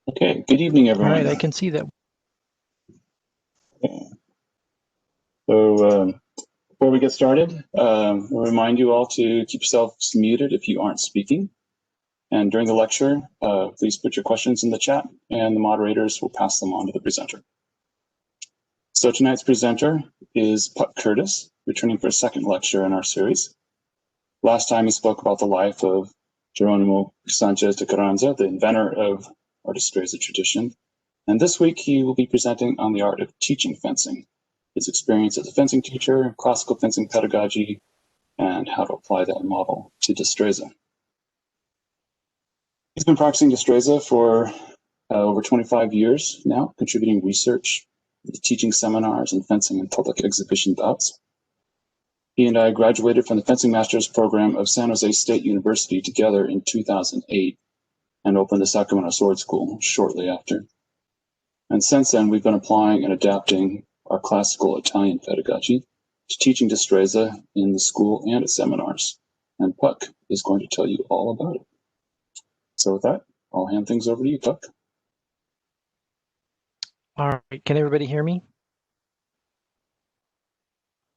Okay, good evening, All everyone. right, I can see that. Okay. So before we get started, I'll remind you all to keep yourselves muted if you aren't speaking. And during the lecture, please put your questions in the chat and the moderators will pass them on to the presenter. So tonight's presenter is Puck Curtis, returning for a second lecture in our series. Last time he spoke about the life of Geronimo Sanchez de Carranza, the inventor of our Destreza tradition. And this week he will be presenting on the art of teaching fencing, his experience as a fencing teacher, classical fencing pedagogy, and how to apply that model to Destreza. He's been practicing Destreza for over 25 years now, contributing research, teaching seminars and fencing and public exhibition bouts. He and I graduated from the Fencing Master's program of San Jose State University together in 2008 and opened the Sacramento Sword School shortly after. And since then, we've been applying and adapting our classical Italian pedagogy to teaching Destreza in the school and at seminars. And Puck is going to tell you all about it. So with that, I'll hand things over to you, Puck. All right, can everybody hear me?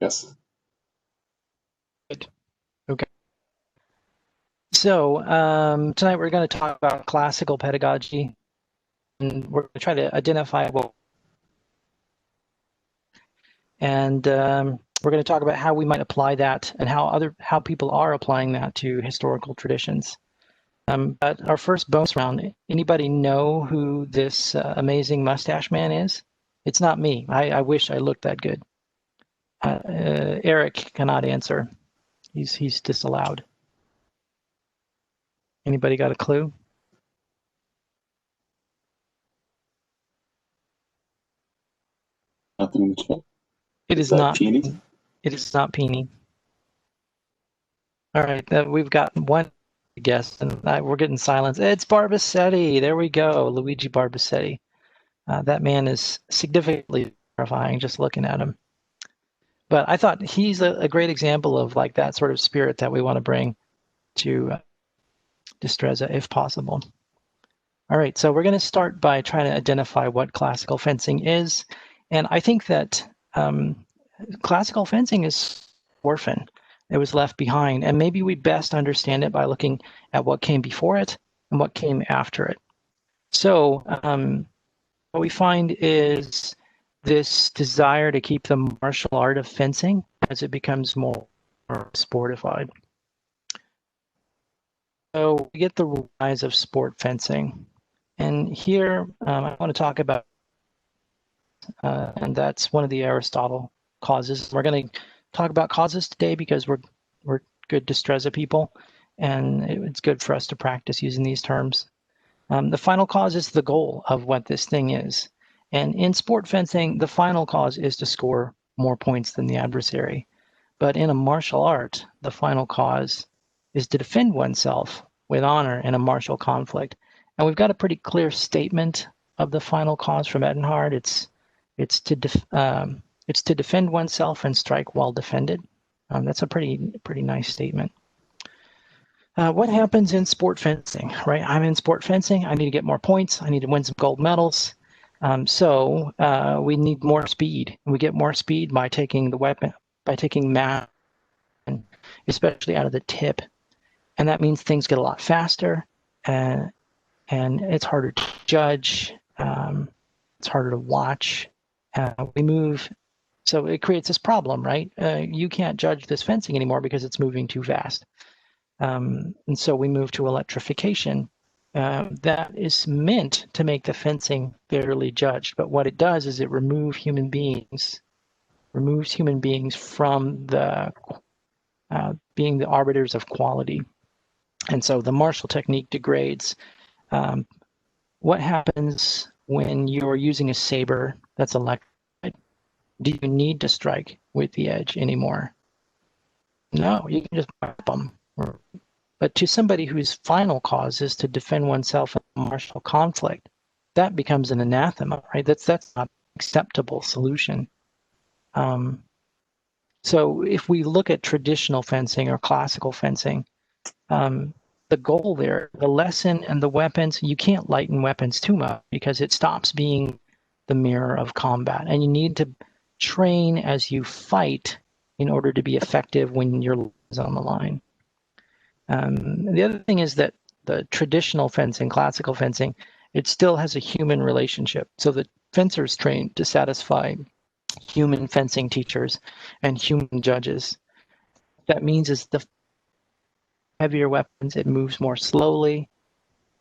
Yes. Good. Okay. So tonight we're going to talk about classical pedagogy, and we're going to try to identify what, and we're going to talk about how we might apply that and how people are applying that to historical traditions. But our first bonus round, anybody know who this amazing mustache man is? It's not me. I wish I looked that good. Eric cannot answer. He's disallowed. Anybody got a clue? Nothing in the chat. It is not. Peony? It is not Peony. All right, we've got one guess, and we're getting silence. It's Barbasetti. There we go, Luigi Barbasetti. That man is significantly terrifying just looking at him. But I thought he's a great example of like that sort of spirit that we want to bring to Destreza if possible. All right, so we're going to start by trying to identify what classical fencing is. And I think that classical fencing is orphan. It was left behind. And maybe we best understand it by looking at what came before it and what came after it. So what we find is this desire to keep the martial art of fencing as it becomes more sportified. So we get the rise of sport fencing. And here I want to talk about, and that's one of the Aristotle causes. We're going to talk about causes today because we're good Destreza people, and it's good for us to practice using these terms. The final cause is the goal of what this thing is. And in sport fencing, the final cause is to score more points than the adversary. But in a martial art, the final cause is to defend oneself with honor in a martial conflict. And we've got a pretty clear statement of the final cause from Edenhard. It's to defend oneself and strike while defended. That's a pretty nice statement. What happens in sport fencing, right? I'm in sport fencing. I need to get more points. I need to win some gold medals. So we need more speed. And we get more speed by taking the weapon, by taking mass, especially out of the tip. And that means things get a lot faster, and it's harder to judge. It's harder to watch. We move, so it creates this problem, right? You can't judge this fencing anymore because it's moving too fast. And so we move to electrification. That is meant to make the fencing fairly judged, but what it does is it removes human beings from the being the arbiters of quality. And so the martial technique degrades. What happens when you're using a saber that's electric? Do you need to strike with the edge anymore? No, you can just wipe them. But to somebody whose final cause is to defend oneself in a martial conflict, that becomes an anathema, right? That's not an acceptable solution. So if we look at traditional fencing or classical fencing, the goal there, the lesson and the weapons, you can't lighten weapons too much because it stops being the mirror of combat. And you need to train as you fight in order to be effective when your life is on the line. The other thing is that the traditional fencing, classical fencing, it still has a human relationship. So the fencers trained to satisfy human fencing teachers and human judges. That means is the heavier weapons, it moves more slowly.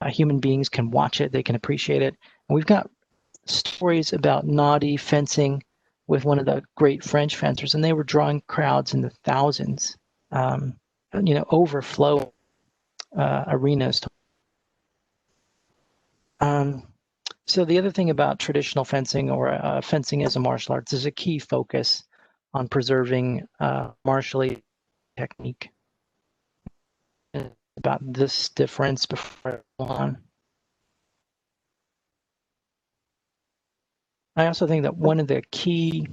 Human beings can watch it, they can appreciate it. And we've got stories about naughty fencing with one of the great French fencers, and they were drawing crowds in the thousands, overflow arenas. So the other thing about traditional fencing or fencing as a martial arts is a key focus on preserving martial technique. About this difference before I go on. I also think that one of the key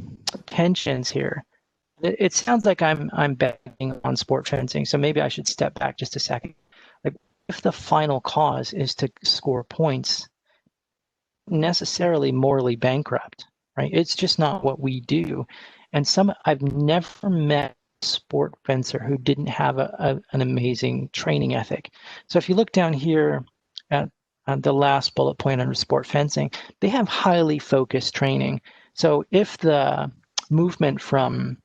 tensions here, it sounds like I'm betting on sport fencing, so maybe I should step back just a second. Like, if the final cause is to score points, necessarily morally bankrupt, right? It's just not what we do. And I've never met a sport fencer who didn't have an amazing training ethic. So if you look down here at the last bullet point under sport fencing, they have highly focused training. So if the movement from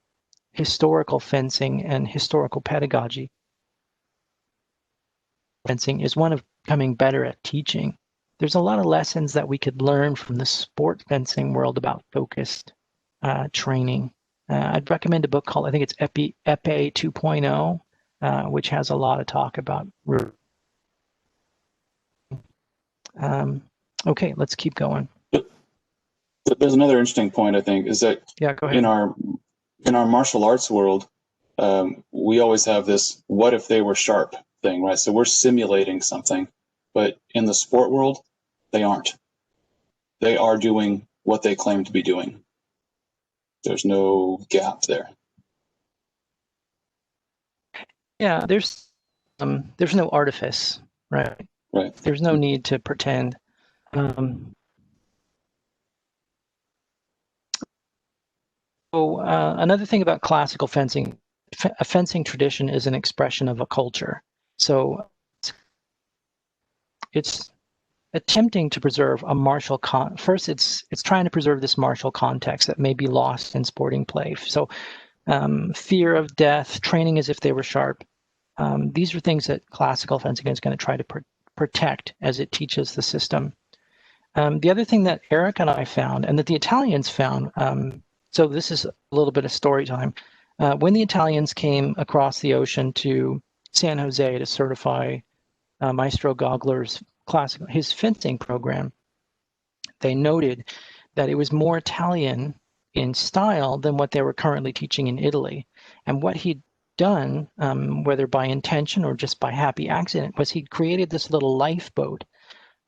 historical fencing and historical pedagogy fencing is one of becoming better at teaching, there's a lot of lessons that we could learn from the sport fencing world about focused training. I'd recommend a book called, I think it's Epee 2.0, which has a lot of talk about. Okay, let's keep going. There's another interesting point, I think, is that go ahead. in our martial arts world, we always have this "what if they were sharp" thing, right? So we're simulating something, but in the sport world, they aren't. They are doing what they claim to be doing. There's no gap there. Yeah, there's no artifice, right? Right. There's no need to pretend. Another thing about classical fencing, a fencing tradition is an expression of a culture. So it's attempting to preserve a martial first it's trying to preserve this martial context that may be lost in sporting play. So fear of death, training as if they were sharp. These are things that classical fencing is going to try to protect as it teaches the system. The other thing that Eric and I found, and that the Italians found, so this is a little bit of story time. When the Italians came across the ocean to San Jose to certify Maestro Gogler's his fencing program, they noted that it was more Italian in style than what they were currently teaching in Italy. And what he'd done, whether by intention or just by happy accident, was he'd created this little lifeboat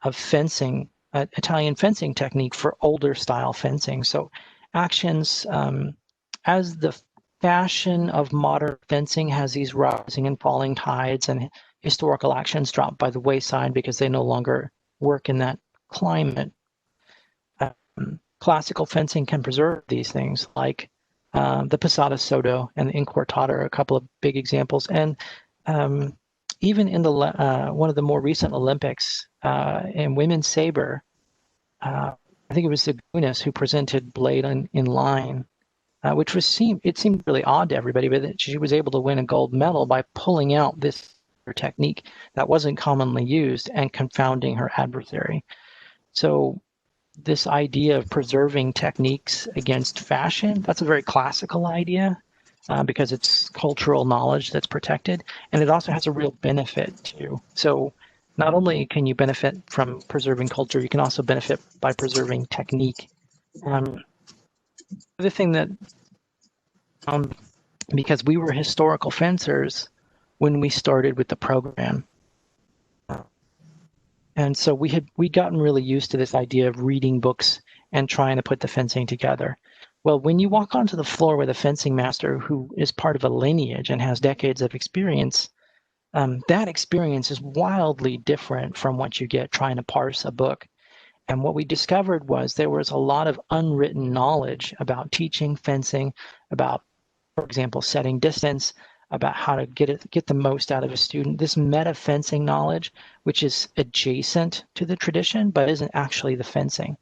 of fencing, Italian fencing technique for older style fencing. So actions, as the fashion of modern fencing has these rising and falling tides, and historical actions drop by the wayside because they no longer work in that climate. Classical fencing can preserve these things, like the Posada Soto and the Inquartata are a couple of big examples. And even in the one of the more recent Olympics in women's saber, I think it was Zagunis who presented blade in line, which seemed really odd to everybody, but she was able to win a gold medal by pulling out this technique that wasn't commonly used and confounding her adversary. So this idea of preserving techniques against fashion, that's a very classical idea because it's cultural knowledge that's protected, and it also has a real benefit too. So not only can you benefit from preserving culture, you can also benefit by preserving technique. The other thing that, because we were historical fencers when we started with the program, and so we'd gotten really used to this idea of reading books and trying to put the fencing together. Well, when you walk onto the floor with a fencing master who is part of a lineage and has decades of experience, that experience is wildly different from what you get trying to parse a book. And what we discovered was there was a lot of unwritten knowledge about teaching fencing, about, for example, setting distance, about how to get the most out of a student. This meta fencing knowledge, which is adjacent to the tradition, but isn't actually the fencing.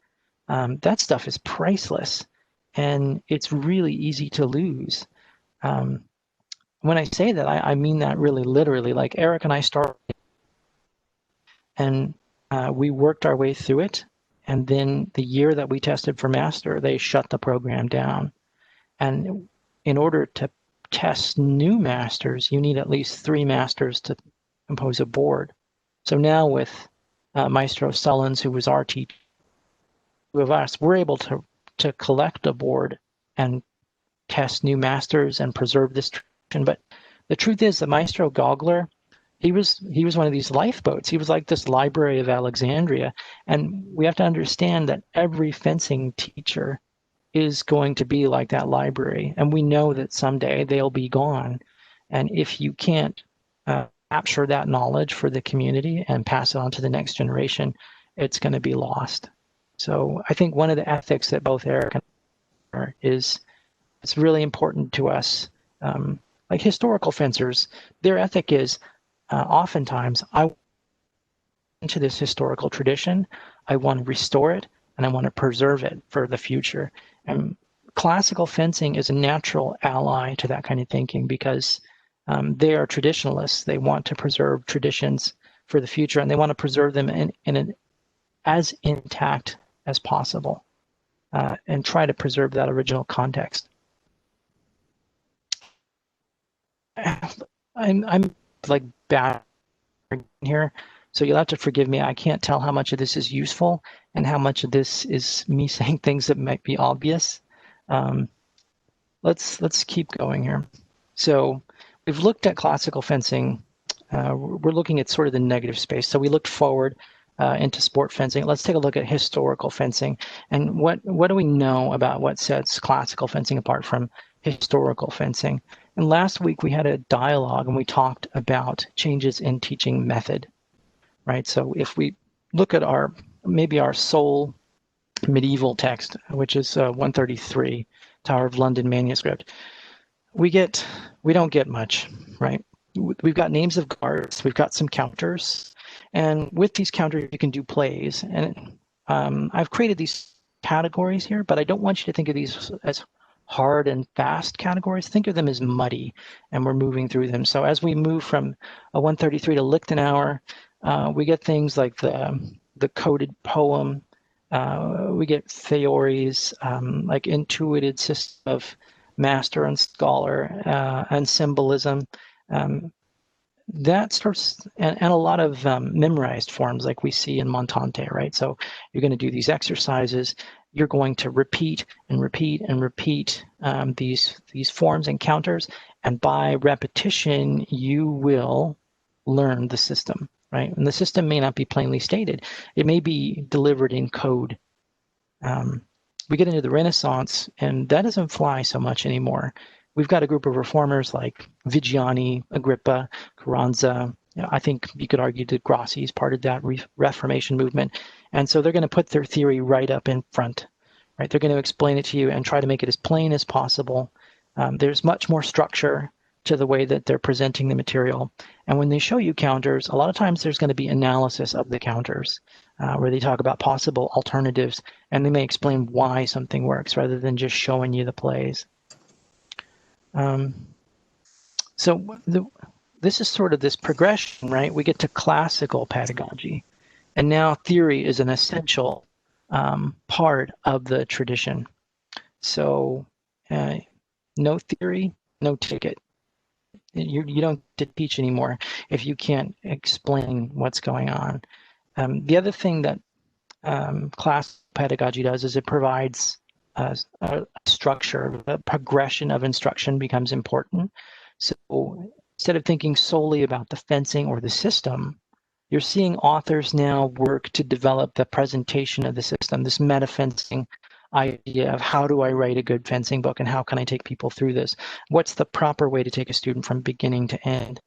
That stuff is priceless, and it's really easy to lose. When I say that, I mean that really literally. Like Eric and I started, and we worked our way through it. And then the year that we tested for master, they shut the program down. And in order to test new masters, you need at least 3 masters to compose a board. So now with Maestro Sullins, who was our teacher, of us, we're able to collect a board and test new masters and preserve this tradition. But the truth is that Maestro Gogler, he was one of these lifeboats. He was like this Library of Alexandria. And we have to understand that every fencing teacher is going to be like that library. And we know that someday they'll be gone. And if you can't capture that knowledge for the community and pass it on to the next generation, it's going to be lost. So I think one of the ethics that both Eric and I is, it's really important to us. Like historical fencers, their ethic is oftentimes, I into this historical tradition, I want to restore it and I want to preserve it for the future. And classical fencing is a natural ally to that kind of thinking because they are traditionalists. They want to preserve traditions for the future, and they want to preserve them in an as intact as possible and try to preserve that original context. I'm like bad here, so you'll have to forgive me. I can't tell how much of this is useful and how much of this is me saying things that might be obvious. Let's keep going here. So we've looked at classical fencing. We're looking at sort of the negative space. So we looked forward into sport fencing. Let's take a look at historical fencing. And what do we know about what sets classical fencing apart from historical fencing? And last week we had a dialogue and we talked about changes in teaching method, right? So if we look at maybe our sole medieval text, which is 133, Tower of London manuscript, we don't get much, right? We've got names of guards, we've got some counters, and with these counters you can do plays. And I've created these categories here, but I don't want you to think of these as hard and fast categories. Think of them as muddy, and we're moving through them. So as we move from a 133 to Lichtenauer, we get things like the coded poem. We get theories, like intuited system of master and scholar and symbolism. That starts, and a lot of memorized forms like we see in Montante, right? So you're going to do these exercises. You're going to repeat and repeat and repeat these forms and counters. And by repetition, you will learn the system, right? And the system may not be plainly stated. It may be delivered in code. We get into the Renaissance, and that doesn't fly so much anymore. We've got a group of reformers like Vigiani, Agrippa, Carranza. I think you could argue that Grassi is part of that Reformation movement. And so they're going to put their theory right up in front, right? They're going to explain it to you and try to make it as plain as possible. There's much more structure to the way that they're presenting the material. And when they show you counters, a lot of times there's going to be analysis of the counters where they talk about possible alternatives, and they may explain why something works rather than just showing you the plays. This is sort of this progression, right? We get to classical pedagogy, and now theory is an essential part of the tradition. So no theory, no ticket. You don't get to teach anymore if you can't explain what's going on. The other thing that class pedagogy does is it provides a structure. The progression of instruction becomes important. So instead of thinking solely about the fencing or the system, you're seeing authors now work to develop the presentation of the system, this meta fencing idea of how do I write a good fencing book and how can I take people through this? What's the proper way to take a student from beginning to end?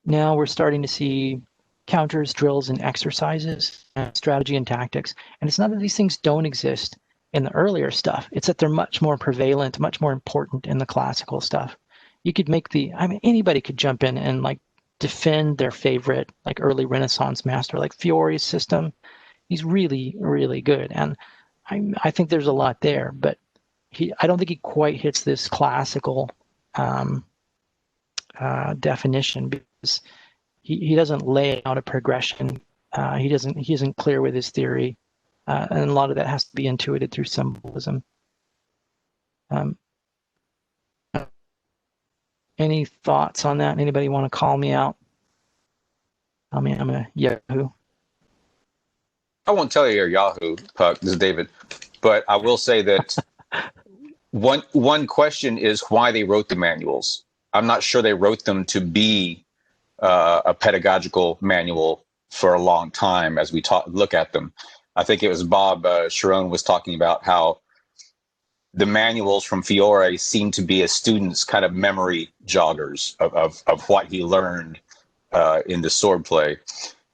now we're starting to see counters, drills, and exercises, strategy and tactics. And it's not that these things don't exist in the earlier stuff. It's that they're much more prevalent, much more important in the classical stuff. You could make anybody could jump in and like defend their favorite like early Renaissance master, like Fiore's system. He's really, really good. And I think there's a lot there, but I don't think he quite hits this classical definition, because he doesn't lay out a progression. He isn't clear with his theory, and a lot of that has to be intuited through symbolism. Any thoughts on that? Anybody want to call me out? Tell me I'm a Yahoo. I won't tell you you're Yahoo, Puck. This is David, but I will say that one question is why they wrote the manuals. I'm not sure they wrote them to be a pedagogical manual for a long time as we look at them. I think it was Bob Sharon was talking about how the manuals from Fiore seem to be a student's kind of memory joggers of what he learned in the swordplay.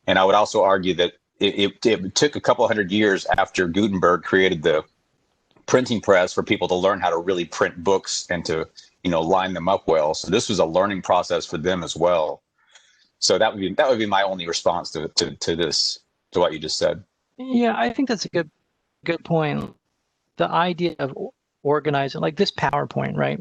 And I would also argue that it took a couple hundred years after Gutenberg created the printing press for people to learn how to really print books and to, line them up well. So this was a learning process for them as well. So that would be my only response to what you just said. Yeah, I think that's a good point. The idea of organizing, like this PowerPoint, right?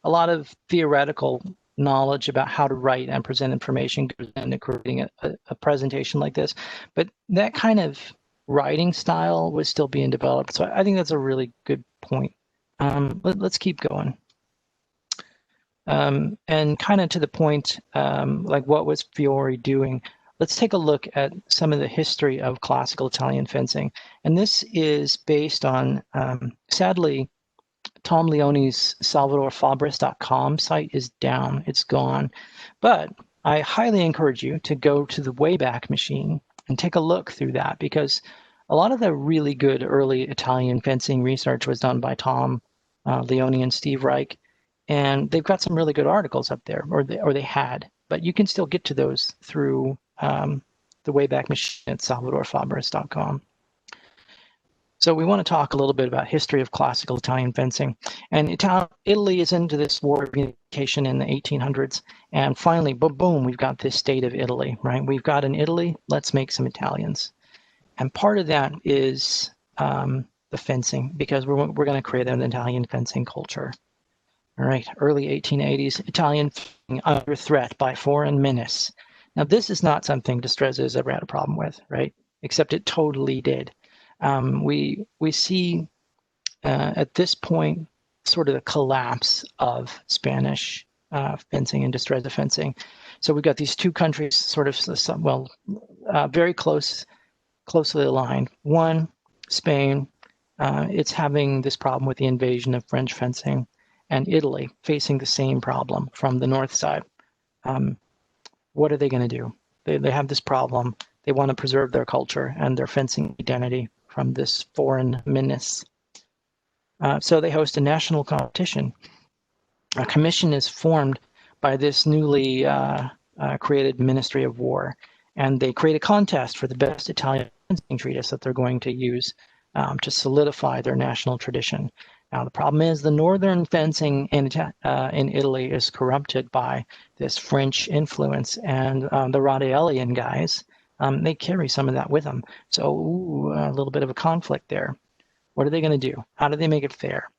A lot of theoretical knowledge about how to write and present information goes into creating a presentation like this. But that kind of writing style was still being developed. So I think that's a really good point. Let's keep going. And kind of to the point, like what was Fiore doing? Let's take a look at some of the history of classical Italian fencing. And this is based on, sadly, Tom Leone's SalvadorFabris.com site is down. It's gone. But I highly encourage you to go to the Wayback Machine and take a look through that, because a lot of the really good early Italian fencing research was done by Tom Leone and Steve Reich. And they've got some really good articles up there, or they had. But you can still get to those through the Wayback Machine at SalvadorFabris.com. So we want to talk a little bit about history of classical Italian fencing. And Italy is into this war of unification in the 1800s. And finally, boom, we've got this state of Italy, right? We've got an Italy, let's make some Italians. And part of that is the fencing, because we're going to create an Italian fencing culture. All right, early 1880s, Italian fencing under threat by foreign menace. Now, this is not something Destreza has ever had a problem with, right? Except it totally did. We see at this point sort of the collapse of Spanish fencing and Destreza fencing. So we've got these two countries sort of, very closely aligned. One, Spain, it's having this problem with the invasion of French fencing, and Italy facing the same problem from the north side. What are they going to do? They have this problem. They want to preserve their culture and their fencing identity from this foreign menace. So they host a national competition. A commission is formed by this newly created Ministry of War, and they create a contest for the best Italian fencing treatise that they're going to use to solidify their national tradition. Now, the problem is the northern fencing in Italy is corrupted by this French influence, and the Radiellian guys, they carry some of that with them. So a little bit of a conflict there. What are they going to do? How do they make it fair?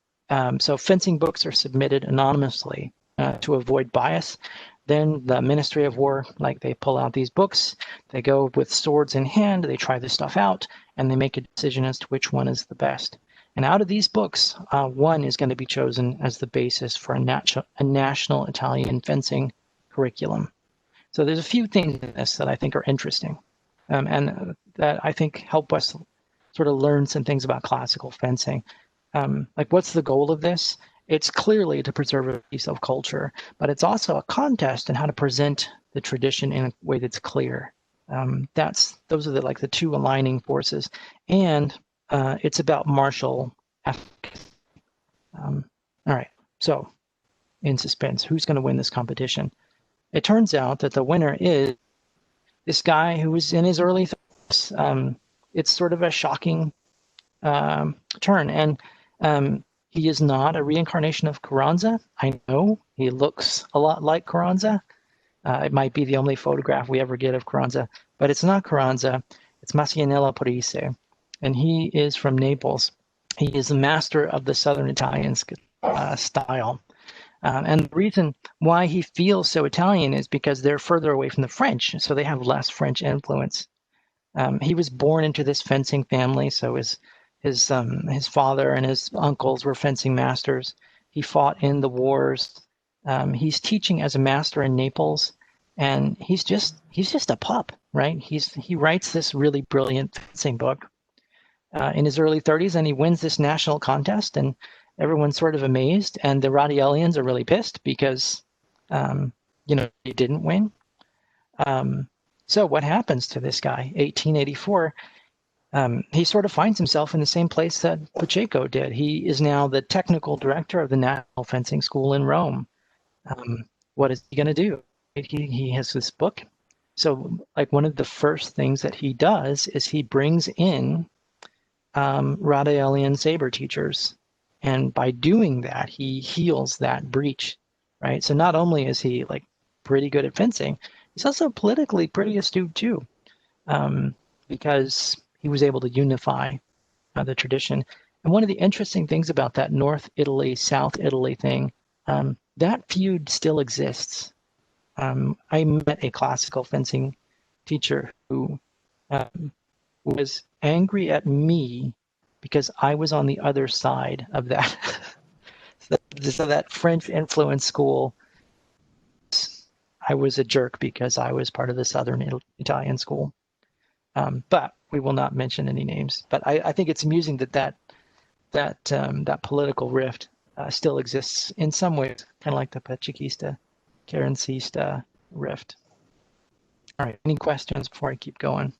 So fencing books are submitted anonymously to avoid bias. Then the Ministry of War, they pull out these books, they go with swords in hand, they try this stuff out, and they make a decision as to which one is the best. And out of these books, one is going to be chosen as the basis for a national Italian fencing curriculum. So there's a few things in this that I think are interesting, and that I think help us sort of learn some things about classical fencing. What's the goal of this? It's clearly to preserve a piece of culture, but it's also a contest in how to present the tradition in a way that's clear. Those are the two aligning forces, and it's about martial efficacy. All right, so in suspense, who's going to win this competition? it turns out that the winner is this guy who was in his early 30s. It's sort of a shocking turn. And he is not a reincarnation of Carranza. I know he looks a lot like Carranza. It might be the only photograph we ever get of Carranza, but it's not Carranza. It's Mascianello Parise, and he is from Naples. He is a master of the Southern Italian style. And the reason why he feels so Italian is because they're further away from the French, so they have less French influence. He was born into this fencing family, so his father and his uncles were fencing masters. He fought in the wars. He's teaching as a master in Naples, and he's just a pup, right? He writes this really brilliant fencing book in his early 30s, and he wins this national contest, and everyone's sort of amazed, and the Radiellians are really pissed because he didn't win. So what happens to this guy? 1884. He sort of finds himself in the same place that Pacheco did. He is now the technical director of the National Fencing School in Rome. What is he going to do? He has this book. So like one of the first things that he does is he brings in Radiellian saber teachers. And by doing that, he heals that breach, right? So not only is he like pretty good at fencing, he's also politically pretty astute too, because he was able to unify the tradition. And one of the interesting things about that North Italy, South Italy thing, that feud still exists. I met a classical fencing teacher who was angry at me because I was on the other side of that. So that French influence school, I was a jerk because I was part of the Southern Italian school. But we will not mention any names. But I think it's amusing that political rift still exists in some ways, kind of like the Pachecista, Carrancista rift. All right, any questions before I keep going?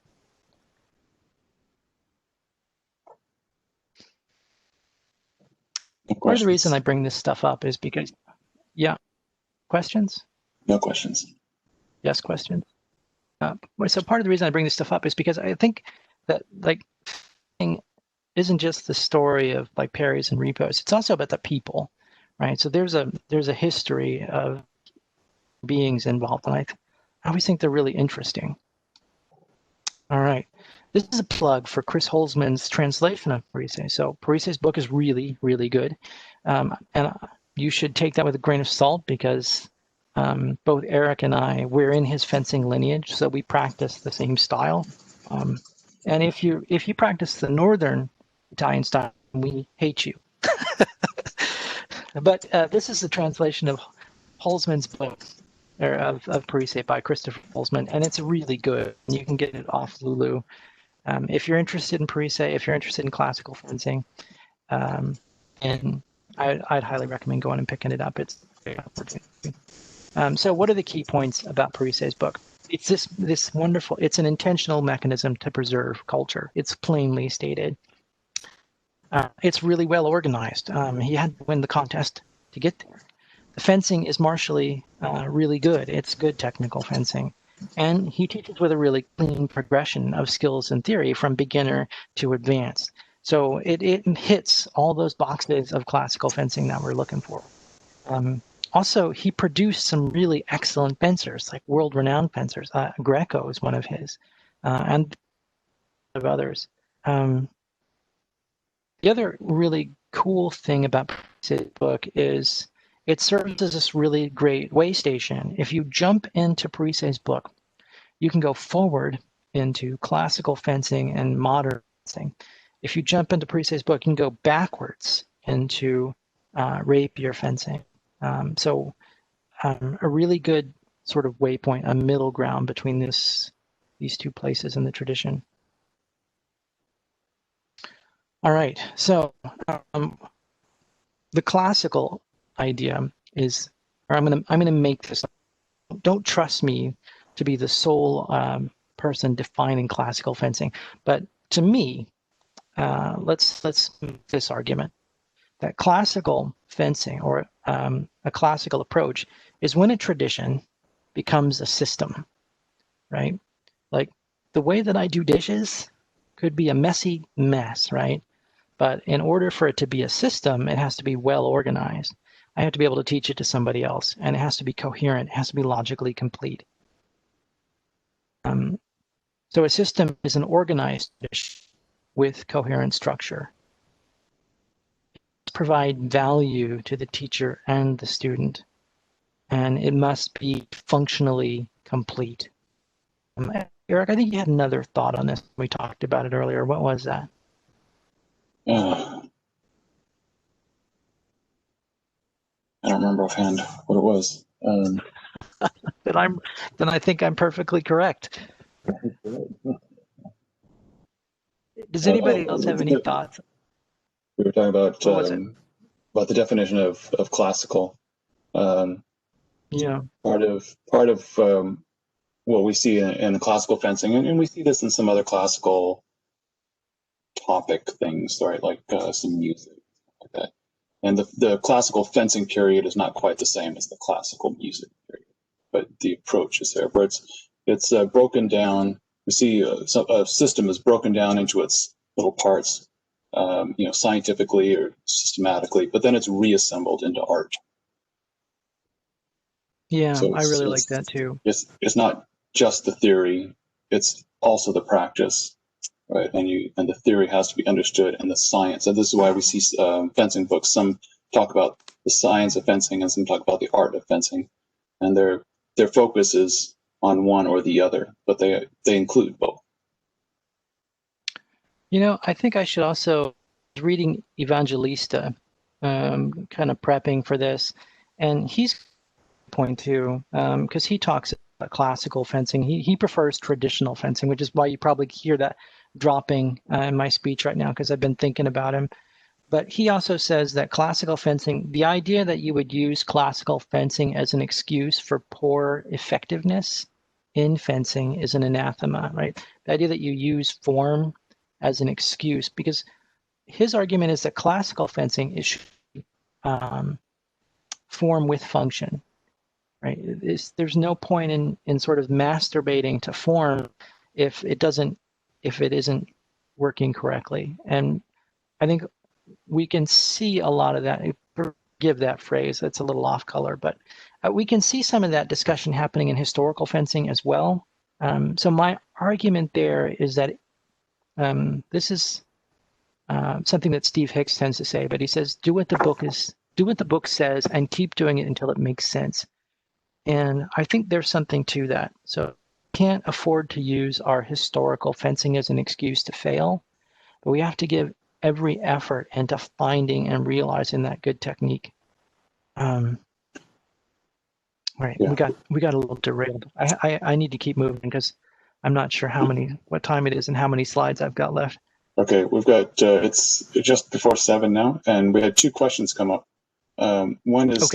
No Part of the questions. reason I bring this stuff up is because, yeah, questions? No questions. Yes, questions. So part of the reason I bring this stuff up is because I think that like isn't just the story of like parries and repos. It's also about the people, right? So there's a history of beings involved, and I always think they're really interesting. All right. This is a plug for Chris Holzman's translation of Parise. So Parise's book is really, really good. And you should take that with a grain of salt because both Eric and I, we're in his fencing lineage, so we practice the same style. And if you practice the Northern Italian style, we hate you. But this is the translation of Holzman's book, or of Parise by Christopher Holzman, and it's really good. You can get it off Lulu. If you're interested in Parise, if you're interested in classical fencing, and I'd highly recommend going and picking it up. It's very opportunity. So what are the key points about Parise's book? It's this wonderful, it's an intentional mechanism to preserve culture. It's plainly stated. It's really well organized. He had to win the contest to get there. The fencing is martially really good. It's good technical fencing. And he teaches with a really clean progression of skills and theory from beginner to advanced. So it hits all those boxes of classical fencing that we're looking for. Also, he produced some really excellent fencers, like world-renowned fencers. Greco is one of his, and of others. The other really cool thing about his book is it serves as this really great way station. If you jump into Parise's book, you can go forward into classical fencing and modern fencing. If you jump into Parise's book, you can go backwards into rapier fencing. So a really good sort of waypoint, a middle ground between these two places in the tradition. All right, so the classical idea is, or I'm gonna make this. Don't trust me to be the sole person defining classical fencing, but to me, let's make this argument that classical fencing or a classical approach is when a tradition becomes a system, right? Like the way that I do dishes could be a messy mess, right? But in order for it to be a system, it has to be well organized. I have to be able to teach it to somebody else, and it has to be coherent. It has to be logically complete. So a system is an organized dish with coherent structure. Provide value to the teacher and the student, and it must be functionally complete. Eric, I think you had another thought on this. We talked about it earlier. What was that? I don't remember offhand what it was. Then I think I'm perfectly correct. Does anybody else have any thoughts? We were talking about the definition of classical. Yeah. Part of what we see in classical fencing, and we see this in some other classical topic things, right? Like some music, like that. And the classical fencing period is not quite the same as the classical music period, but the approach is there. Where it's broken down. We see a system is broken down into its little parts, scientifically or systematically, but then it's reassembled into art. Yeah, so I really like that too. It's not just the theory; it's also the practice, right? And the theory has to be understood, and the science. And this is why we see fencing books. Some talk about the science of fencing, and some talk about the art of fencing, and their focus is on one or the other, but they include both. I think I should also reading Evangelista, kind of prepping for this, and he's point too, because he talks about classical fencing. He prefers traditional fencing, which is why you probably hear that dropping in my speech right now, because I've been thinking about him. But he also says that classical fencing, the idea that you would use classical fencing as an excuse for poor effectiveness in fencing is an anathema, right? The idea that you use form as an excuse, because his argument is that classical fencing is form with function, right? There's no point in sort of masturbating to form if it isn't working correctly. And I think we can see a lot of that. Forgive that phrase, that's a little off color, but we can see some of that discussion happening in historical fencing as well. So my argument there is that this is something that Steve Hicks tends to say, but he says, do what the book says and keep doing it until it makes sense. And I think there's something to that. So can't afford to use our historical fencing as an excuse to fail, but we have to give every effort into finding and realizing that good technique. All right, yeah. we got a little derailed. I need to keep moving because I'm not sure what time it is and how many slides I've got left. Okay, we've got it's just before 7 now, and we had 2 questions come up. One is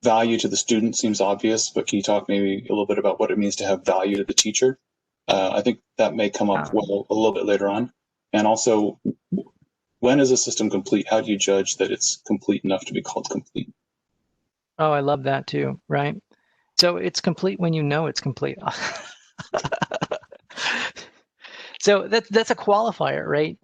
value to the student seems obvious, but can you talk maybe a little bit about what it means to have value to the teacher? I think that may come up a little bit later on. And also, when is a system complete? How do you judge that it's complete enough to be called complete? Oh, I love that too, right? So it's complete when you know it's complete. So that's a qualifier, right?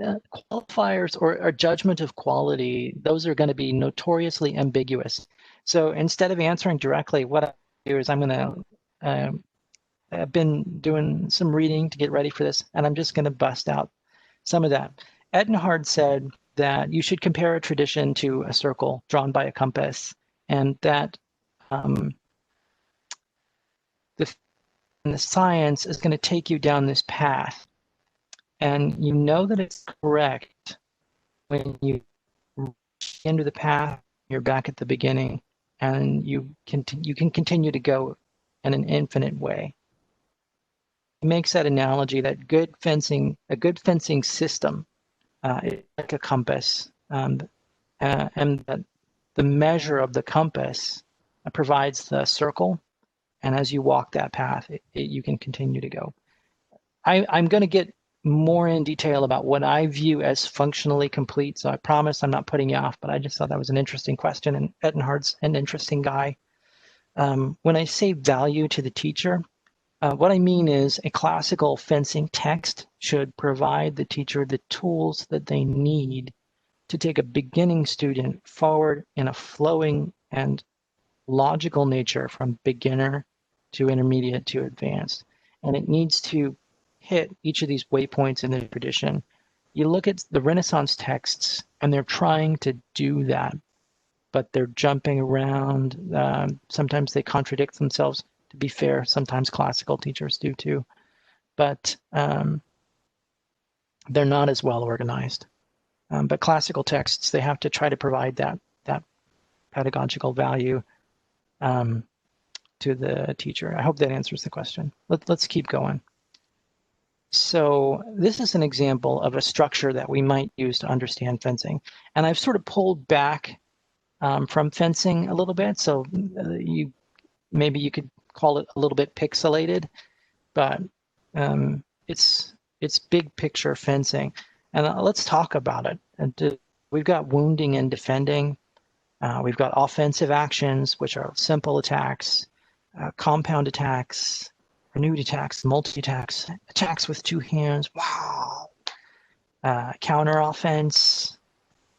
Qualifiers or a judgment of quality, those are going to be notoriously ambiguous. So instead of answering directly, what I do is I'm going to, I've been doing some reading to get ready for this, and I'm just going to bust out some of that. Edenhard said that you should compare a tradition to a circle drawn by a compass, and that the science is going to take you down this path. And you know that it's correct when you reach the end of the path, you're back at the beginning, and you can continue to go in an infinite way. He makes that analogy that a good fencing system is like a compass, and that the measure of the compass provides the circle, and as you walk that path, you can continue to go. I'm going to get more in detail about what I view as functionally complete. So I promise I'm not putting you off, but I just thought that was an interesting question, and Edenhard's an interesting guy. When I say value to the teacher, what I mean is a classical fencing text should provide the teacher the tools that they need to take a beginning student forward in a flowing and logical nature from beginner to intermediate to advanced. And it needs to hit each of these waypoints in the tradition. You look at the Renaissance texts, and they're trying to do that, but they're jumping around. Sometimes they contradict themselves. To be fair, sometimes classical teachers do too, but they're not as well organized. But classical texts, they have to try to provide that pedagogical value to the teacher. I hope that answers the question. Let's keep going. So this is an example of a structure that we might use to understand fencing. And I've sort of pulled back from fencing a little bit. So maybe you could call it a little bit pixelated, but it's big picture fencing. And let's talk about it. And we've got wounding and defending. We've got offensive actions, which are simple attacks, compound attacks, renewed attacks, multi-attacks, attacks with two hands, wow, counter offense.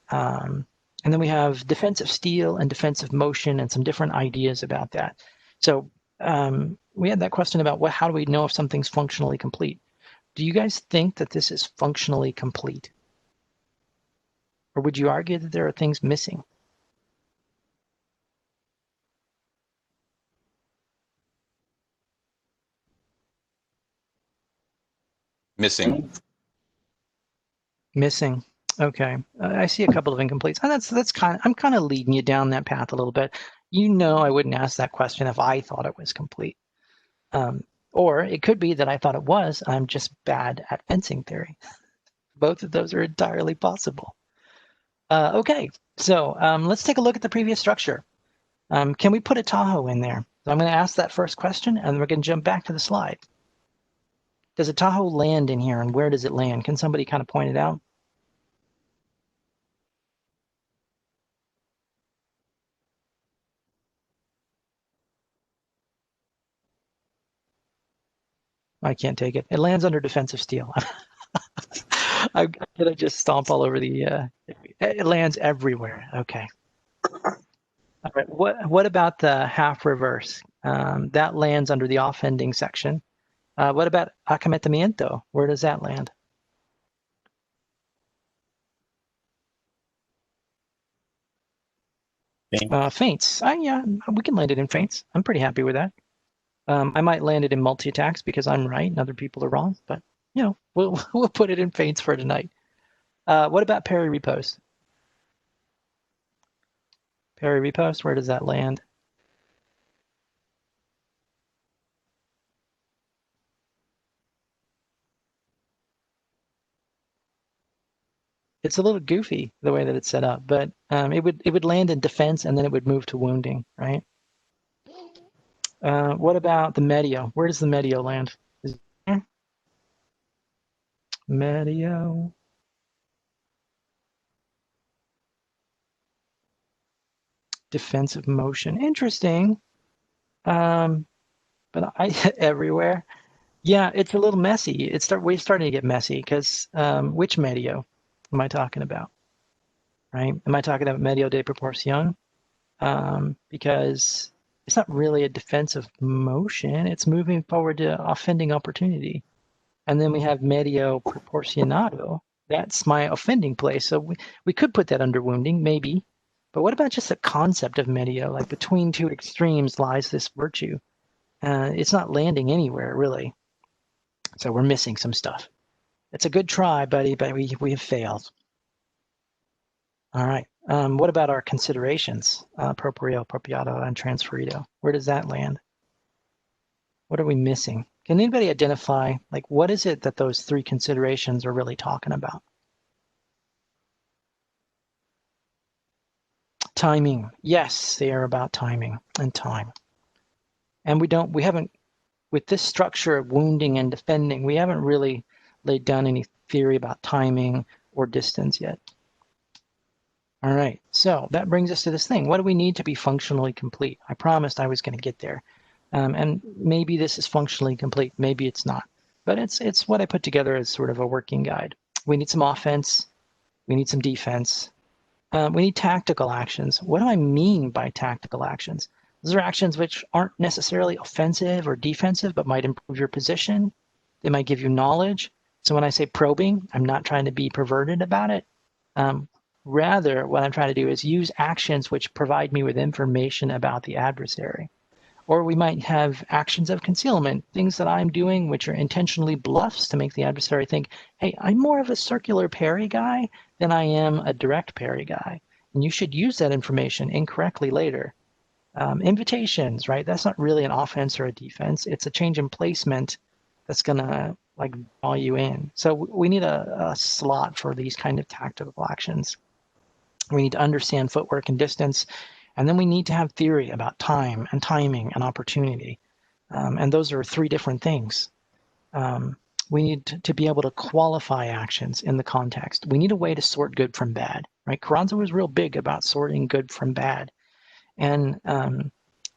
And then we have defensive steel and defensive motion and some different ideas about that. So we had that question about how do we know if something's functionally complete? Do you guys think that this is functionally complete? Or would you argue that there are things missing? Missing. Missing. Okay. I see a couple of incompletes. And that's I'm kind of leading you down that path a little bit. You know, I wouldn't ask that question if I thought it was complete. Or it could be that I thought it was. I'm just bad at fencing theory. Both of those are entirely possible. Okay, so let's take a look at the previous structure. Can we put a Tahoe in there? So I'm going to ask that first question, and we're going to jump back to the slide. Does a Tahoe land in here, and where does it land? Can somebody kind of point it out? I can't take it. It lands under defensive steel. Did I just stomp all over the? It lands everywhere. Okay. All right. What about the half reverse? That lands under the offending section. What about acometimiento? Where does that land? Feints. Yeah, we can land it in feints. I'm pretty happy with that. I might land it in multi-attacks because I'm right and other people are wrong, but you know, we'll put it in feints for tonight. What about parry riposte? Parry riposte, where does that land? It's a little goofy the way that it's set up, but it would land in defense and then it would move to wounding, right? What about the medio? Where does the medio land? Medio. Defensive motion. Interesting. But everywhere. Yeah, it's a little messy. We're starting to get messy because which medio am I talking about? Right? Am I talking about medio de proporción? Because it's not really a defensive motion. It's moving forward to offending opportunity. And then we have medio proporcionado. That's my offending place. So we could put that under wounding, maybe. But what about just the concept of medio? Like between two extremes lies this virtue. It's not landing anywhere, really. So we're missing some stuff. It's a good try, buddy, but we have failed. All right. What about our considerations? Proprio, propriato, and transferido. Where does that land? What are we missing? Can anybody identify, like, what is it that those three considerations are really talking about? Timing. Yes, they are about timing and time. And we haven't, with this structure of wounding and defending, we haven't really laid down any theory about timing or distance yet. All right, so that brings us to this thing. What do we need to be functionally complete? I promised I was going to get there. And maybe this is functionally complete, maybe it's not. But it's what I put together as sort of a working guide. We need some offense, we need some defense, we need tactical actions. What do I mean by tactical actions? Those are actions which aren't necessarily offensive or defensive, but might improve your position. They might give you knowledge. So when I say probing, I'm not trying to be perverted about it. Rather, what I'm trying to do is use actions which provide me with information about the adversary. Or we might have actions of concealment, things that I'm doing which are intentionally bluffs to make the adversary think, hey, I'm more of a circular parry guy than I am a direct parry guy. And you should use that information incorrectly later. Invitations, right? That's not really an offense or a defense. It's a change in placement that's going to like draw you in. So we need a slot for these kind of tactical actions. We need to understand footwork and distance. And then we need to have theory about time and timing and opportunity. And those are three different things. We need to be able to qualify actions in the context. We need a way to sort good from bad, right? Carranza was real big about sorting good from bad. And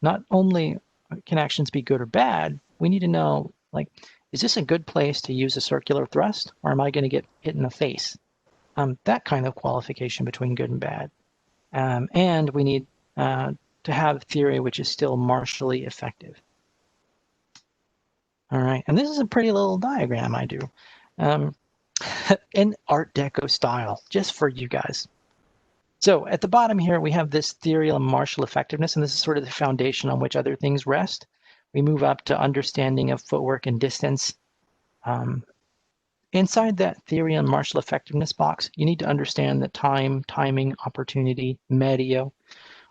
not only can actions be good or bad, we need to know, like, is this a good place to use a circular thrust, or am I going to get hit in the face? That kind of qualification between good and bad. And we need to have theory which is still martially effective. All right, and this is a pretty little diagram I do in Art Deco style, just for you guys. So at the bottom here, we have this theory on martial effectiveness, and this is sort of the foundation on which other things rest. We move up to understanding of footwork and distance. Inside that theory on martial effectiveness box, you need to understand that time, timing, opportunity, medio,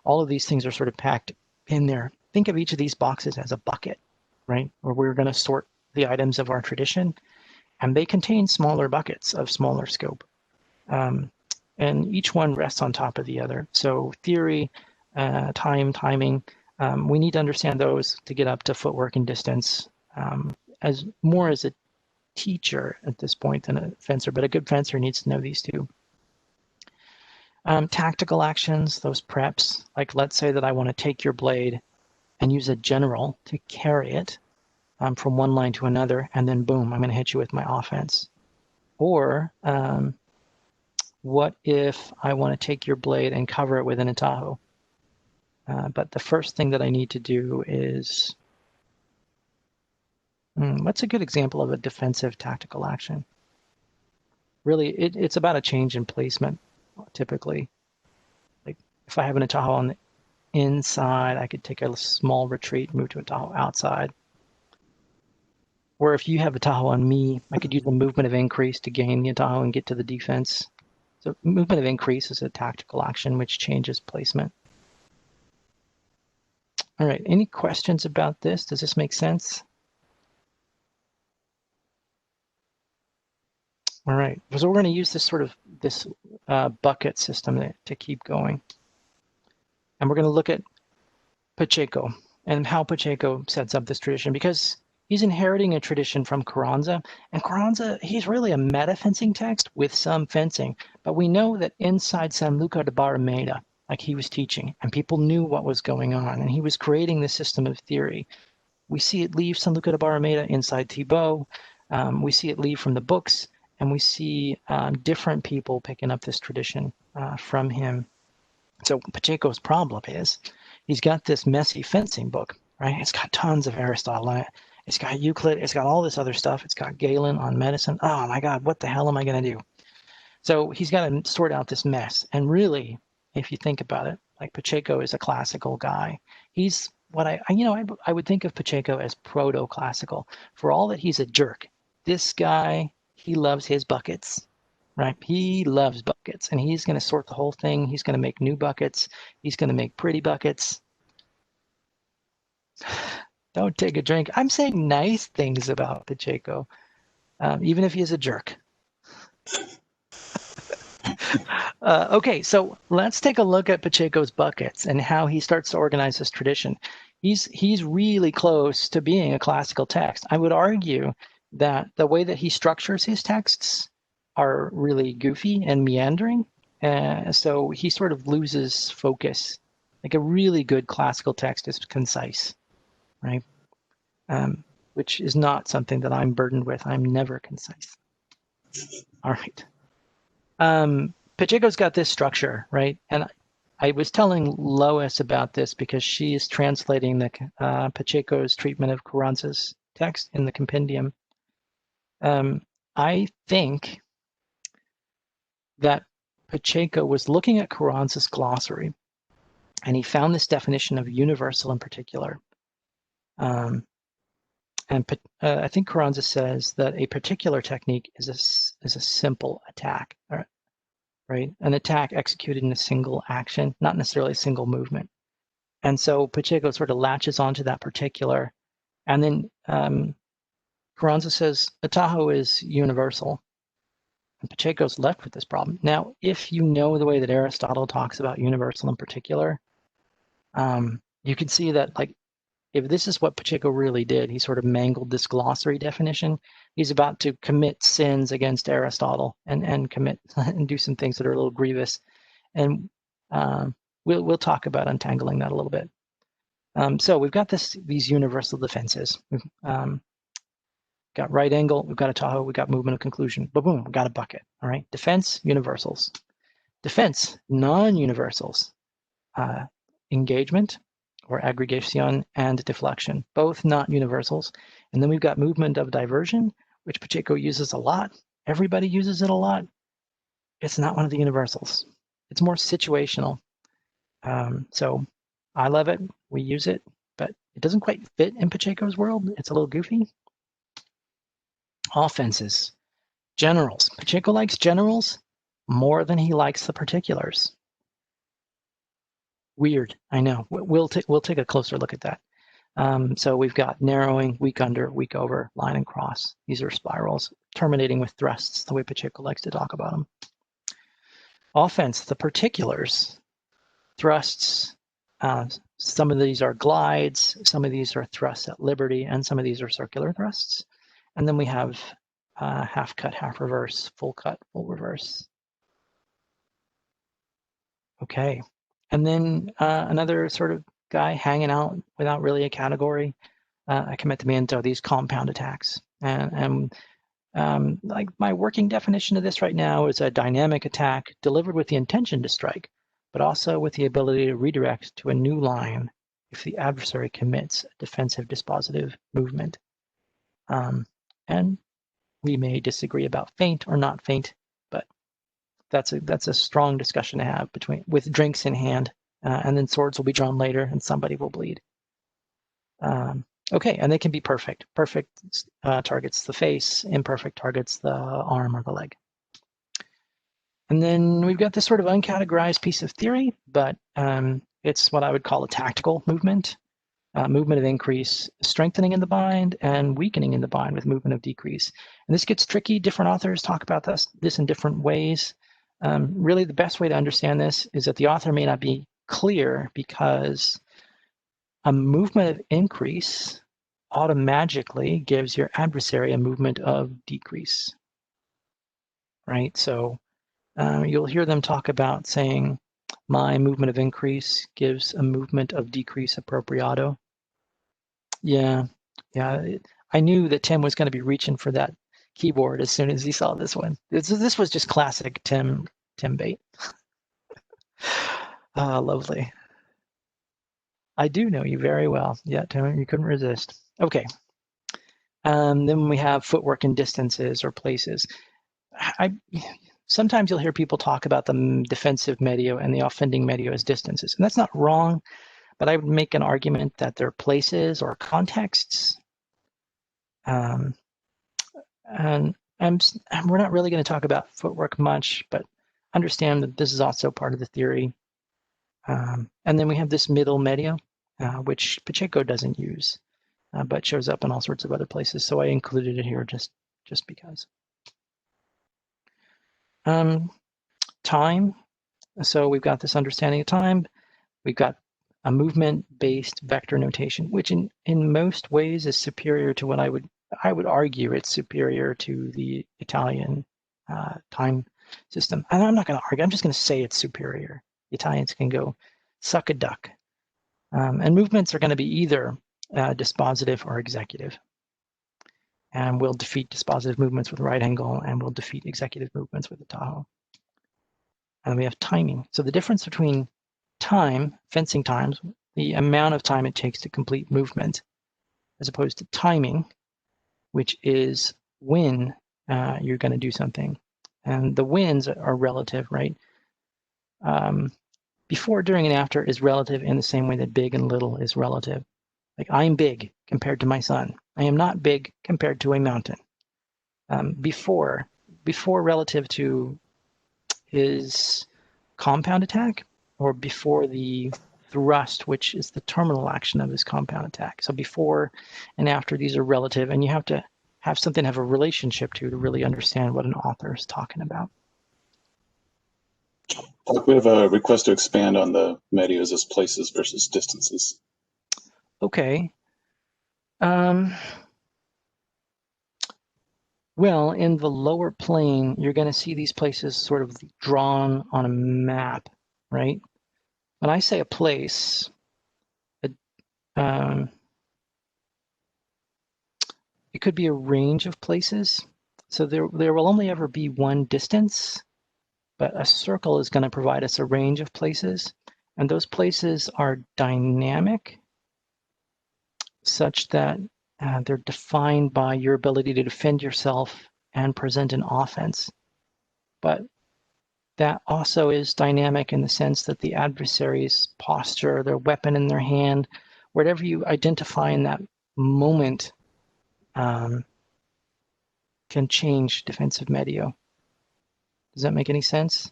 all of these things are sort of packed in there. Think of each of these boxes as a bucket, right? Where we're going to sort the items of our tradition, and they contain smaller buckets of smaller scope. And each one rests on top of the other. So theory, timing, we need to understand those to get up to footwork and distance as more as a teacher at this point than a fencer, but a good fencer needs to know these two. Tactical actions, those preps, like let's say that I want to take your blade and use a general to carry it from one line to another, and then boom, I'm going to hit you with my offense. Or what if I want to take your blade and cover it with an atajo? But the first thing that I need to do is, what's a good example of a defensive tactical action? Really, it's about a change in placement, typically. Like if I have an atajo on the inside, I could take a small retreat, move to atajo outside. Or if you have atajo on me, I could use the movement of increase to gain the atajo and get to the defense. So movement of increase is a tactical action which changes placement. All right, any questions about this? Does this make sense? All right, so we're going to use this sort of bucket system to keep going. And we're going to look at Pacheco and how Pacheco sets up this tradition, because he's inheriting a tradition from Carranza. And Carranza, he's really a meta fencing text with some fencing. But we know that inside San Luca de Barrameda, like he was teaching, and people knew what was going on, and he was creating this system of theory. We see it leave San Luca de Barrameda inside Thibaut. We see it leave from the books. And we see different people picking up this tradition from him. So Pacheco's problem is he's got this messy fencing book, right? It's got tons of Aristotle in it. It's got Euclid. It's got all this other stuff. It's got Galen on medicine. Oh my God, what the hell am I going to do? So he's got to sort out this mess. And really, if you think about it, like Pacheco is a classical guy. He's what I would think of Pacheco as proto-classical. For all that he's a jerk, this guy, he loves his buckets, right? He loves buckets, and he's going to sort the whole thing. He's going to make new buckets. He's going to make pretty buckets. Don't take a drink. I'm saying nice things about Pacheco, even if he is a jerk. Okay, so let's take a look at Pacheco's buckets and how he starts to organize this tradition. He's really close to being a classical text. I would argue that the way that he structures his texts are really goofy and meandering. So he sort of loses focus. Like a really good classical text is concise, right? Which is not something that I'm burdened with. I'm never concise. All right. Pacheco's got this structure, right? And I was telling Lois about this because she is translating the Pacheco's treatment of Carranza's text in the compendium. I think that Pacheco was looking at Carranza's glossary, and he found this definition of universal in particular. And I think Carranza says that a particular technique is a simple attack, right? An attack executed in a single action, not necessarily a single movement. And so Pacheco sort of latches onto that particular. And then Carranza says atajo is universal. And Pacheco's left with this problem. Now, if you know the way that Aristotle talks about universal in particular, you can see that, like, if this is what Pacheco really did, he sort of mangled this glossary definition. He's about to commit sins against Aristotle and commit and do some things that are a little grievous. And we'll talk about untangling that a little bit. So we've got these universal defenses. We've got right angle, we've got a Tahoe, we've got movement of conclusion. Boom, we've got a bucket. All right, defense, universals. Defense, non-universals. Engagement, or aggregation, and deflection, both not universals. And then we've got movement of diversion, which Pacheco uses a lot. Everybody uses it a lot. It's not one of the universals. It's more situational. So I love it. We use it, but it doesn't quite fit in Pacheco's world. It's a little goofy. Offenses, generals. Pacheco likes generals more than he likes the particulars. Weird, I know. We'll take a closer look at that. So we've got narrowing, weak under, weak over, line and cross. These are spirals, terminating with thrusts, the way Pacheco likes to talk about them. Offense, the particulars, thrusts. Some of these are glides, some of these are thrusts at liberty, and some of these are circular thrusts. And then we have half cut, half reverse, full cut, full reverse. Okay. And then another sort of guy hanging out without really a category, commitimiento, these compound attacks. And like my working definition of this right now is a dynamic attack delivered with the intention to strike, but also with the ability to redirect to a new line if the adversary commits a defensive dispositive movement. And we may disagree about feint or not feint, but that's a strong discussion to have with drinks in hand, and then swords will be drawn later and somebody will bleed. Okay, and they can be perfect. Perfect targets the face, imperfect targets the arm or the leg. And then we've got this sort of uncategorized piece of theory, but it's what I would call a tactical movement. Movement of increase, strengthening in the bind, and weakening in the bind with movement of decrease. And this gets tricky. Different authors talk about this in different ways. Really, the best way to understand this is that the author may not be clear because a movement of increase automatically gives your adversary a movement of decrease, right? So you'll hear them talk about saying, my movement of increase gives a movement of decrease appropriato. Yeah. I knew that Tim was going to be reaching for that keyboard as soon as he saw this one. This was just classic Tim bait. Lovely. I do know you very well. Yeah, Tim, you couldn't resist. Okay. Then we have footwork in distances or places. Sometimes you'll hear people talk about the defensive medio and the offending medio as distances, and that's not wrong, but I would make an argument that they're places or contexts. And we're not really going to talk about footwork much, but understand that this is also part of the theory. And then we have this middle medio, which Pacheco doesn't use, but shows up in all sorts of other places. So I included it here just because. Time. So we've got this understanding of time. We've got a movement-based vector notation, which in most ways is superior to what I would argue it's superior to the Italian time system. And I'm not going to argue. I'm just going to say it's superior. The Italians can go suck a duck. And movements are going to be either dispositive or executive. And we'll defeat dispositive movements with right angle, and we'll defeat executive movements with the Tahoe. And we have timing. So the difference between time, fencing times, the amount of time it takes to complete movement, as opposed to timing, which is when you're going to do something. And the wins are relative, right? Before, during, and after is relative in the same way that big and little is relative. Like I'm big compared to my son. I am not big compared to a mountain. Before relative to his compound attack, or before the thrust, which is the terminal action of his compound attack. So before and after, these are relative, and you have to have something to have a relationship to really understand what an author is talking about. We have a request to expand on the medios as places versus distances. Okay. Well, in the lower plane, you're going to see these places sort of drawn on a map, right? When I say a place, it could be a range of places. So there will only ever be one distance, but a circle is going to provide us a range of places. And those places are dynamic, such that they're defined by your ability to defend yourself and present an offense. But that also is dynamic in the sense that the adversary's posture, their weapon in their hand, whatever you identify in that moment can change defensive medio. Does that make any sense?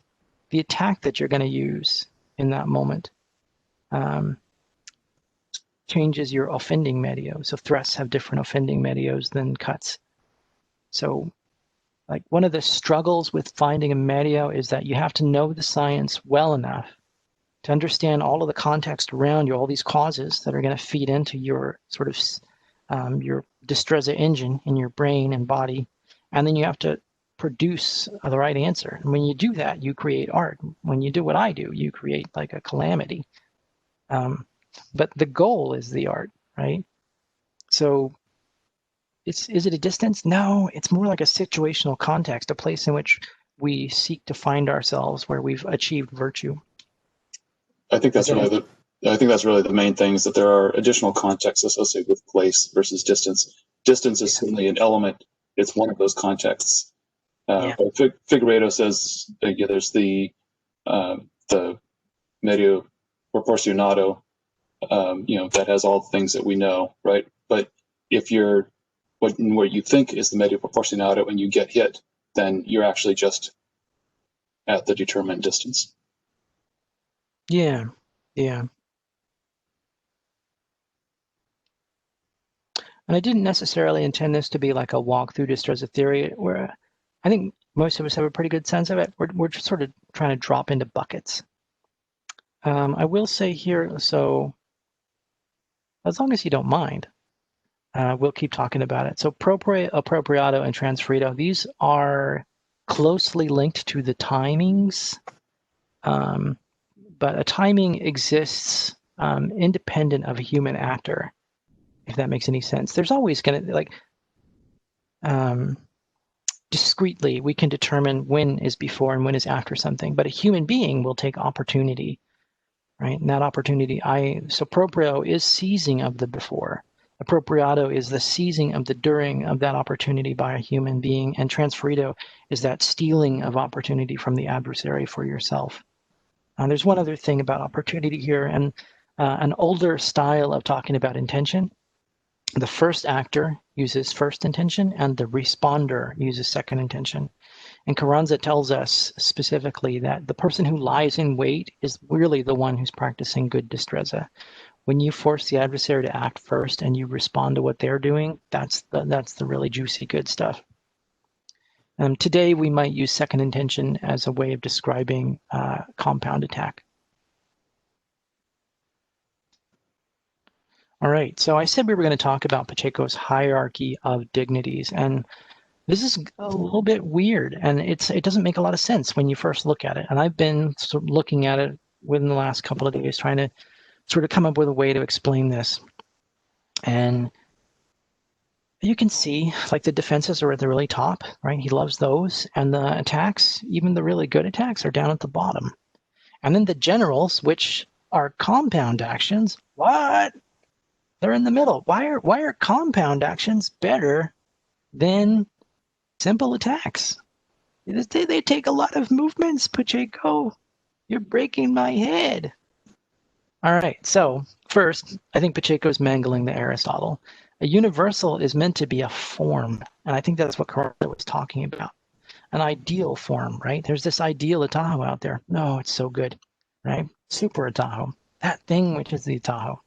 The attack that you're going to use in that moment changes your offending medio. So thrusts have different offending medios than cuts. So like one of the struggles with finding a medio is that you have to know the science well enough to understand all of the context around you, all these causes that are going to feed into your sort of your Destreza engine in your brain and body. And then you have to produce the right answer. And when you do that, you create art. When you do what I do, you create like a calamity. But the goal is the art, right? So is it a distance? No, it's more like a situational context, a place in which we seek to find ourselves where we've achieved virtue. I think that's really the main thing, is that there are additional contexts associated with place versus distance. Distance is certainly an element. It's one of those contexts. But Figueiredo says there's the medio proporcionado, that has all the things that we know, right? But if you're where you think is the medio proporcionado and you get hit, then you're actually just at the determined distance. Yeah. And I didn't necessarily intend this to be like a walk through Destreza theory, where I think most of us have a pretty good sense of it. We're just sort of trying to drop into buckets. I will say here, so as long as you don't mind, we'll keep talking about it. So proprio, appropriato, and transferito, these are closely linked to the timings, but a timing exists independent of a human actor, if that makes any sense. There's always going to, like, discreetly, we can determine when is before and when is after something, but a human being will take opportunity, right? And that opportunity, so proprio is seizing of the before. Appropriato is the seizing of the during of that opportunity by a human being, and transferito is that stealing of opportunity from the adversary for yourself. There's one other thing about opportunity here, and an older style of talking about intention. The first actor uses first intention, and the responder uses second intention. And Carranza tells us specifically that the person who lies in wait is really the one who's practicing good Destreza. When you force the adversary to act first and you respond to what they're doing, that's the really juicy good stuff. Today, we might use second intention as a way of describing compound attack. All right, so I said we were going to talk about Pacheco's hierarchy of dignities, and This is a little bit weird, and it doesn't make a lot of sense when you first look at it. And I've been sort of looking at it within the last couple of days, trying to sort of come up with a way to explain this. And you can see, like, the defenses are at the really top, right? He loves those, and the attacks, even the really good attacks, are down at the bottom. And then the generals, which are compound actions, what? They're in the middle. Why are compound actions better than simple attacks? They take a lot of movements, Pacheco. You're breaking my head. All right, so first, I think Pacheco's mangling the Aristotle. A universal is meant to be a form, and I think that's what Carranza was talking about. An ideal form, right? There's this ideal Ataho out there. No, it's so good, right? Super Ataho. That thing which is the Ataho.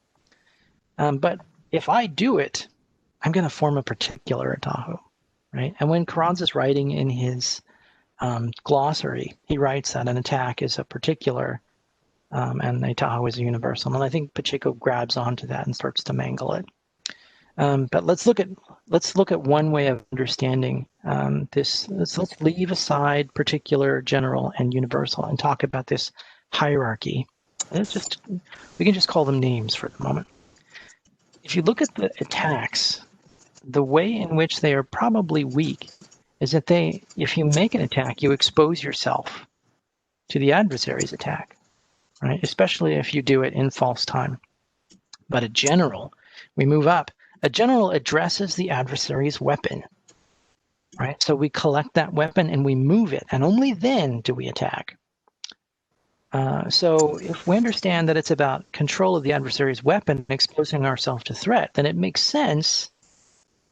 But if I do it, I'm going to form a particular Ataho, right? And when Carranza's writing in his glossary, he writes that an attack is a particular and the Ataho is a universal. And I think Pacheco grabs onto that and starts to mangle it. But let's look at one way of understanding this. Let's leave aside particular, general, and universal and talk about this hierarchy. We can just call them names for the moment. If you look at the attacks, the way in which they are probably weak is that if you make an attack, you expose yourself to the adversary's attack, right? Especially if you do it in false time. But a general, we move up. A general addresses the adversary's weapon, right? So we collect that weapon and we move it, and only then do we attack. So if we understand that it's about control of the adversary's weapon and exposing ourselves to threat, then it makes sense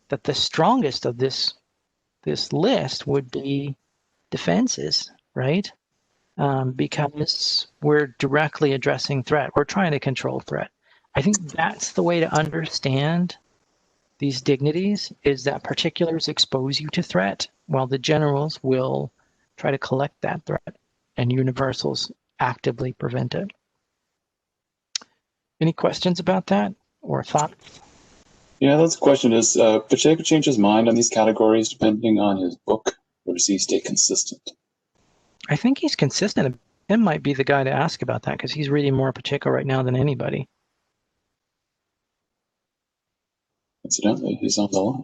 that the strongest of this list would be defenses, right? Because we're directly addressing threat. We're trying to control threat. I think that's the way to understand these dignities, is that particulars expose you to threat, while the generals will try to collect that threat, and universals actively prevent it. Any questions about that or thoughts? Yeah, that's the question. Does Pacheco change his mind on these categories depending on his book, or does he stay consistent? I think he's consistent. Tim might be the guy to ask about that because he's reading more Pacheco right now than anybody. Incidentally, he's on the line.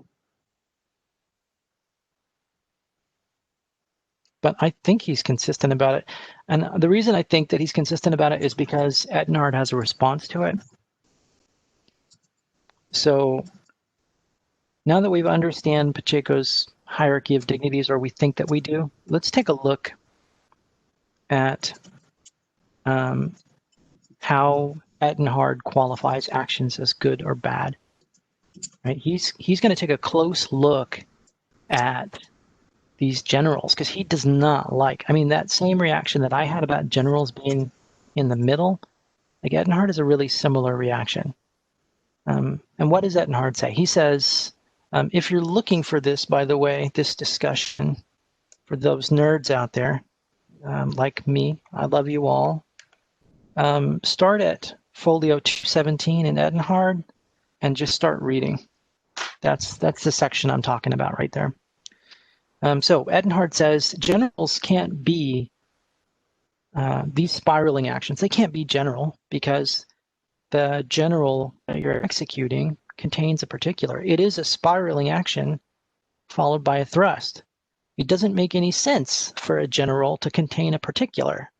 But I think he's consistent about it. And the reason I think that he's consistent about it is because Etenhard has a response to it. So now that we understand Pacheco's hierarchy of dignities, or we think that we do, let's take a look at how Etenhard qualifies actions as good or bad. Right? He's going to take a close look at these generals because he does not like. I mean, that same reaction that I had about generals being in the middle, like Etenhard is a really similar reaction. And what does Etenhard say? He says, if you're looking for this, by the way, this discussion, for those nerds out there, like me, I love you all. Start at folio 217 in Etenhard and just start reading. That's the section I'm talking about right there. So Etenhard says generals can't be these spiraling actions. They can't be general because the general that you're executing contains a particular. It is a spiraling action followed by a thrust. It doesn't make any sense for a general to contain a particular.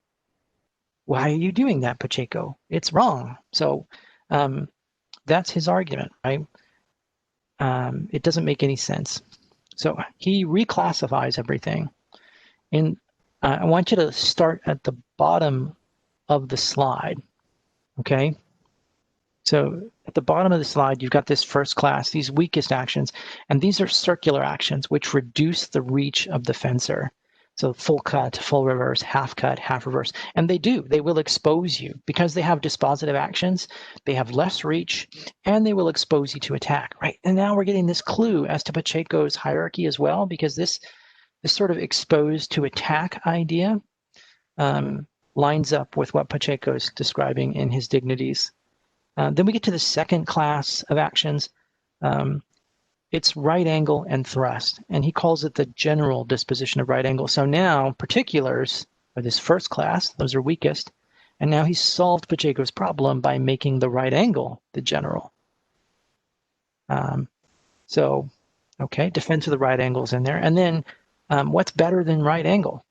Why are you doing that, Pacheco? It's wrong. So that's his argument, right? It doesn't make any sense. So he reclassifies everything. And I want you to start at the bottom of the slide, okay? So at the bottom of the slide, you've got this first class, these weakest actions, and these are circular actions which reduce the reach of the fencer. So full cut, full reverse, half cut, half reverse. And they will expose you because they have dispositive actions. They have less reach and they will expose you to attack, right? And now we're getting this clue as to Pacheco's hierarchy as well, because this sort of exposed to attack idea lines up with what Pacheco is describing in his dignities. Then we get to the second class of actions. it's right angle and thrust, and he calls it the general disposition of right angle. So now particulars are this first class, those are weakest, and now he's solved Pacheco's problem by making the right angle the general. So, okay, defense of the right angle's in there. And then what's better than right angle?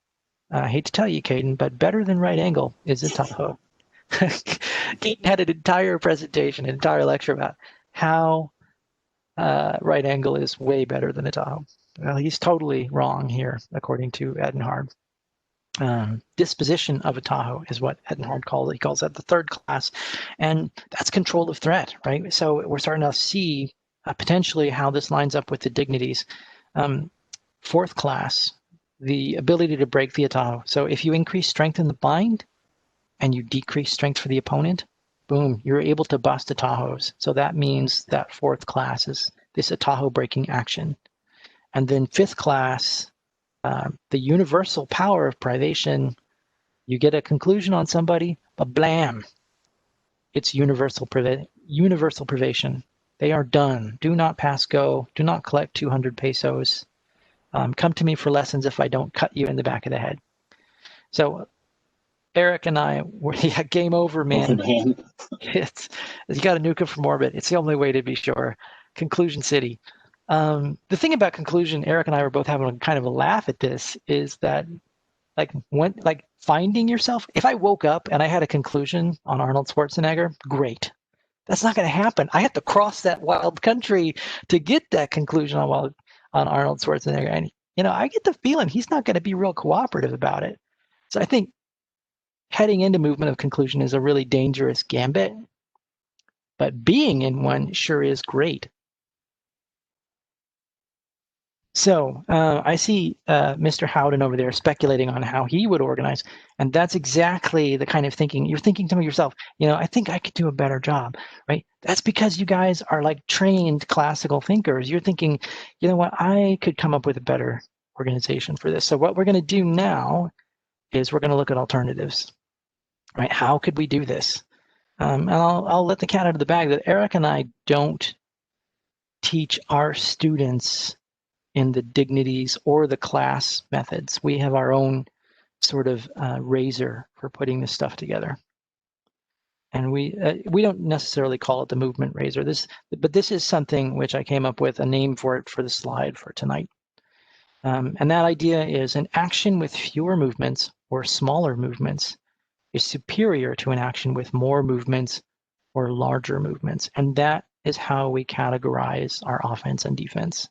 I hate to tell you, Caden, but better than right angle is a Tahoe. Caden had an entire presentation, an entire lecture about how right angle is way better than a Tahoe. Well, he's totally wrong here, according to Edenhard. Disposition of a Tahoe is what Edenhard calls it. He calls that the third class, and that's control of threat, right? So we're starting to see potentially how this lines up with the dignities. Fourth class, the ability to break the Tahoe. So if you increase strength in the bind and you decrease strength for the opponent, boom, you're able to bust the Tahoes. So that means that fourth class is this Tahoe breaking action. And then fifth class, the universal power of privation, you get a conclusion on somebody, but blam, it's universal privation. They are done. Do not pass go. Do not collect 200 pesos. Come to me for lessons if I don't cut you in the back of the head. So Eric and I were, yeah, game over, man. It's, you got to nuke it from orbit. It's the only way to be sure. Conclusion City. The thing about conclusion, Eric and I were both having kind of a laugh at this, is that like finding yourself. If I woke up and I had a conclusion on Arnold Schwarzenegger, great. That's not going to happen. I have to cross that wild country to get that conclusion on Arnold Schwarzenegger. And, I get the feeling he's not going to be real cooperative about it. So I think heading into movement of conclusion is a really dangerous gambit, but being in one sure is great. So I see Mr. Howden over there speculating on how he would organize, and that's exactly the kind of thinking you're thinking to yourself. I think I could do a better job, right? That's because you guys are like trained classical thinkers. You're thinking, you know what, I could come up with a better organization for this. So what we're going to do now is we're going to look at alternatives, right? How could we do this? And I'll let the cat out of the bag that Eric and I don't teach our students in the dignities or the class methods. We have our own sort of razor for putting this stuff together. And we don't necessarily call it the movement razor. But this is something which I came up with a name for it for the slide for tonight. And that idea is an action with fewer movements or smaller movements is superior to an action with more movements or larger movements. And that is how we categorize our offense and defense.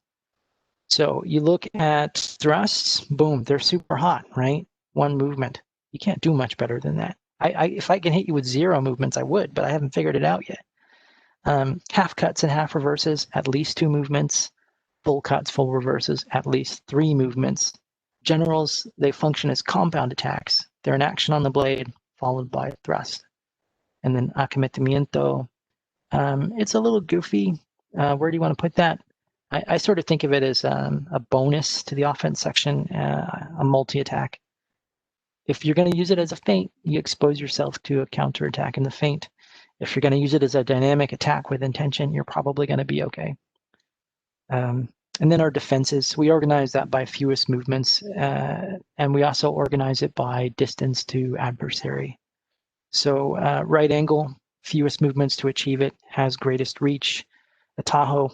So you look at thrusts, boom, they're super hot, right? One movement. You can't do much better than that. If I can hit you with 0 movements, I would, but I haven't figured it out yet. Half cuts and half reverses, at least 2 movements. Full cuts, full reverses, at least 3 movements. Generals, they function as compound attacks. They're an action on the blade followed by a thrust. And then acometimiento, it's a little goofy. Where do you want to put that? I sort of think of it as a bonus to the offense section, a multi-attack. If you're going to use it as a feint, you expose yourself to a counterattack in the feint. If you're going to use it as a dynamic attack with intention, you're probably going to be okay. And then our defenses, we organize that by fewest movements, and we also organize it by distance to adversary. So right angle, fewest movements to achieve it, has greatest reach. A Tahoe,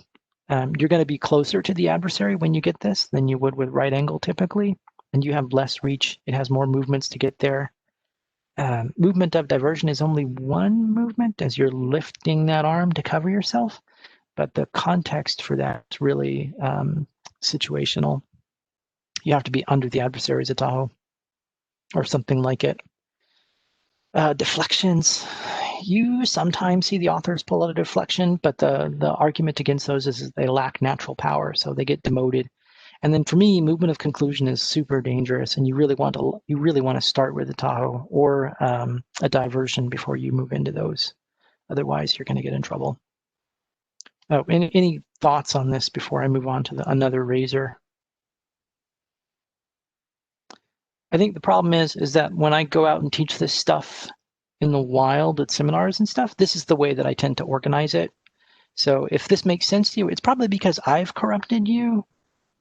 you're going to be closer to the adversary when you get this than you would with right angle typically, and you have less reach. It has more movements to get there. Movement of diversion is only one movement as you're lifting that arm to cover yourself, but the context for that is really situational. You have to be under the adversary's Tahoe or something like it. Deflections. You sometimes see the authors pull out a deflection, but the argument against those is they lack natural power, so they get demoted. And then for me, movement of conclusion is super dangerous, and you really want to start with a Tahoe or a diversion before you move into those. Otherwise, you're going to get in trouble. Oh, any thoughts on this before I move on to another razor? I think the problem is that when I go out and teach this stuff in the wild at seminars and stuff, this is the way that I tend to organize it. So if this makes sense to you, it's probably because I've corrupted you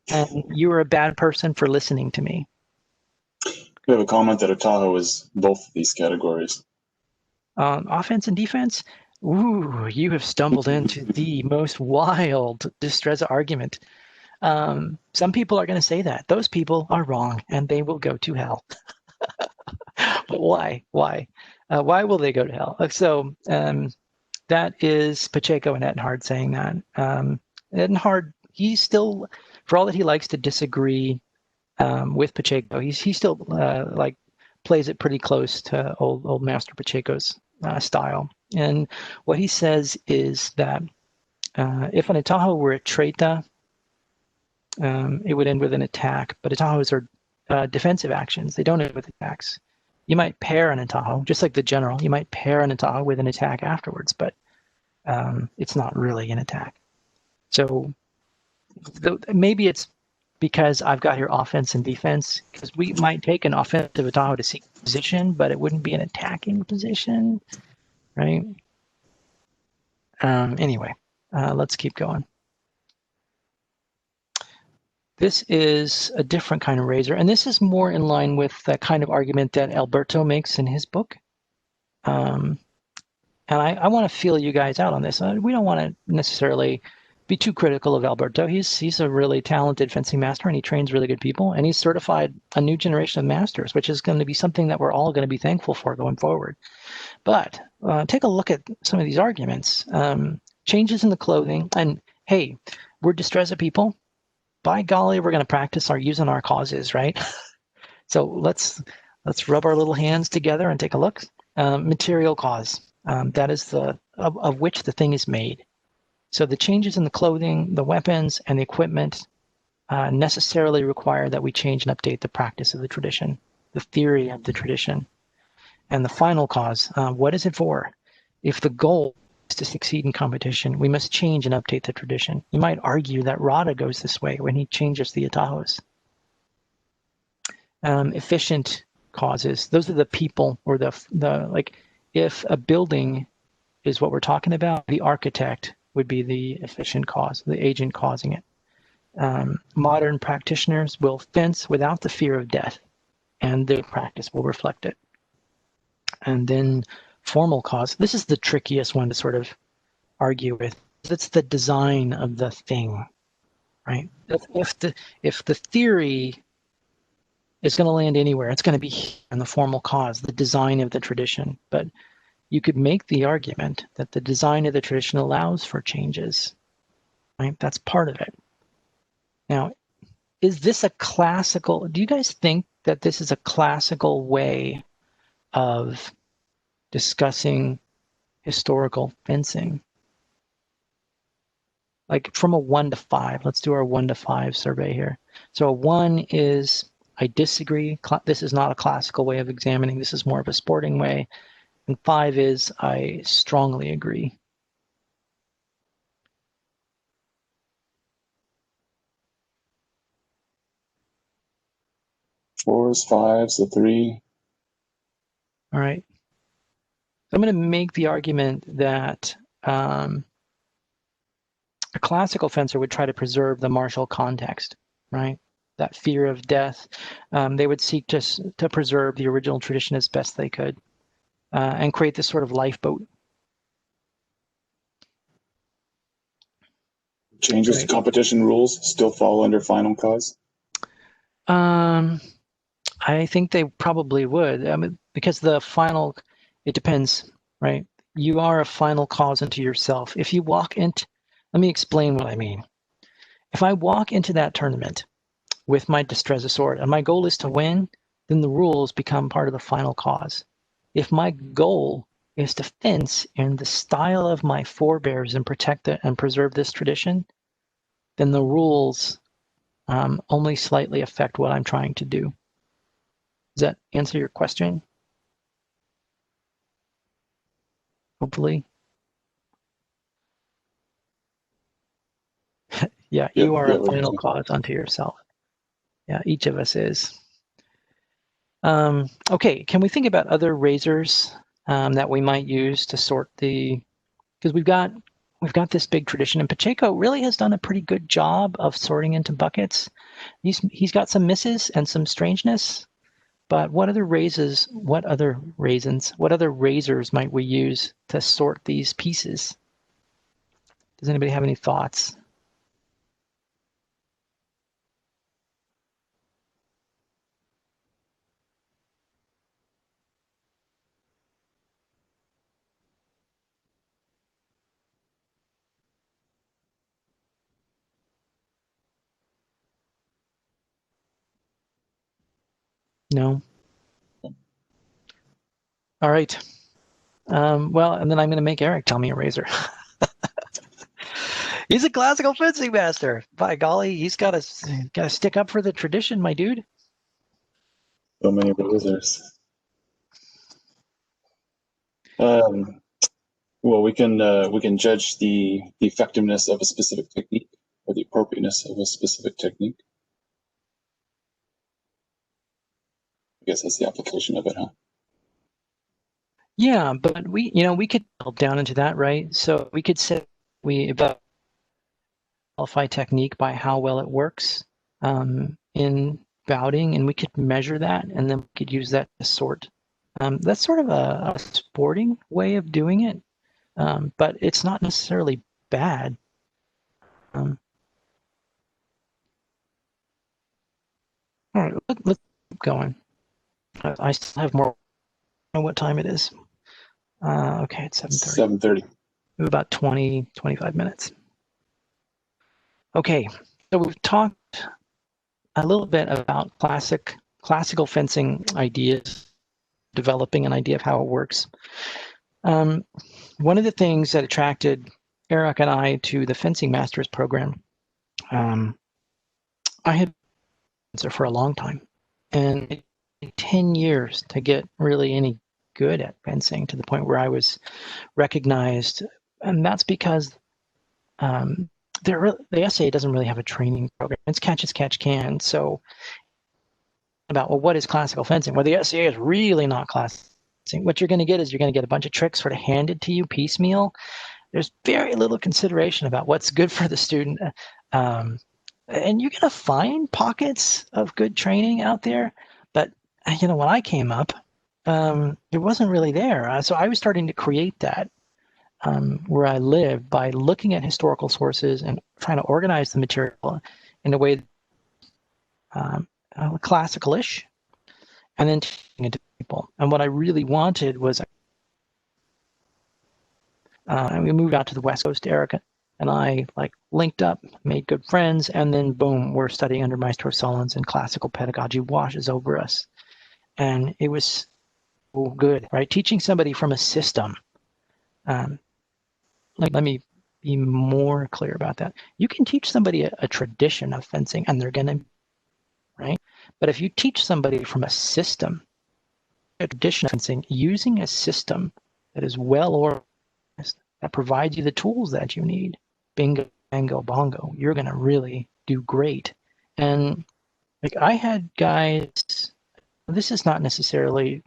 and you were a bad person for listening to me. We have a comment that Otaho is both of these categories. Offense and defense? Ooh, you have stumbled into the most wild Destreza argument. Some people are going to say that. Those people are wrong, and they will go to hell. But why? Why? Why will they go to hell? So that is Pacheco and Ettenhard saying that. Ettenhard, he's still, for all that he likes to disagree with Pacheco, he still like plays it pretty close to old Master Pacheco's style. And what he says is that if an Atajo were a treta, it would end with an attack. But Atajos are defensive actions. They don't end with attacks. You might pair an Atajo, just like the general. You might pair an Atajo with an attack afterwards, but it's not really an attack. So maybe it's because I've got here offense and defense, because we might take an offensive Atajo to seek position, but it wouldn't be an attacking position, right? Anyway, let's keep going. This is a different kind of razor, and this is more in line with the kind of argument that Alberto makes in his book. And I want to feel you guys out on this. We don't want to necessarily be too critical of Alberto. He's a really talented fencing master, and he trains really good people, and he's certified a new generation of masters, which is going to be something that we're all going to be thankful for going forward. But take a look at some of these arguments. Changes in the clothing, and hey, we're Destreza people. By golly, we're going to practice using our causes, right? So let's rub our little hands together and take a look. Material cause, that is of which the thing is made. So the changes in the clothing, the weapons, and the equipment necessarily require that we change and update the practice of the tradition, the theory of the tradition. And the final cause, what is it for? If the goal is to succeed in competition, we must change and update the tradition. You might argue that Rada goes this way when he changes the Atajos. Efficient causes, those are the people, or the like, if a building is what we're talking about, the architect would be the efficient cause, the agent causing it. Modern practitioners will fence without the fear of death, and their practice will reflect it. And then formal cause, this is the trickiest one to sort of argue with. It's the design of the thing, right? If the theory is going to land anywhere, it's going to be in the formal cause, the design of the tradition. But you could make the argument that the design of the tradition allows for changes, right? That's part of it. Now, is this a classical, do you guys think that this is a classical way of discussing historical fencing? Like from a 1 to 5, let's do our 1 to 5 survey here. So a 1 is, I disagree. This is not a classical way of examining. This is more of a sporting way. And 5 is, I strongly agree. Fours, fives, a 3. All right. So I'm going to make the argument that a classical fencer would try to preserve the martial context, right? That fear of death. They would seek to preserve the original tradition as best they could and create this sort of lifeboat. Changes to competition rules still fall under final cause? I think they probably would. I mean, because the final, it depends, right? You are a final cause unto yourself. If you walk into, let me explain what I mean. If I walk into that tournament with my Destreza sword and my goal is to win, then the rules become part of the final cause. If my goal is to fence in the style of my forebears and protect it and preserve this tradition, then the rules only slightly affect what I'm trying to do. Does that answer your question? Hopefully. Yeah, you are a final cause unto yourself. Yeah, each of us is. Okay, can we think about other razors that we might use to sort the, because we've got we've got this big tradition, and Pacheco really has done a pretty good job of sorting into buckets. He's got some misses and some strangeness, but what other razors might we use to sort these pieces? Does anybody have any thoughts? No. All right. Well, and then I'm going to make Eric tell me a razor. He's a classical fencing master. By golly, he's got to stick up for the tradition, my dude. So many razors. Well, we can judge the effectiveness of a specific technique or the appropriateness of a specific technique. I guess that's the application of it, huh? Yeah, but we could delve down into that, right? So we could say we qualify technique by how well it works in bouting, and we could measure that, and then we could use that to sort. That's sort of a sporting way of doing it, but it's not necessarily bad. All right, let's keep going. I still have more. I don't know what time it is. Okay, it's 7:30. 7:30. We have about 25 minutes. Okay, so we've talked a little bit about classical fencing ideas, developing an idea of how it works. One of the things that attracted Eric and I to the Fencing Masters program, I had been for a long time, and it took 10 years to get really any good at fencing to the point where I was recognized, and that's because the SAA doesn't really have a training program. It's catch as catch can. So about, well, what is classical fencing? Well, the SAA is really not classical fencing. What you're going to get is you're going to get a bunch of tricks sort of handed to you piecemeal. There's very little consideration about what's good for the student. And you're going to find pockets of good training out there. But, when I came up, it wasn't really there. So I was starting to create that. Where I live by looking at historical sources and trying to organize the material in a way classical-ish, and then teaching it to people. And what I really wanted was, we moved out to the West Coast, Erica, and I linked up, made good friends, and then boom, we're studying under Maestro Solons, and classical pedagogy washes over us. And it was so good, right? Teaching somebody from a system. Let me be more clear about that. You can teach somebody a tradition of fencing, and they're gonna, right? But if you teach somebody from a system, a tradition of fencing, using a system that is well organized, that provides you the tools that you need, bingo, bango, bongo, you're gonna really do great. And I had guys, this is not necessarily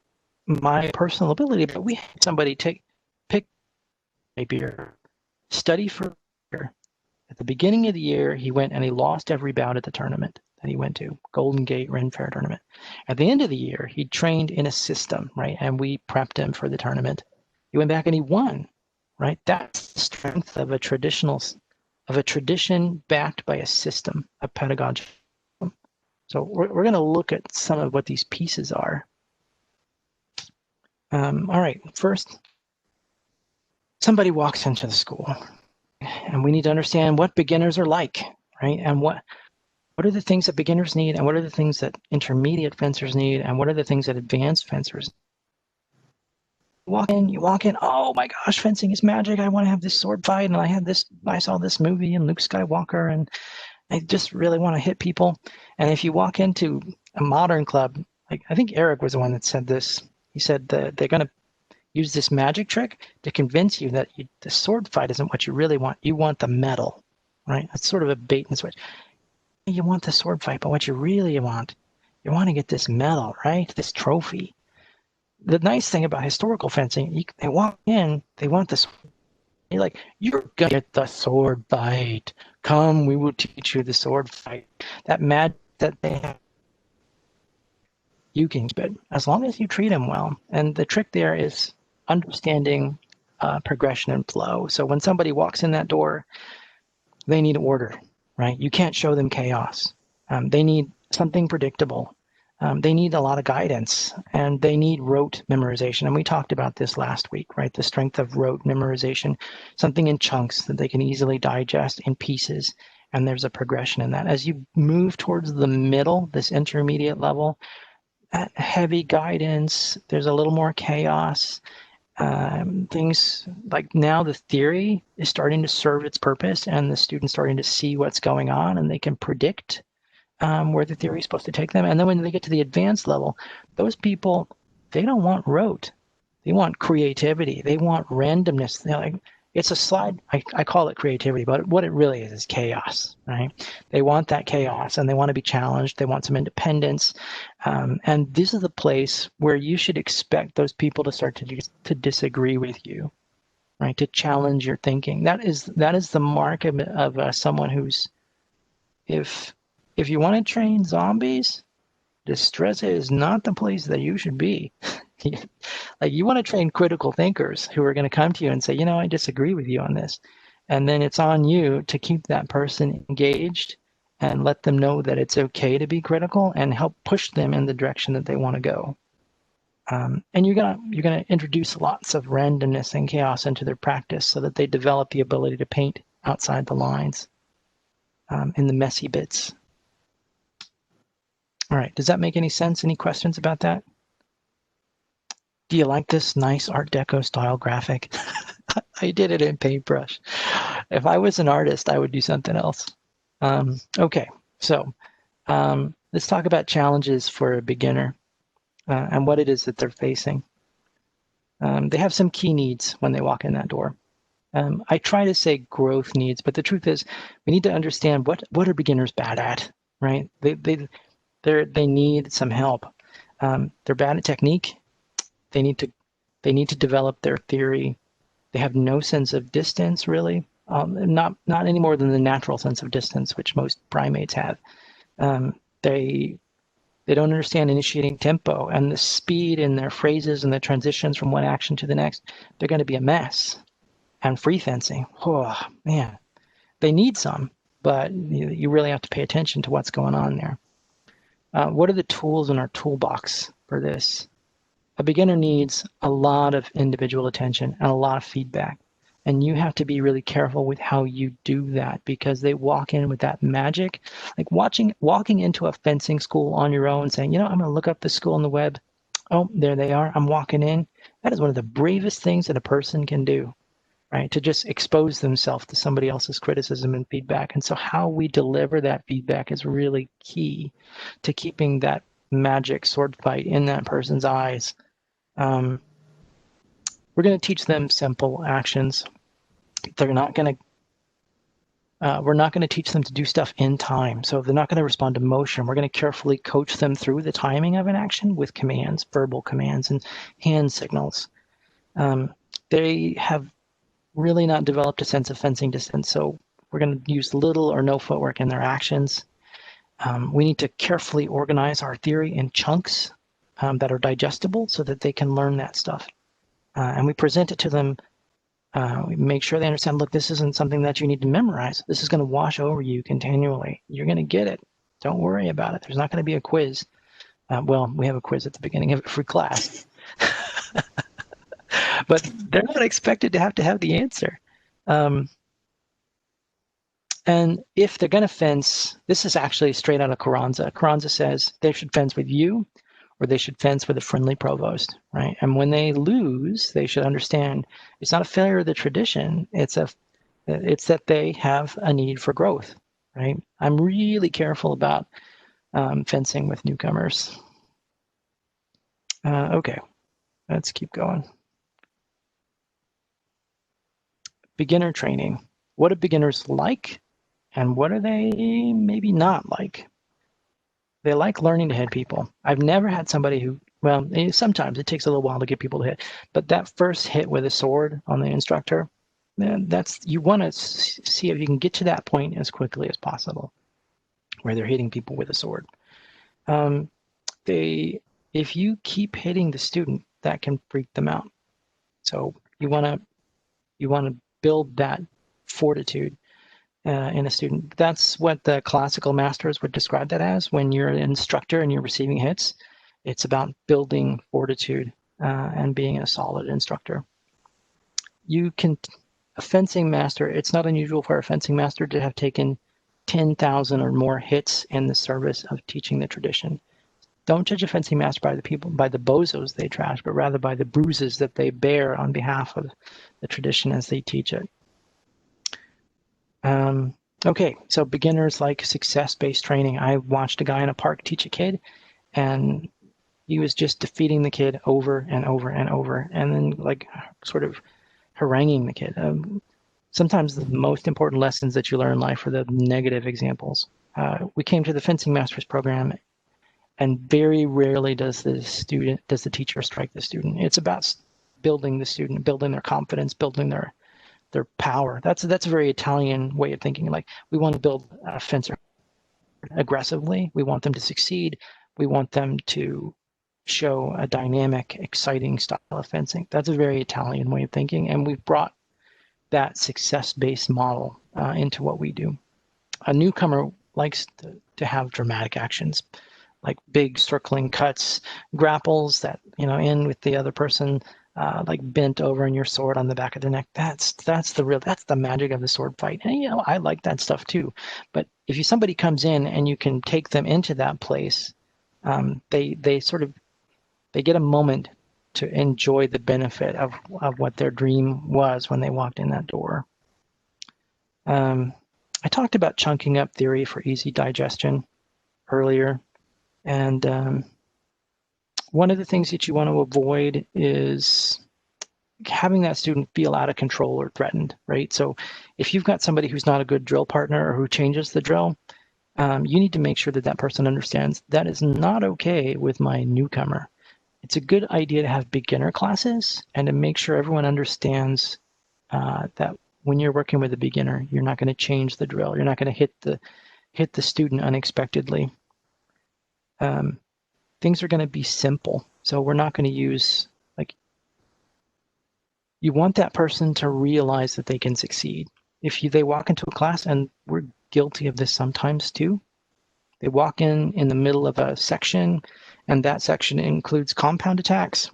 my personal ability, but we had somebody pick a beer, study for a year. At the beginning of the year, he went and he lost every bout at the tournament that he went to, Golden Gate Ren Fair tournament. At the end of the year, he trained in a system, right? And we prepped him for the tournament. He went back and he won, right? That's the strength of a tradition backed by a system of pedagogy. So we're going to look at some of what these pieces are. All right, first, somebody walks into the school, and we need to understand what beginners are like, right? And what are the things that beginners need, and what are the things that intermediate fencers need, and what are the things that advanced fencers need. You walk in, oh my gosh, fencing is magic. I want to have this sword fight, and I saw this movie and Luke Skywalker, and I just really want to hit people. And if you walk into a modern club, I think Eric was the one that said this. He said that they're going to use this magic trick to convince you that the sword fight isn't what you really want. You want the medal, right? That's sort of a bait and switch. You want the sword fight, but what you really want, you want to get this medal, right? This trophy. The nice thing about historical fencing, they walk in, they want this. You're like, you're gonna get the sword fight. Come, we will teach you the sword fight. That magic that they have, you can keep it as long as you treat them well. And the trick there is understanding progression and flow. So when somebody walks in that door, they need order, right? You can't show them chaos. They need something predictable. They need a lot of guidance, and they need rote memorization. And we talked about this last week, right? The strength of rote memorization, something in chunks that they can easily digest in pieces. And there's a progression in that. As you move towards the middle, this intermediate level, heavy guidance, there's a little more chaos. Things like now the theory is starting to serve its purpose, and the students starting to see what's going on, and they can predict where the theory is supposed to take them. And then when they get to the advanced level, those people, they don't want rote. They want creativity. They want randomness. They're like, it's a slide. I call it creativity, but what it really is chaos, right? They want that chaos, and they want to be challenged. They want some independence. And this is the place where you should expect those people to start to disagree with you, right? To challenge your thinking. That is the mark of someone who's, if you want to train zombies, Destreza is not the place that you should be. Like, you want to train critical thinkers who are going to come to you and say, I disagree with you on this. And then it's on you to keep that person engaged and let them know that it's okay to be critical and help push them in the direction that they want to go. And you're gonna introduce lots of randomness and chaos into their practice so that they develop the ability to paint outside the lines in the messy bits. All right, does that make any sense? Any questions about that? Do you like this nice Art Deco style graphic? I did it in paintbrush. If I was an artist, I would do something else. Okay, so let's talk about challenges for a beginner and what it is that they're facing. They have some key needs when they walk in that door. I try to say growth needs, but the truth is we need to understand what are beginners bad at, right? They need some help. They're bad at technique. They need to develop their theory. They have no sense of distance, really. Not any more than the natural sense of distance, which most primates have. They don't understand initiating tempo and the speed in their phrases and the transitions from one action to the next. They're going to be a mess. And free fencing, oh man, they need some, but you really have to pay attention to what's going on there. What are the tools in our toolbox for this? A beginner needs a lot of individual attention and a lot of feedback. And you have to be really careful with how you do that, because they walk in with that magic, like walking into a fencing school on your own saying, I'm going to look up the school on the web. Oh, there they are. I'm walking in. That is one of the bravest things that a person can do, right? To just expose themselves to somebody else's criticism and feedback. And so how we deliver that feedback is really key to keeping that magic sword fight in that person's eyes. We're going to teach them simple actions. We're not going to teach them to do stuff in time. So if they're not going to respond to motion, we're going to carefully coach them through the timing of an action with commands, verbal commands, and hand signals. They have really not developed a sense of fencing distance, so we're going to use little or no footwork in their actions. We need to carefully organize our theory in chunks that are digestible so that they can learn that stuff. And we present it to them. We make sure they understand, look, this isn't something that you need to memorize. This is going to wash over you continually. You're going to get it. Don't worry about it. There's not going to be a quiz. Well, we have a quiz at the beginning of every class. But they're not expected to have the answer. And if they're going to fence, this is actually straight out of Carranza. Carranza says they should fence with you, or they should fence with a friendly provost, right? And when they lose, they should understand it's not a failure of the tradition. It's that they have a need for growth, right? I'm really careful about fencing with newcomers. Okay, let's keep going. Beginner training. What do beginners like, and what are they maybe not like? They like learning to hit people. I've never had somebody who, well, sometimes it takes a little while to get people to hit, but that first hit with a sword on the instructor, you want to see if you can get to that point as quickly as possible, where they're hitting people with a sword. If you keep hitting the student, that can freak them out. So you want to build that fortitude in a student. That's what the classical masters would describe that as. When you're an instructor and you're receiving hits, it's about building fortitude and being a solid instructor. A fencing master, it's not unusual for a fencing master to have taken 10,000 or more hits in the service of teaching the tradition. Don't judge a fencing master by the bozos they trash, but rather by the bruises that they bear on behalf of the tradition as they teach it. Okay, so beginners like success-based training. I watched a guy in a park teach a kid, and he was just defeating the kid over and over and over, and then like sort of haranguing the kid. Sometimes the most important lessons that you learn in life are the negative examples. We came to the fencing master's program, and very rarely does the teacher strike the student. It's about building the student, building their confidence, building their power. That's a very Italian way of thinking. Like, we want to build a fencer aggressively. We want them to succeed. We want them to show a dynamic, exciting style of fencing. That's a very Italian way of thinking, and we've brought that success-based model into what we do. A newcomer likes to have dramatic actions, like big circling cuts, grapples that end with the other person like bent over in your sword on the back of the neck. That's the magic of the sword fight. And I like that stuff too. But if somebody comes in and you can take them into that place, they get a moment to enjoy the benefit of what their dream was when they walked in that door. I talked about chunking up theory for easy digestion earlier. And one of the things that you want to avoid is having that student feel out of control or threatened, right? So if you've got somebody who's not a good drill partner or who changes the drill, you need to make sure that person understands that is not okay with my newcomer. It's a good idea to have beginner classes and to make sure everyone understands that when you're working with a beginner, you're not going to change the drill. You're not going to hit the student unexpectedly. Things are going to be simple. So we're not going to use, you want that person to realize that they can succeed. If they walk into a class, and we're guilty of this sometimes too, they walk in the middle of a section, and that section includes compound attacks.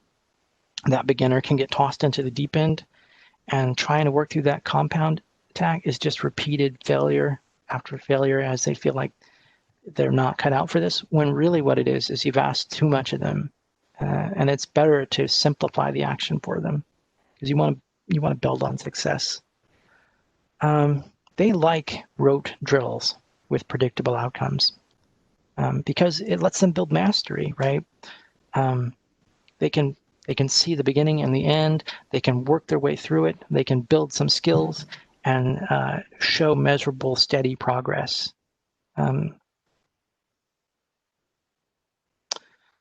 That beginner can get tossed into the deep end, and trying to work through that compound attack is just repeated failure after failure as they feel like they're not cut out for this, when really what it is you've asked too much of them, and it's better to simplify the action for them because you want to build on success. They like rote drills with predictable outcomes because it lets them build mastery, right? They can see the beginning and the end. They can work their way through it. They can build some skills and show measurable, steady progress.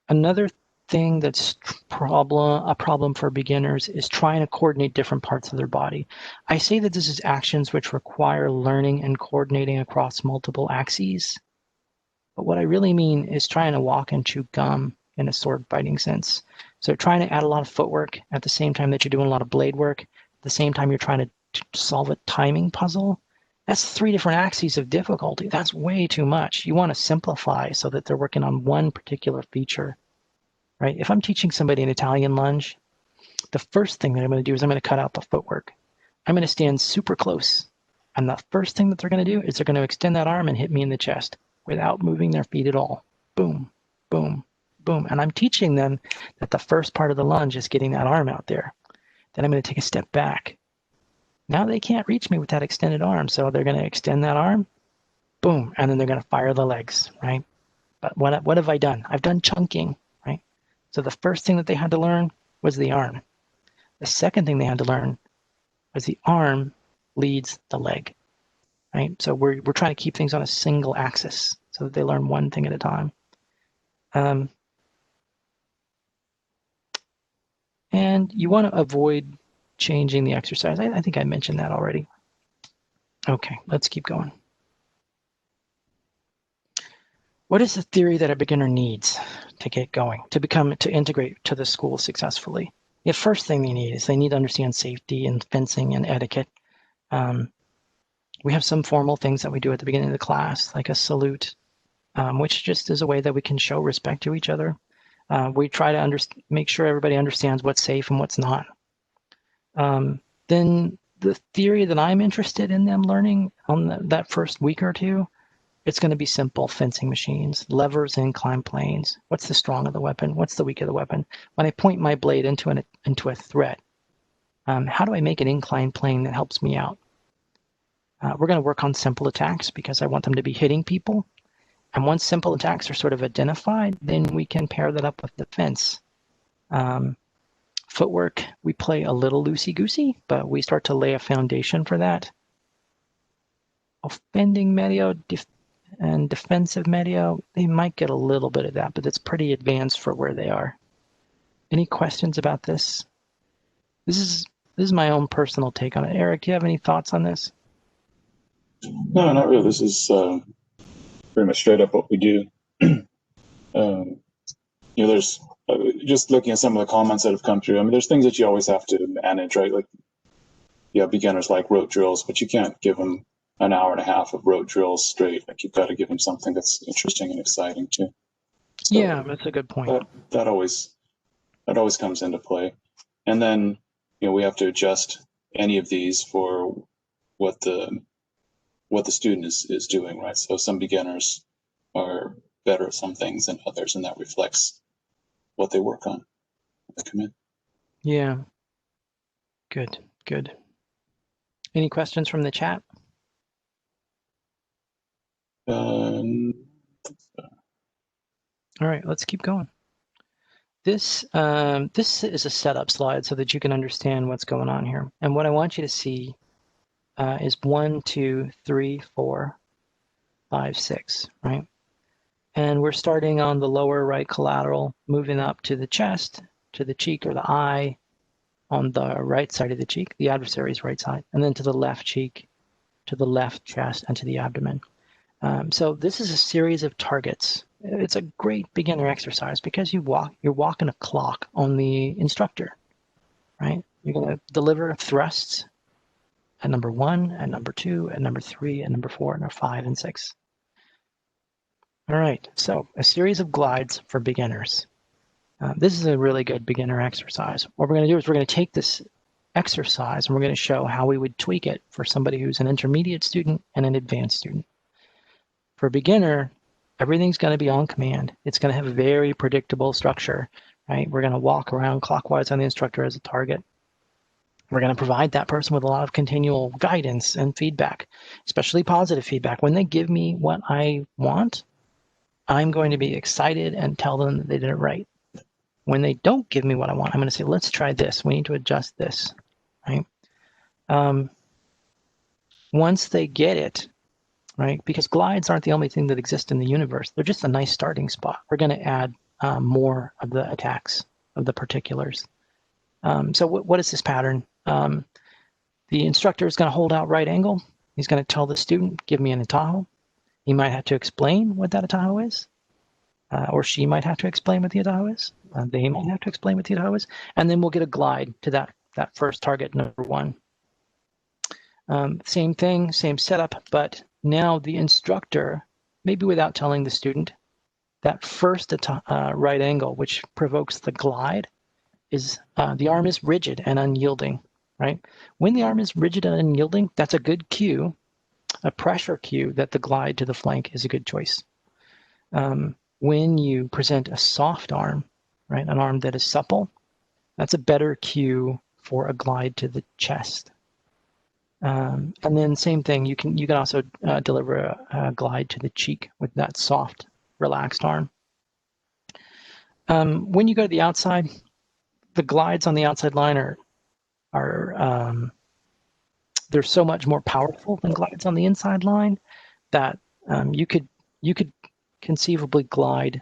Another thing that's a problem for beginners is trying to coordinate different parts of their body. I say that this is actions which require learning and coordinating across multiple axes. But what I really mean is trying to walk and chew gum in a sword fighting sense. So trying to add a lot of footwork at the same time that you're doing a lot of blade work, at the same time you're trying to solve a timing puzzle. That's 3 different axes of difficulty. That's way too much. You want to simplify so that they're working on one particular feature, right? If I'm teaching somebody an Italian lunge, the first thing that I'm going to do is I'm going to cut out the footwork. I'm going to stand super close. And the first thing that they're going to do is they're going to extend that arm and hit me in the chest without moving their feet at all. Boom, boom, boom. And I'm teaching them that the first part of the lunge is getting that arm out there. Then I'm going to take a step back. Now they can't reach me with that extended arm, so they're going to extend that arm, boom, and then they're going to fire the legs, right? But what have I done? I've done chunking, right? So the first thing that they had to learn was the arm. The second thing they had to learn was the arm leads the leg, right? So we're trying to keep things on a single axis so that they learn one thing at a time. And you want to avoid changing the exercise. I think I mentioned that already. Okay, let's keep going. What is the theory that a beginner needs to get going, to integrate to the school successfully? The first thing they need is they need to understand safety and fencing and etiquette. We have some formal things that we do at the beginning of the class, like a salute, which just is a way that we can show respect to each other. We try to make sure everybody understands what's safe and what's not. Then the theory that I'm interested in them learning on that first week or two, it's going to be simple fencing machines, levers, and inclined planes. What's the strong of the weapon? What's the weak of the weapon? When I point my blade into a threat, how do I make an inclined plane that helps me out? We're going to work on simple attacks because I want them to be hitting people. And once simple attacks are sort of identified, then we can pair that up with defense. Footwork, we play a little loosey-goosey, but we start to lay a foundation for that. Offending medio and defensive medio, they might get a little bit of that, but it's pretty advanced for where they are. Any questions about this? This is my own personal take on it. Eric, do you have any thoughts on this? No, not really. This is pretty much straight up what we do. There's just looking at some of the comments that have come through. I mean, there's things that you always have to manage, right? Like, beginners like rote drills, but you can't give them an hour and a half of rote drills straight. Like, you've got to give them something that's interesting and exciting too. So yeah, that's a good point. That always comes into play. And then, we have to adjust any of these for what the student is doing, right? So some beginners are better at some things than others, and that reflects what they work on when they come in. Yeah. Good. Any questions from the chat? So. All right, let's keep going. This is a setup slide so that you can understand what's going on here. And what I want you to see is 1, 2, 3, 4, 5, 6, right? And we're starting on the lower right collateral, moving up to the chest, to the cheek or the eye on the right side of the cheek, the adversary's right side, and then to the left cheek, to the left chest, and to the abdomen. So this is a series of targets. It's a great beginner exercise because you're walking a clock on the instructor, right? You're going to deliver thrusts at number 1, at number 2, at number 3, at number 4, and number 5, and 6. All right, so a series of glides for beginners. This is a really good beginner exercise. What we're going to do is we're going to take this exercise and we're going to show how we would tweak it for somebody who's an intermediate student and an advanced student. For a beginner, everything's going to be on command. It's going to have a very predictable structure, right? We're going to walk around clockwise on the instructor as a target. We're going to provide that person with a lot of continual guidance and feedback, especially positive feedback. When they give me what I want, I'm going to be excited and tell them that they did it right. When they don't give me what I want, I'm going to say, let's try this. We need to adjust this, right? Once they get it, right? Because glides aren't the only thing that exist in the universe. They're just a nice starting spot. We're going to add more of the attacks of the particulars. So what is this pattern? The instructor is going to hold out right angle. He's going to tell the student, give me an atajo. He might have to explain what that atajo is. Or she might have to explain what the atajo is. They might have to explain what the atajo is. And then we'll get a glide to that first target, number 1. Same thing, same setup, but now the instructor, maybe without telling the student, that first right angle, which provokes the glide, is the arm is rigid and unyielding, right? When the arm is rigid and unyielding, that's a good cue, a pressure cue that the glide to the flank is a good choice. When you present a soft arm, right, an arm that is supple, that's a better cue for a glide to the chest. And then same thing, you can also deliver a glide to the cheek with that soft, relaxed arm. When you go to the outside, the glides on the outside line are they're so much more powerful than glides on the inside line that you could conceivably glide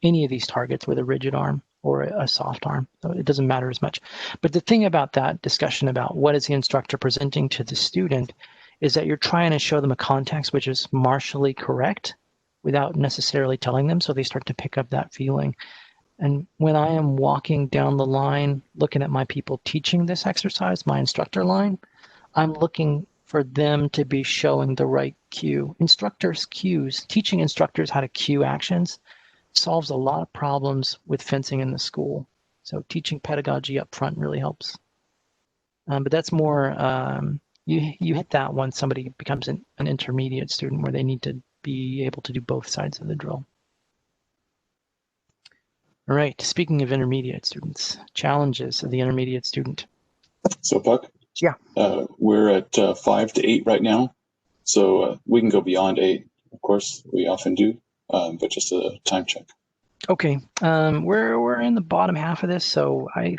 any of these targets with a rigid arm. or a soft arm. So it doesn't matter as much. But the thing about that discussion about what is the instructor presenting to the student is that you're trying to show them a context which is martially correct without necessarily telling them, so they start to pick up that feeling. And when I am walking down the line, looking at my people teaching this exercise, my instructor line, I'm looking for them to be showing the right cue. Instructors' cues, teaching instructors how to cue actions solves a lot of problems with fencing in the school. So teaching pedagogy up front really helps. But that's more, you hit that once somebody becomes an intermediate student where they need to be able to do both sides of the drill. All right, speaking of intermediate students, challenges of the intermediate student. So Puck? Yeah. We're at 5 to 8 right now. So we can go beyond 8, of course, we often do, but just a time check. Okay, we're in the bottom half of this, so I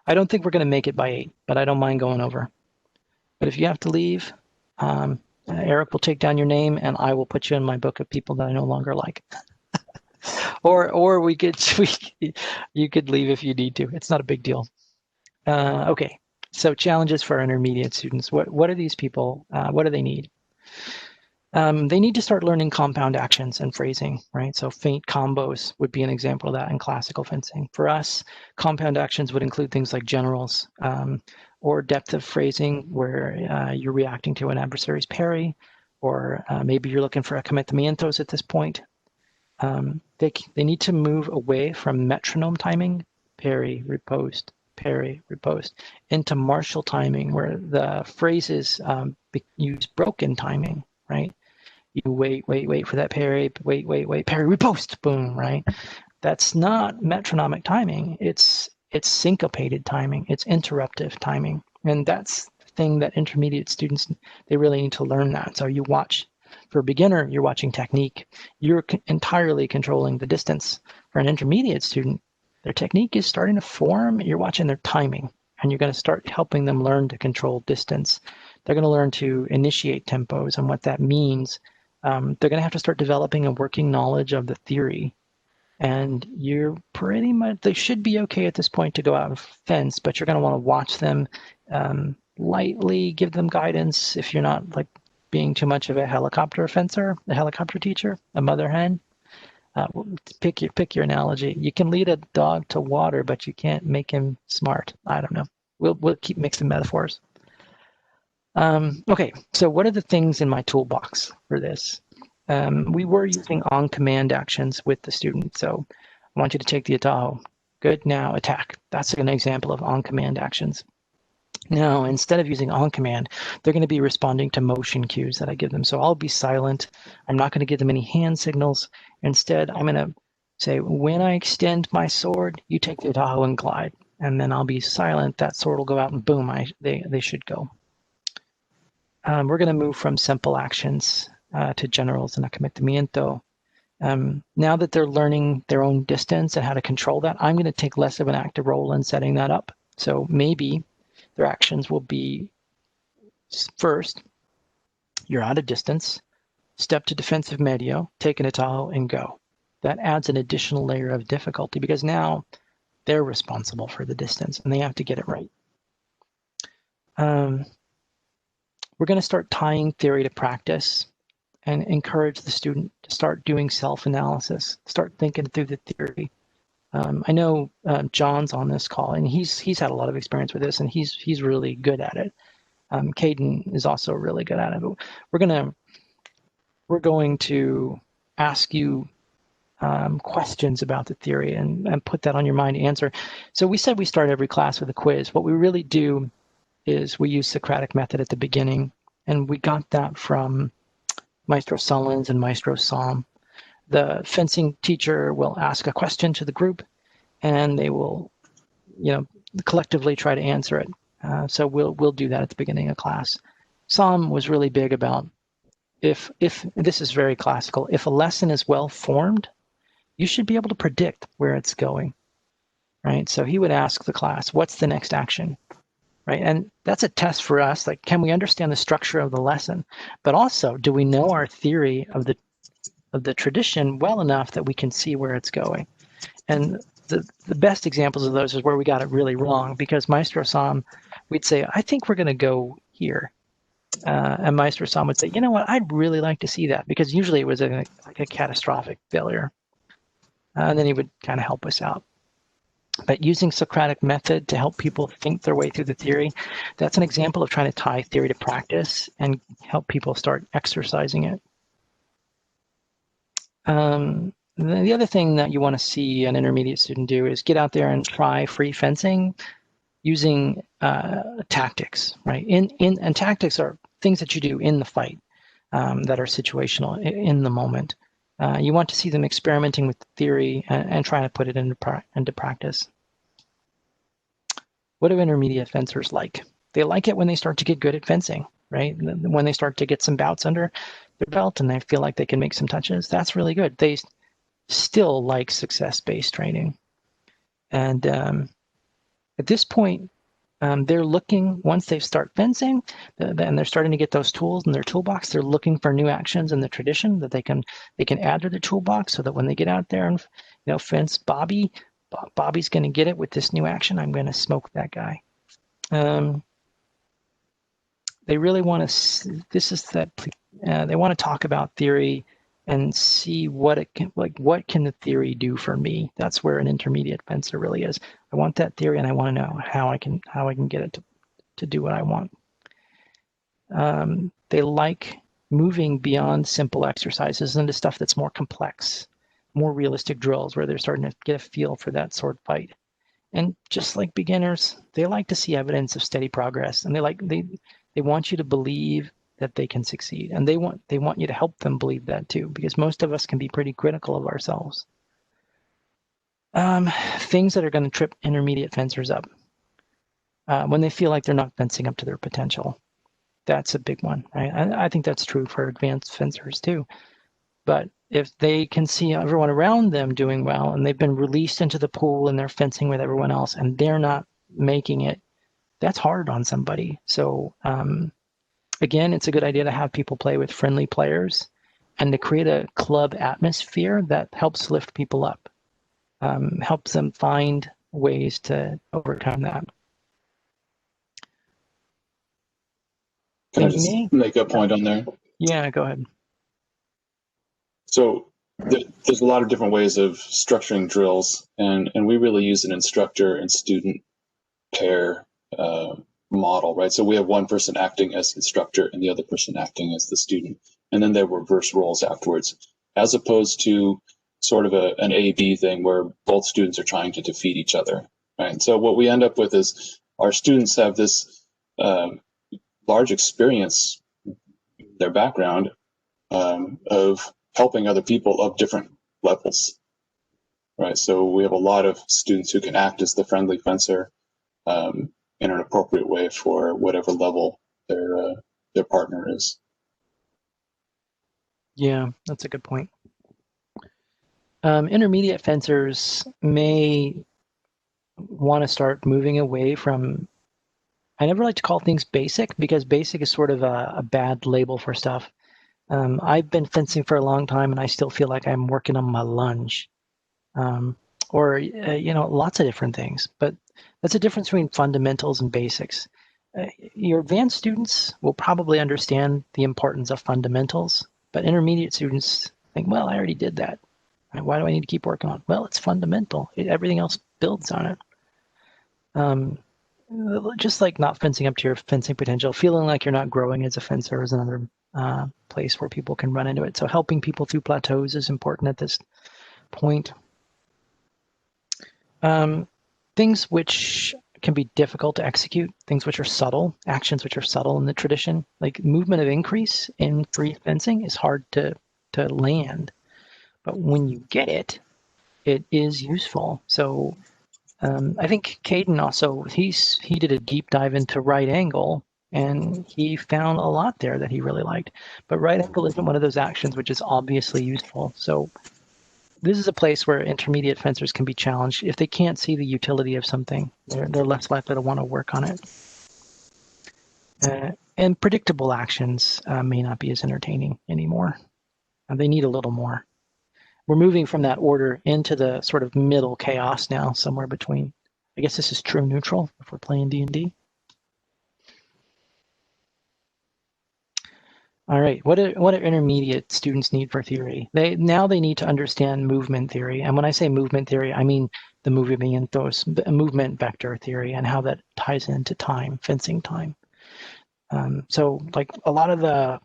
don't think we're going to make it by 8, but I don't mind going over. But if you have to leave, Eric will take down your name and I will put you in my book of people that I no longer like. or you could leave if you need to. It's not a big deal. Okay, so challenges for intermediate students. What are these people? What do they need? They need to start learning compound actions and phrasing, right? So feint combos would be an example of that in classical fencing. For us, compound actions would include things like generals or depth of phrasing where you're reacting to an adversary's parry, or maybe you're looking for acometimientos at this point. They need to move away from metronome timing, parry, riposte, parry, riposte, into martial timing where the phrases use broken timing, right? You wait for that parry, wait, parry, riposte, boom, right? That's not metronomic timing. It's syncopated timing. It's interruptive timing. And that's the thing that intermediate students, they really need to learn that. So you watch, for a beginner, you're watching technique. You're entirely controlling the distance. For an intermediate student, their technique is starting to form. You're watching their timing, and you're going to start helping them learn to control distance. They're going to learn to initiate tempos and what that means. They're going to have to start developing a working knowledge of the theory. And you're pretty much, they should be okay at this point to go out and fence, but you're going to want to watch them lightly, give them guidance if you're not like being too much of a helicopter fencer, a helicopter teacher, a mother hen. Pick your analogy. You can lead a dog to water, but you can't make him smart. I don't know. We'll keep mixing metaphors. Okay, so what are the things in my toolbox for this? We were using on-command actions with the student. So I want you to take the atajo. Good, now attack. That's an example of on-command actions. Now, instead of using on-command, they're going to be responding to motion cues that I give them. So I'll be silent. I'm not going to give them any hand signals. Instead, I'm going to say, when I extend my sword, you take the atajo and glide. And then I'll be silent. That sword will go out and boom, they should go. We're going to move from simple actions to generals and acometimiento. Now that they're learning their own distance and how to control that, I'm going to take less of an active role in setting that up. So maybe their actions will be, first, you're out of distance, step to defensive medio, take an atajo, and go. That adds an additional layer of difficulty because now they're responsible for the distance and they have to get it right. We're going to start tying theory to practice and encourage the student to start doing self-analysis, start thinking through the theory. I know John's on this call, and he's had a lot of experience with this, and he's really good at it. Caden is also really good at it. But we're going to ask you questions about the theory and put that on your mind to answer. So we said we start every class with a quiz. What we really do is we use Socratic method at the beginning, and we got that from Maestro Sullins and Maestro Som. The fencing teacher will ask a question to the group, and they will, collectively try to answer it. So we'll do that at the beginning of class. Som was really big about if this is very classical. If a lesson is well formed, you should be able to predict where it's going, right? So he would ask the class, "What's the next action?" Right, and that's a test for us. Like, can we understand the structure of the lesson? But also, do we know our theory of the tradition well enough that we can see where it's going? And the best examples of those is where we got it really wrong, because Maestro Sam, we'd say, I think we're going to go here. And Maestro Sam would say, you know what, I'd really like to see that, because usually it was like a catastrophic failure. And then he would kind of help us out. But using Socratic method to help people think their way through the theory, that's an example of trying to tie theory to practice and help people start exercising it. The other thing that you want to see an intermediate student do is get out there and try free fencing using tactics, right? And tactics are things that you do in the fight that are situational in the moment. You want to see them experimenting with the theory and trying to put it into practice. What do intermediate fencers like? They like it when they start to get good at fencing, right? When they start to get some bouts under their belt and they feel like they can make some touches, that's really good. They still like success-based training. And at this point, they're looking, once they start fencing and they're starting to get those tools in their toolbox, they're looking for new actions in the tradition that they can add to their toolbox, so that when they get out there and fence Bobby's going to get it with this new action. I'm going to smoke that guy. They really want to. They want to talk about theory and see what can the theory do for me. That's where an intermediate fencer really is. I want that theory, and I want to know how I can get it to do what I want. They like moving beyond simple exercises into stuff that's more complex, more realistic drills where they're starting to get a feel for that sword fight. And just like beginners, they like to see evidence of steady progress, and they want you to believe that they can succeed, and they want you to help them believe that too, because most of us can be pretty critical of ourselves. Things that are going to trip intermediate fencers up when they feel like they're not fencing up to their potential. That's a big one, right? I think that's true for advanced fencers too. But if they can see everyone around them doing well, and they've been released into the pool and they're fencing with everyone else, and they're not making it, that's hard on somebody. So again, it's a good idea to have people play with friendly players and to create a club atmosphere that helps lift people up, helps them find ways to overcome that. Can I just make a point on there? Yeah, go ahead. So there's a lot of different ways of structuring drills, and we really use an instructor and student pair model, right? So we have one person acting as instructor and the other person acting as the student, and then there were reverse roles afterwards, as opposed to sort of an A-B thing where both students are trying to defeat each other, right? So what we end up with is our students have this large experience, their background of helping other people of different levels, right? So we have a lot of students who can act as the friendly fencer in an appropriate way for whatever level their partner is. Yeah, that's a good point. Intermediate fencers may want to start moving away from, I never like to call things basic, because basic is sort of a bad label for stuff. I've been fencing for a long time, and I still feel like I'm working on my lunge, or lots of different things. But that's a difference between fundamentals and basics. Your advanced students will probably understand the importance of fundamentals, but intermediate students think, well, I already did that. Why do I need to keep working on it? Well, it's fundamental. Everything else builds on it. Just like not fencing up to your fencing potential, feeling like you're not growing as a fencer is another place where people can run into it. So helping people through plateaus is important at this point. Things which can be difficult to execute, things which are subtle, actions which are subtle in the tradition, like movement of increase in free fencing is hard to land. But when you get it, it is useful. So I think Caden also, he did a deep dive into right angle, and he found a lot there that he really liked. But right angle isn't one of those actions which is obviously useful. So this is a place where intermediate fencers can be challenged. If they can't see the utility of something, they're less likely to want to work on it. And predictable actions may not be as entertaining anymore. They need a little more. we're moving from that order into the sort of middle chaos now, somewhere between. I guess this is true neutral if we're playing D&D. All right, what do intermediate students need for theory? They need to understand movement theory. And when I say movement theory, I mean the movement vector theory and how that ties into time, fencing time. So like a lot of the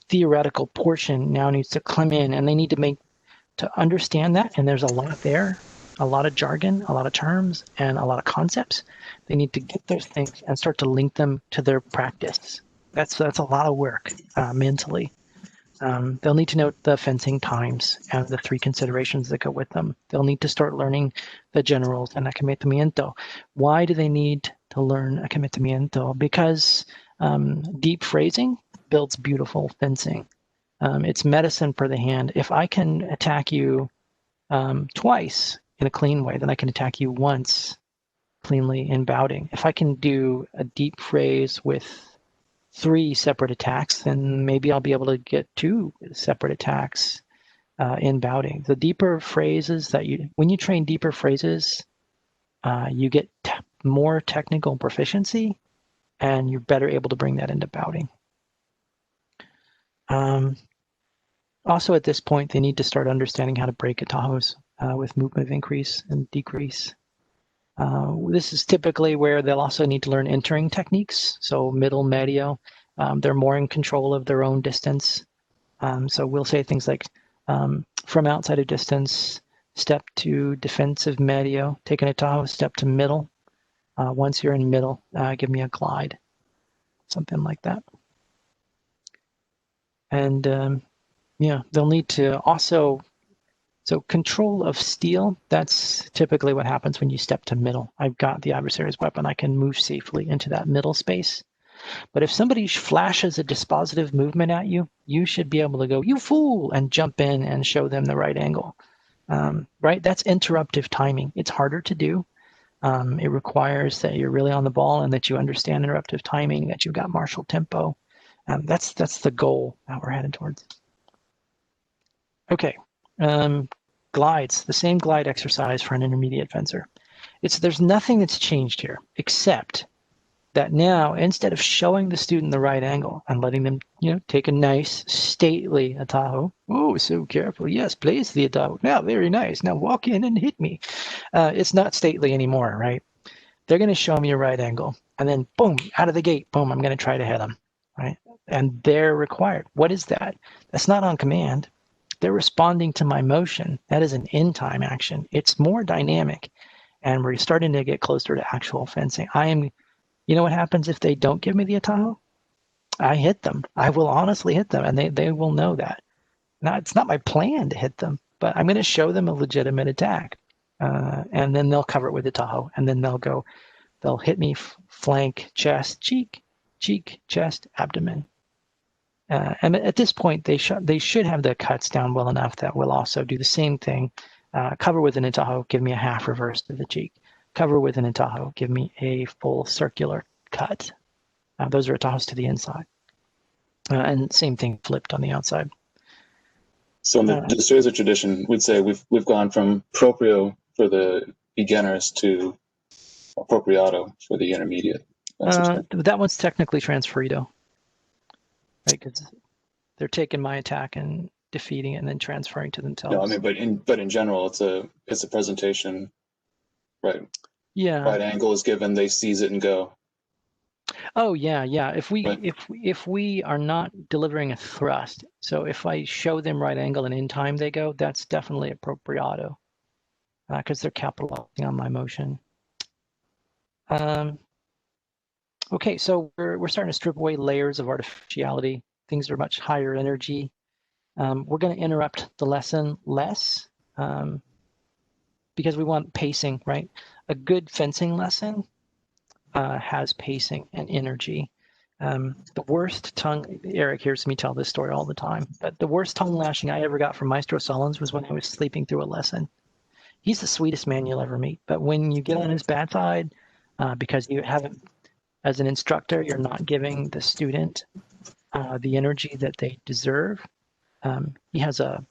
theoretical portion now needs to come in, and they need to understand that. And there's a lot there, a lot of jargon, a lot of terms, and a lot of concepts. They need to get those things and start to link them to their practice. That's a lot of work mentally. They'll need to know the fencing times and the 3 considerations that go with them. They'll need to start learning the generals and accometamiento. Why do they need to learn accometamiento? Because deep phrasing builds beautiful fencing. It's medicine for the hand. If I can attack you twice in a clean way, then I can attack you once cleanly in bouting. If I can do a deep phrase with 3 separate attacks, then maybe I'll be able to get 2 separate attacks in bouting. The deeper phrases when you train deeper phrases, you get more technical proficiency, and you're better able to bring that into bouting. Also, at this point, they need to start understanding how to break atajos with movement of increase and decrease. This is typically where they'll also need to learn entering techniques, so middle, medio. They're more in control of their own distance. So we'll say things like from outside of distance, step to defensive medio, take an atajo, step to middle. Once you're in middle, give me a glide, something like that. And yeah, they'll need to also, so control of steel, that's typically what happens when you step to middle. I've got the adversary's weapon. I can move safely into that middle space. But if somebody flashes a dispositive movement at you, you should be able to go, you fool, and jump in and show them the right angle. Right? That's interruptive timing. It's harder to do. It requires that you're really on the ball and that you understand interruptive timing, that you've got martial tempo. That's the goal that we're headed towards. Okay. Glides, the same glide exercise for an intermediate fencer. There's nothing that's changed here, except that now, instead of showing the student the right angle and letting them, take a nice, stately atajo. Oh, so careful. Yes, place the atajo. Now, very nice. Now walk in and hit me. It's not stately anymore, right? They're going to show me a right angle. And then, boom, out of the gate, boom, I'm going to try to hit them, right? And they're required. What is that? That's not on command. They're responding to my motion. That is an in-time action. It's more dynamic. And we're starting to get closer to actual fencing. You know what happens if they don't give me the atajo? I hit them. I will honestly hit them, and they will know that. Now, it's not my plan to hit them, but I'm going to show them a legitimate attack. And then they'll cover it with atajo, and then they'll hit me flank, chest, cheek, chest, abdomen. And at this point, they should have the cuts down well enough that we'll also do the same thing. Cover with an atajo, give me a half reverse to the cheek. Cover with an atajo, give me a full circular cut. Those are atajos to the inside. And same thing flipped on the outside. So in the Destreza tradition, we'd say we've gone from proprio for the beginners to appropriato for the intermediate. That one's technically transferido. Right, because they're taking my attack and defeating it and then transferring to themselves. No, I mean, but in general, it's a presentation, right? Yeah. Right angle is given, they seize it and go. Oh yeah. If we are not delivering a thrust, so if I show them right angle and in time they go, that's definitely appropriato, because they're capitalizing on my motion. Okay, so we're starting to strip away layers of artificiality. Things are much higher energy. We're going to interrupt the lesson less because we want pacing, right? A good fencing lesson has pacing and energy. The worst tongue, Eric hears me tell this story all the time, but the worst tongue lashing I ever got from Maestro Sullins was when I was sleeping through a lesson. He's the sweetest man you'll ever meet, but when you get on his bad side, because you haven't, as an instructor, you're not giving the student the energy that they deserve. He has a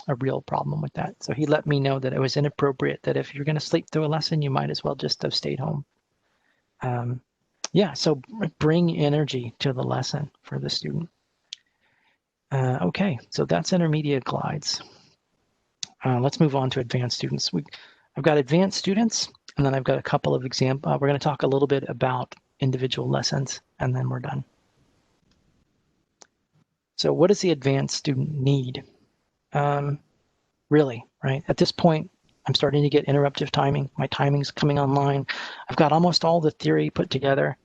a real problem with that. So he let me know that it was inappropriate, that if you're going to sleep through a lesson, you might as well just have stayed home. Yeah, so bring energy to the lesson for the student. Okay, so that's intermediate glides. Let's move on to advanced students. I've got advanced students, and then I've got a couple of examples. We're going to talk a little bit about individual lessons, and then we're done. So what does the advanced student need? Really, right? At this point, I'm starting to get interruptive timing. My timing's coming online. I've got almost all the theory put together.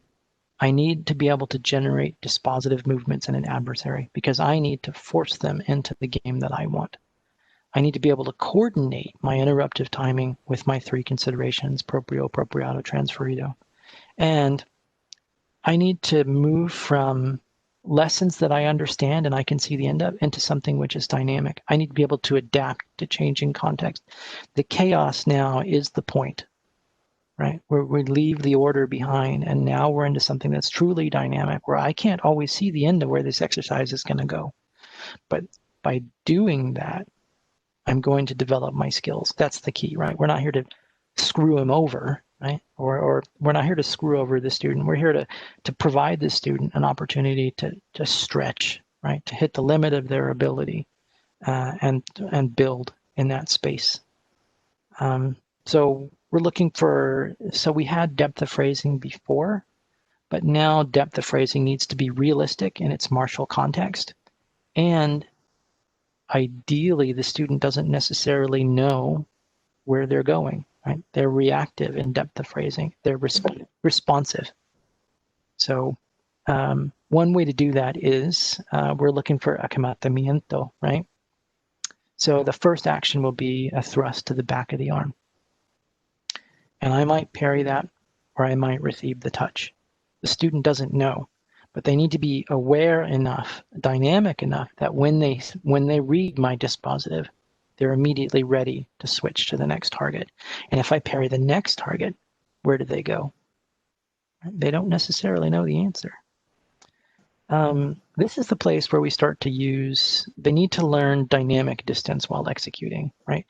I need to be able to generate dispositive movements in an adversary because I need to force them into the game that I want. I need to be able to coordinate my interruptive timing with my three considerations, proprio, propriato, transferito. And I need to move from lessons that I understand and I can see the end of into something which is dynamic. I need to be able to adapt to changing context. The chaos now is the point, right? Where we leave the order behind and now we're into something that's truly dynamic where I can't always see the end of where this exercise is going to go. But by doing that, I'm going to develop my skills. That's the key, right? We're not here to screw him over, right? Or we're not here to screw over the student. We're here to provide the student an opportunity to stretch, right? To hit the limit of their ability and build in that space. So we're looking for, so we had depth of phrasing before, but now depth of phrasing needs to be realistic in its martial context. And ideally, the student doesn't necessarily know where they're going, right? They're reactive in depth of phrasing. They're responsive. So one way to do that is we're looking for accamatamiento, right? So the first action will be a thrust to the back of the arm. And I might parry that, or I might receive the touch. The student doesn't know, but they need to be aware enough, dynamic enough, that when they read my dispositive, they're immediately ready to switch to the next target. And if I parry the next target, where do they go? They don't necessarily know the answer. This is the place where we start to use, they need to learn dynamic distance while executing, right?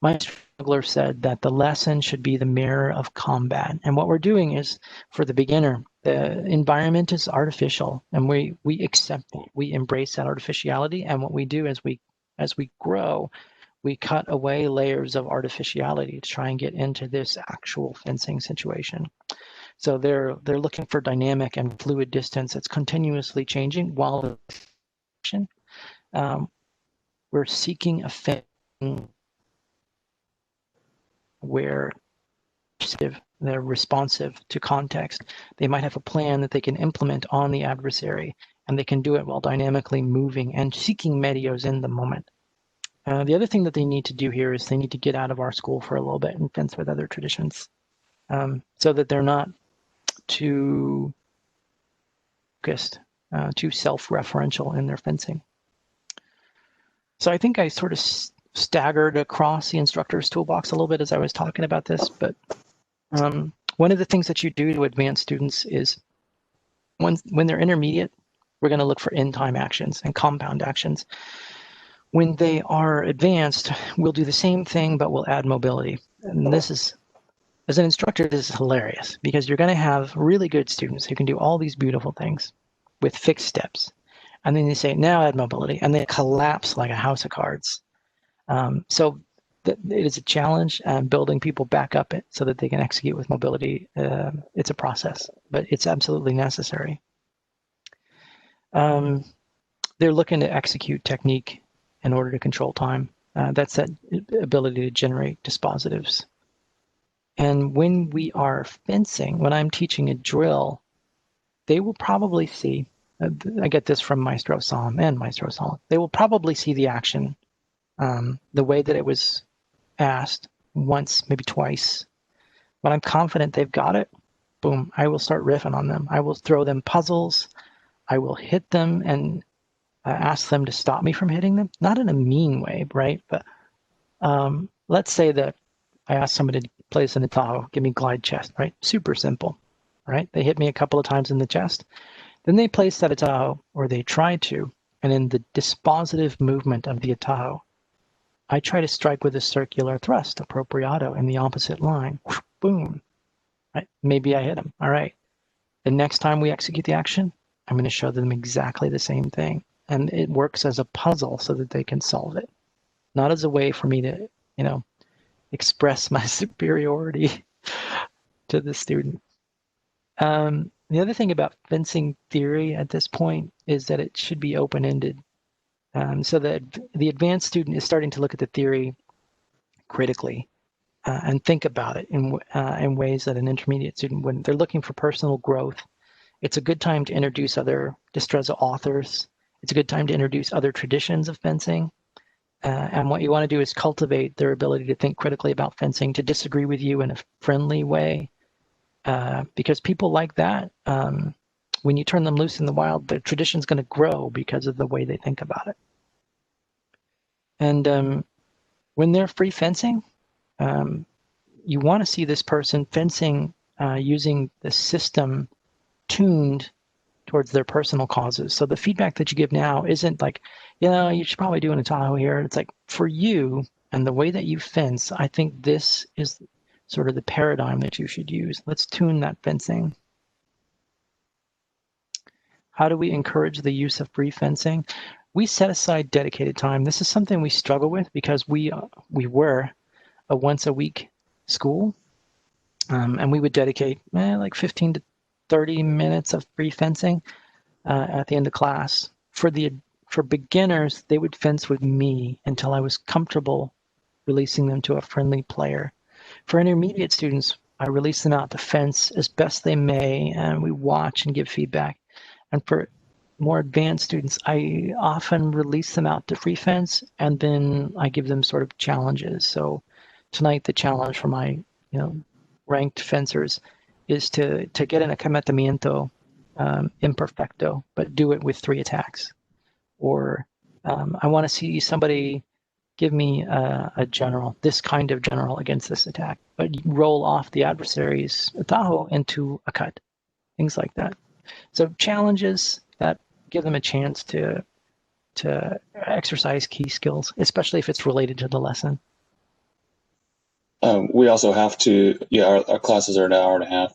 My instructor said that the lesson should be the mirror of combat. And what we're doing is, for the beginner, the environment is artificial, and we accept it. We embrace that artificiality. And what we do is as we grow, we cut away layers of artificiality to try and get into this actual fencing situation. So they're looking for dynamic and fluid distance that's continuously changing while we're seeking a fencing where they're responsive to context. They might have a plan that they can implement on the adversary, and they can do it while dynamically moving and seeking medios in the moment. The other thing that they need to do here is they need to get out of our school for a little bit and fence with other traditions so that they're not too focused, too self-referential in their fencing. So I think I sort of staggered across the instructor's toolbox a little bit as I was talking about this, but one of the things that you do to advanced students is when they're intermediate, we're going to look for in-time actions and compound actions. When they are advanced, we'll do the same thing, but we'll add mobility. And this is, as an instructor, this is hilarious because you're going to have really good students who can do all these beautiful things with fixed steps. And then they say, now add mobility, and they collapse like a house of cards. So it is a challenge, building people back up it so that they can execute with mobility. It's a process, but it's absolutely necessary. They're looking to execute technique in order to control time. That's that ability to generate dispositives. And when we are fencing, when I'm teaching a drill, they will probably see, I get this from Maestro Sam and Maestro Sam, they will probably see the action the way that it was asked once, maybe twice. When I'm confident they've got it, boom, I will start riffing on them. I will throw them puzzles. I will hit them and ask them to stop me from hitting them. Not in a mean way, right? But let's say that I ask somebody to place an atajo, give me glide chest, right? Super simple, right? They hit me a couple of times in the chest. Then they place that atajo, or they try to, and in the dispositive movement of the atajo, I try to strike with a circular thrust, appropriato, in the opposite line. Boom. Right? Maybe I hit him. All right. The next time we execute the action, I'm going to show them exactly the same thing. And it works as a puzzle so that they can solve it, not as a way for me to, express my superiority to the student. The other thing about fencing theory at this point is that it should be open-ended. So that the advanced student is starting to look at the theory critically and think about it in ways that an intermediate student wouldn't. They're looking for personal growth. It's a good time to introduce other Destreza authors. It's a good time to introduce other traditions of fencing. And what you want to do is cultivate their ability to think critically about fencing, to disagree with you in a friendly way. Because people like that, when you turn them loose in the wild, the tradition's going to grow because of the way they think about it. And when they're free fencing, you want to see this person fencing using the system tuned towards their personal causes. So the feedback that you give now isn't like, you should probably do an Tahoe here. It's like, for you and the way that you fence, I think this is sort of the paradigm that you should use. Let's tune that fencing. How do we encourage the use of free fencing? We set aside dedicated time. This is something we struggle with because we were a once-a-week school, and we would dedicate like 15 to 30 minutes of free fencing at the end of class. For beginners, they would fence with me until I was comfortable releasing them to a friendly player. For intermediate students, I release them out to fence as best they may, and we watch and give feedback. And for more advanced students, I often release them out to free fence, and then I give them sort of challenges. So tonight, the challenge for my ranked fencers is to get an accamatamiento imperfecto, but do it with 3 attacks. Or I want to see somebody give me a general, this kind of general against this attack, but roll off the adversary's Tahoe into a cut, things like that. So challenges that give them a chance to exercise key skills, especially if it's related to the lesson. We also have to, our classes are an hour and a half.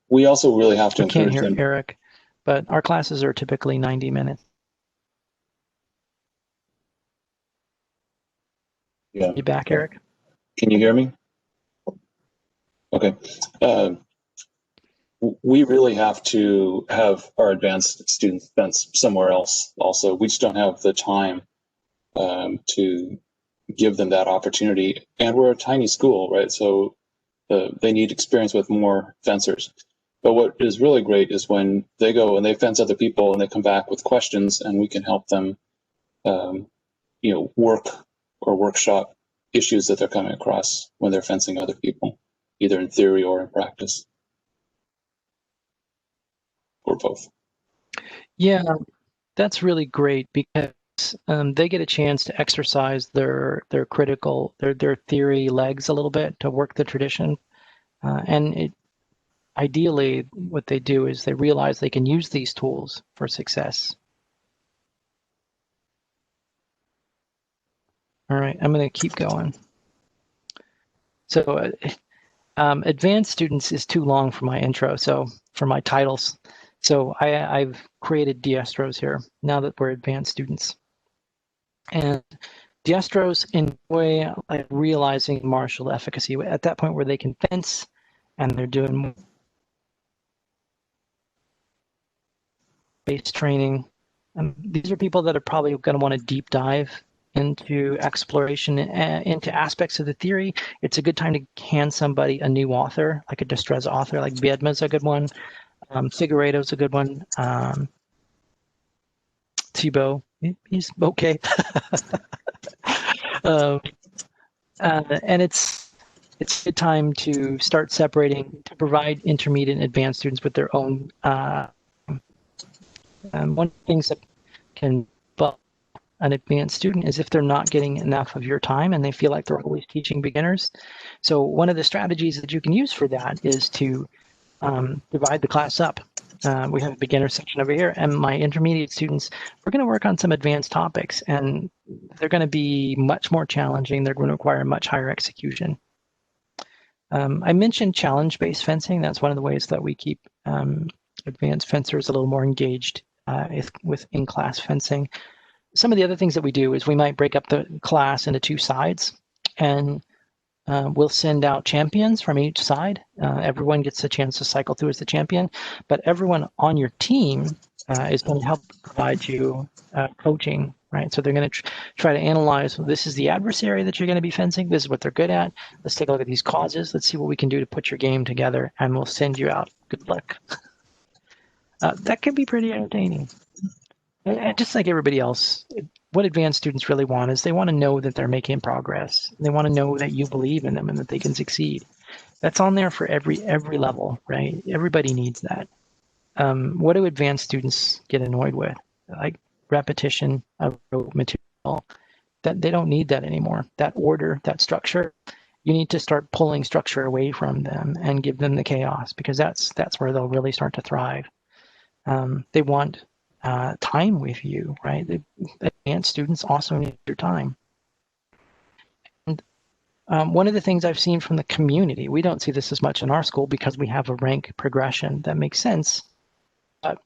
We also really have to encourage them. I can't hear Eric, but our classes are typically 90 minutes. Yeah. You back, Eric? Can you hear me? Okay. We really have to have our advanced students fence somewhere else also. We just don't have the time to give them that opportunity. And we're a tiny school, right? So they need experience with more fencers. But what is really great is when they go and they fence other people and they come back with questions, and we can help them, work or workshop issues that they're coming across when they're fencing other people, either in theory or in practice, or both. Yeah, that's really great because they get a chance to exercise their critical, their theory legs a little bit, to work the tradition. And ideally, what they do is they realize they can use these tools for success. All right, I'm going to keep going. So advanced students is too long for my intro, so for my titles. So I've created diestros here now that we're advanced students. And diestros enjoy realizing martial efficacy at that point where they can fence and they're doing base training. These are people that are probably going to want to deep dive into exploration, into aspects of the theory. It's a good time to hand somebody a new author, like a Destreza author, like Biedma's a good one. Figueiredo's a good one. Thibault, he's okay. And it's a good time to start separating, to provide intermediate and advanced students with their own. One of the things that can buff an advanced student is if they're not getting enough of your time and they feel like they're always teaching beginners. So one of the strategies that you can use for that is to divide the class up. We have a beginner section over here, and my intermediate students, we're going to work on some advanced topics, and they're going to be much more challenging. They're going to require much higher execution. I mentioned challenge-based fencing. That's one of the ways that we keep advanced fencers a little more engaged with in-class fencing. Some of the other things that we do is we might break up the class into two sides, and we'll send out champions from each side. Everyone gets a chance to cycle through as the champion, but everyone on your team is going to help provide you coaching, right? So they're going to try to analyze, well, this is the adversary that you're going to be fencing. This is what they're good at. Let's take a look at these causes. Let's see what we can do to put your game together, and we'll send you out. Good luck. That can be pretty entertaining. And just like everybody else, what advanced students really want is they want to know that they're making progress. They want to know that you believe in them and that they can succeed. That's on there for every level, right? Everybody needs that. What do advanced students get annoyed with? Like repetition of material. That they don't need that anymore. That order, that structure. You need to start pulling structure away from them and give them the chaos, because that's where they'll really start to thrive. They want time with you, right? The advanced students also need your time. And one of the things I've seen from the community, we don't see this as much in our school because we have a rank progression that makes sense. But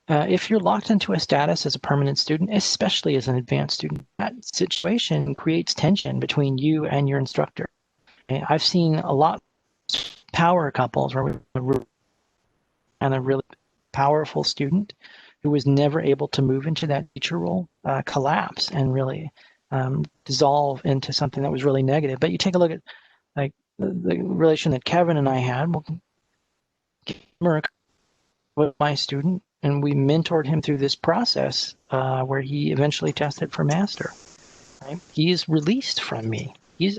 if you're locked into a status as a permanent student, especially as an advanced student, that situation creates tension between you and your instructor. And I've seen a lot of power couples where and a really powerful student who was never able to move into that teacher role collapse and really dissolve into something that was really negative. But you take a look at like the relation that Kevin and I had. Well, Merck was my student, and we mentored him through this process where he eventually tested for master. Right? He is released from me.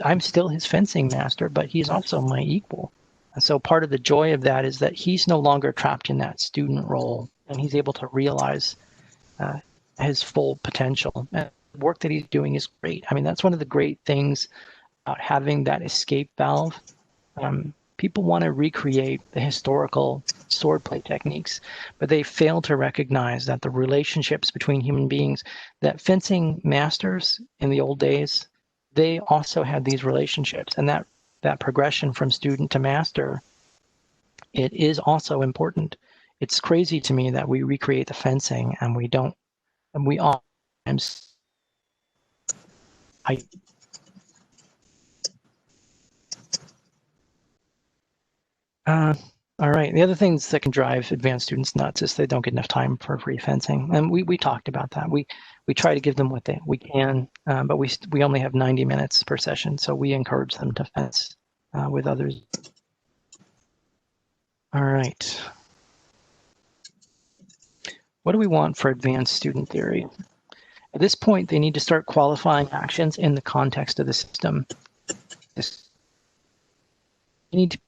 I'm still his fencing master, but he's also my equal. And so part of the joy of that is that he's no longer trapped in that student role, and he's able to realize his full potential. And the work that he's doing is great. I mean, that's one of the great things about having that escape valve. People want to recreate the historical swordplay techniques, but they fail to recognize that the relationships between human beings, that fencing masters in the old days, they also had these relationships, and that progression from student to master, it is also important. It's crazy to me that we recreate the fencing and we don't, and we all all right. The other things that can drive advanced students nuts is they don't get enough time for free fencing, and we talked about that. We try to give them what we can, but we only have 90 minutes per session, so we encourage them to fence with others. All right. What do we want for advanced student theory? At this point, they need to start qualifying actions in the context of the system. You need to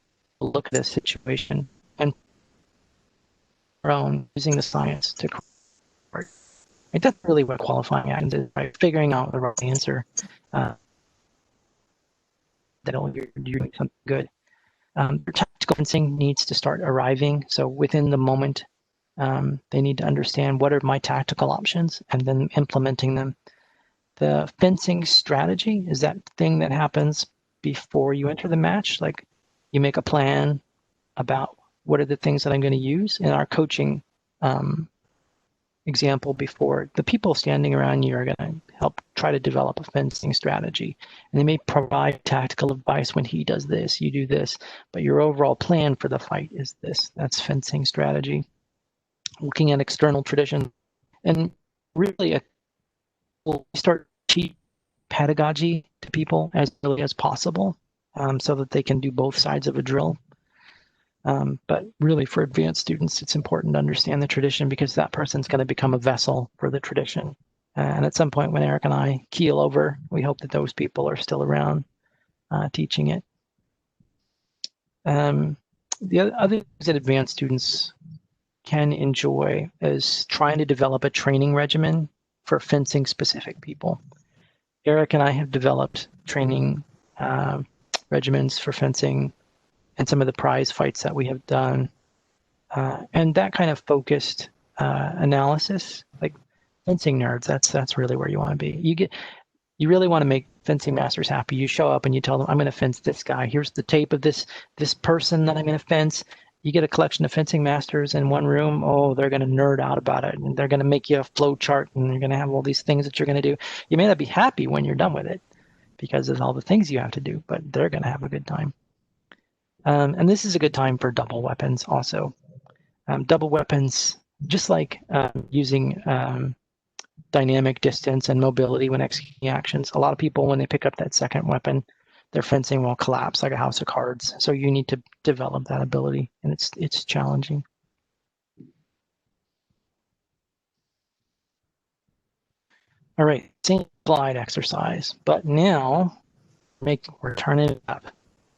look at a situation and using the science to correct. That's really what qualifying actions is, right? Figuring out the right answer. That'll you're doing something good. Your tactical fencing needs to start arriving. So within the moment, they need to understand what are my tactical options and then implementing them. The fencing strategy is that thing that happens before you enter the match. Like you make a plan about what are the things that I'm going to use. In our coaching example before, the people standing around you are going to help try to develop a fencing strategy. And they may provide tactical advice when he does this, you do this, but your overall plan for the fight is this. That's fencing strategy. Looking at external tradition, and really we'll start teach pedagogy to people as early as possible so that they can do both sides of a drill. But really for advanced students, it's important to understand the tradition because that person's going to become a vessel for the tradition. And at some point when Eric and I keel over, we hope that those people are still around teaching it. The other things that advanced students can enjoy is trying to develop a training regimen for fencing specific people. Eric and I have developed training regimens for fencing and some of the prize fights that we have done. And that kind of focused analysis, like fencing nerds, that's really where you want to be. You really want to make fencing masters happy. You show up and you tell them, I'm going to fence this guy. Here's the tape of this person that I'm going to fence. You get a collection of fencing masters in one room. Oh, they're going to nerd out about it. And they're going to make you a flow chart. And you're going to have all these things that you're going to do. You may not be happy when you're done with it because of all the things you have to do, but they're going to have a good time. And this is a good time for double weapons also. Double weapons, just like using dynamic distance and mobility when executing actions. A lot of people, when they pick up that second weapon, their fencing will collapse like a house of cards. So you need to develop that ability, and it's challenging. All right, same slide exercise, but now we're turning it up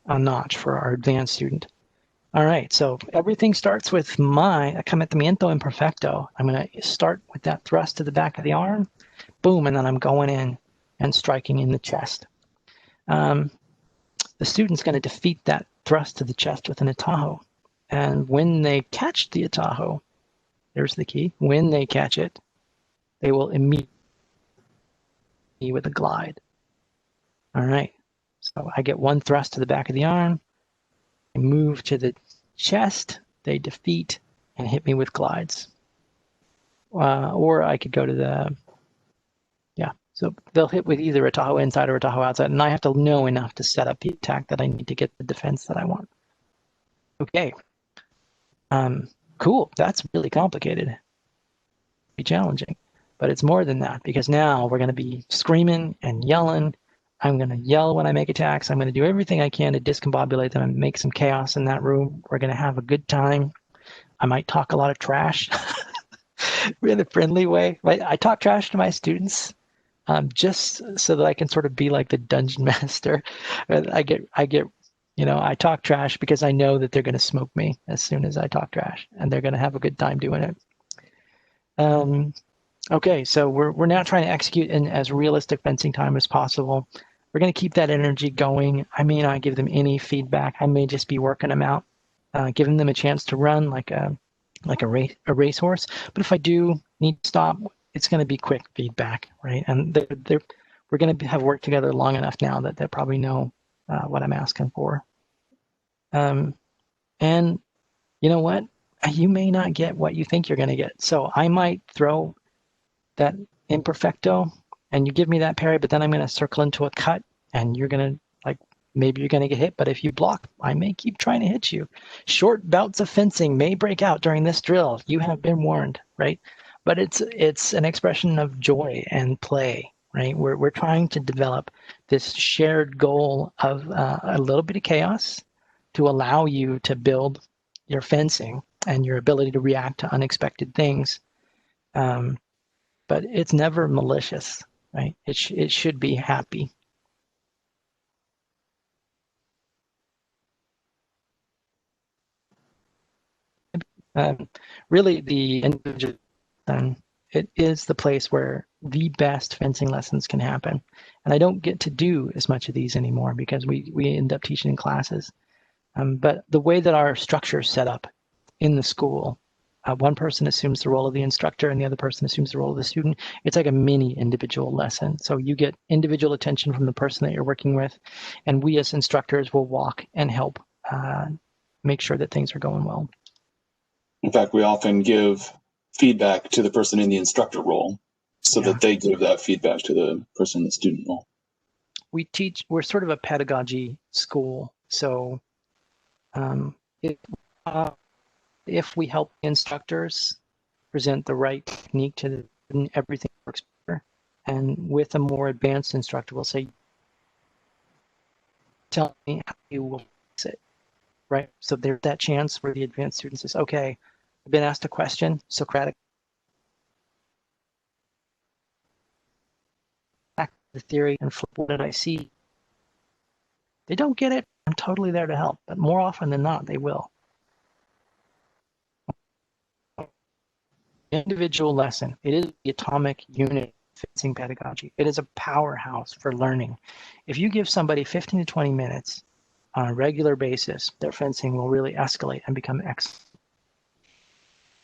a notch for our advanced student. All right, so everything starts with my accometimiento imperfecto. I'm going to start with that thrust to the back of the arm, boom, and then I'm going in and striking in the chest. The student's going to defeat that thrust to the chest with an atajo. And when they catch the atajo, there's the key, when they catch it, they will immediately with a glide. All right, so I get one thrust to the back of the arm, I move to the chest, they defeat and hit me with glides. Or I could go to the, so they'll hit with either atajo inside or atajo outside, and I have to know enough to set up the attack that I need to get the defense that I want. Okay, cool, that's really complicated. Be challenging, but it's more than that because now we're going to be screaming and yelling. I'm going to yell when I make attacks. I'm going to do everything I can to discombobulate them and make some chaos in that room. We're going to have a good time. I might talk a lot of trash in a friendly way. I talk trash to my students just so that I can sort of be like the dungeon master. I talk trash because I know that they're going to smoke me as soon as I talk trash, and they're going to have a good time doing it. Okay, so we're now trying to execute in as realistic fencing time as possible. We're going to keep that energy going. I may not give them any feedback. I may just be working them out, giving them a chance to run like a racehorse. But if I do need to stop, it's going to be quick feedback, right? And we're going to have worked together long enough now that they probably know what I'm asking for. And you know what? You may not get what you think you're going to get. So I might throw that imperfecto and you give me that parry, but then I'm going to circle into a cut and you're going to maybe you're going to get hit, but if you block, I may keep trying to hit you. Short bouts of fencing may break out during this drill. You have been warned, right? But it's an expression of joy and play, right? We're trying to develop this shared goal of a little bit of chaos to allow you to build your fencing and your ability to react to unexpected things. But it's never malicious, right? It should be happy. Really, the individual, it is the place where the best fencing lessons can happen. And I don't get to do as much of these anymore because we end up teaching in classes. But the way that our structure is set up in the school, one person assumes the role of the instructor and the other person assumes the role of the student. It's like a mini individual lesson. So you get individual attention from the person that you're working with, and we as instructors will walk and help make sure that things are going well. In fact, we often give feedback to the person in the instructor role so that they give that feedback to the person in the student role. We're sort of a pedagogy school. So if we help instructors present the right technique to the student, everything works better. And with a more advanced instructor, we'll say, tell me how you will fix it, right? So there's that chance where the advanced student says, okay, I've been asked a question, Socratic, back to the theory and flip, what did I see? They don't get it, I'm totally there to help, but more often than not, they will. Individual lesson. It is the atomic unit of fencing pedagogy. It is a powerhouse for learning. If you give somebody 15 to 20 minutes on a regular basis, their fencing will really escalate and become excellent.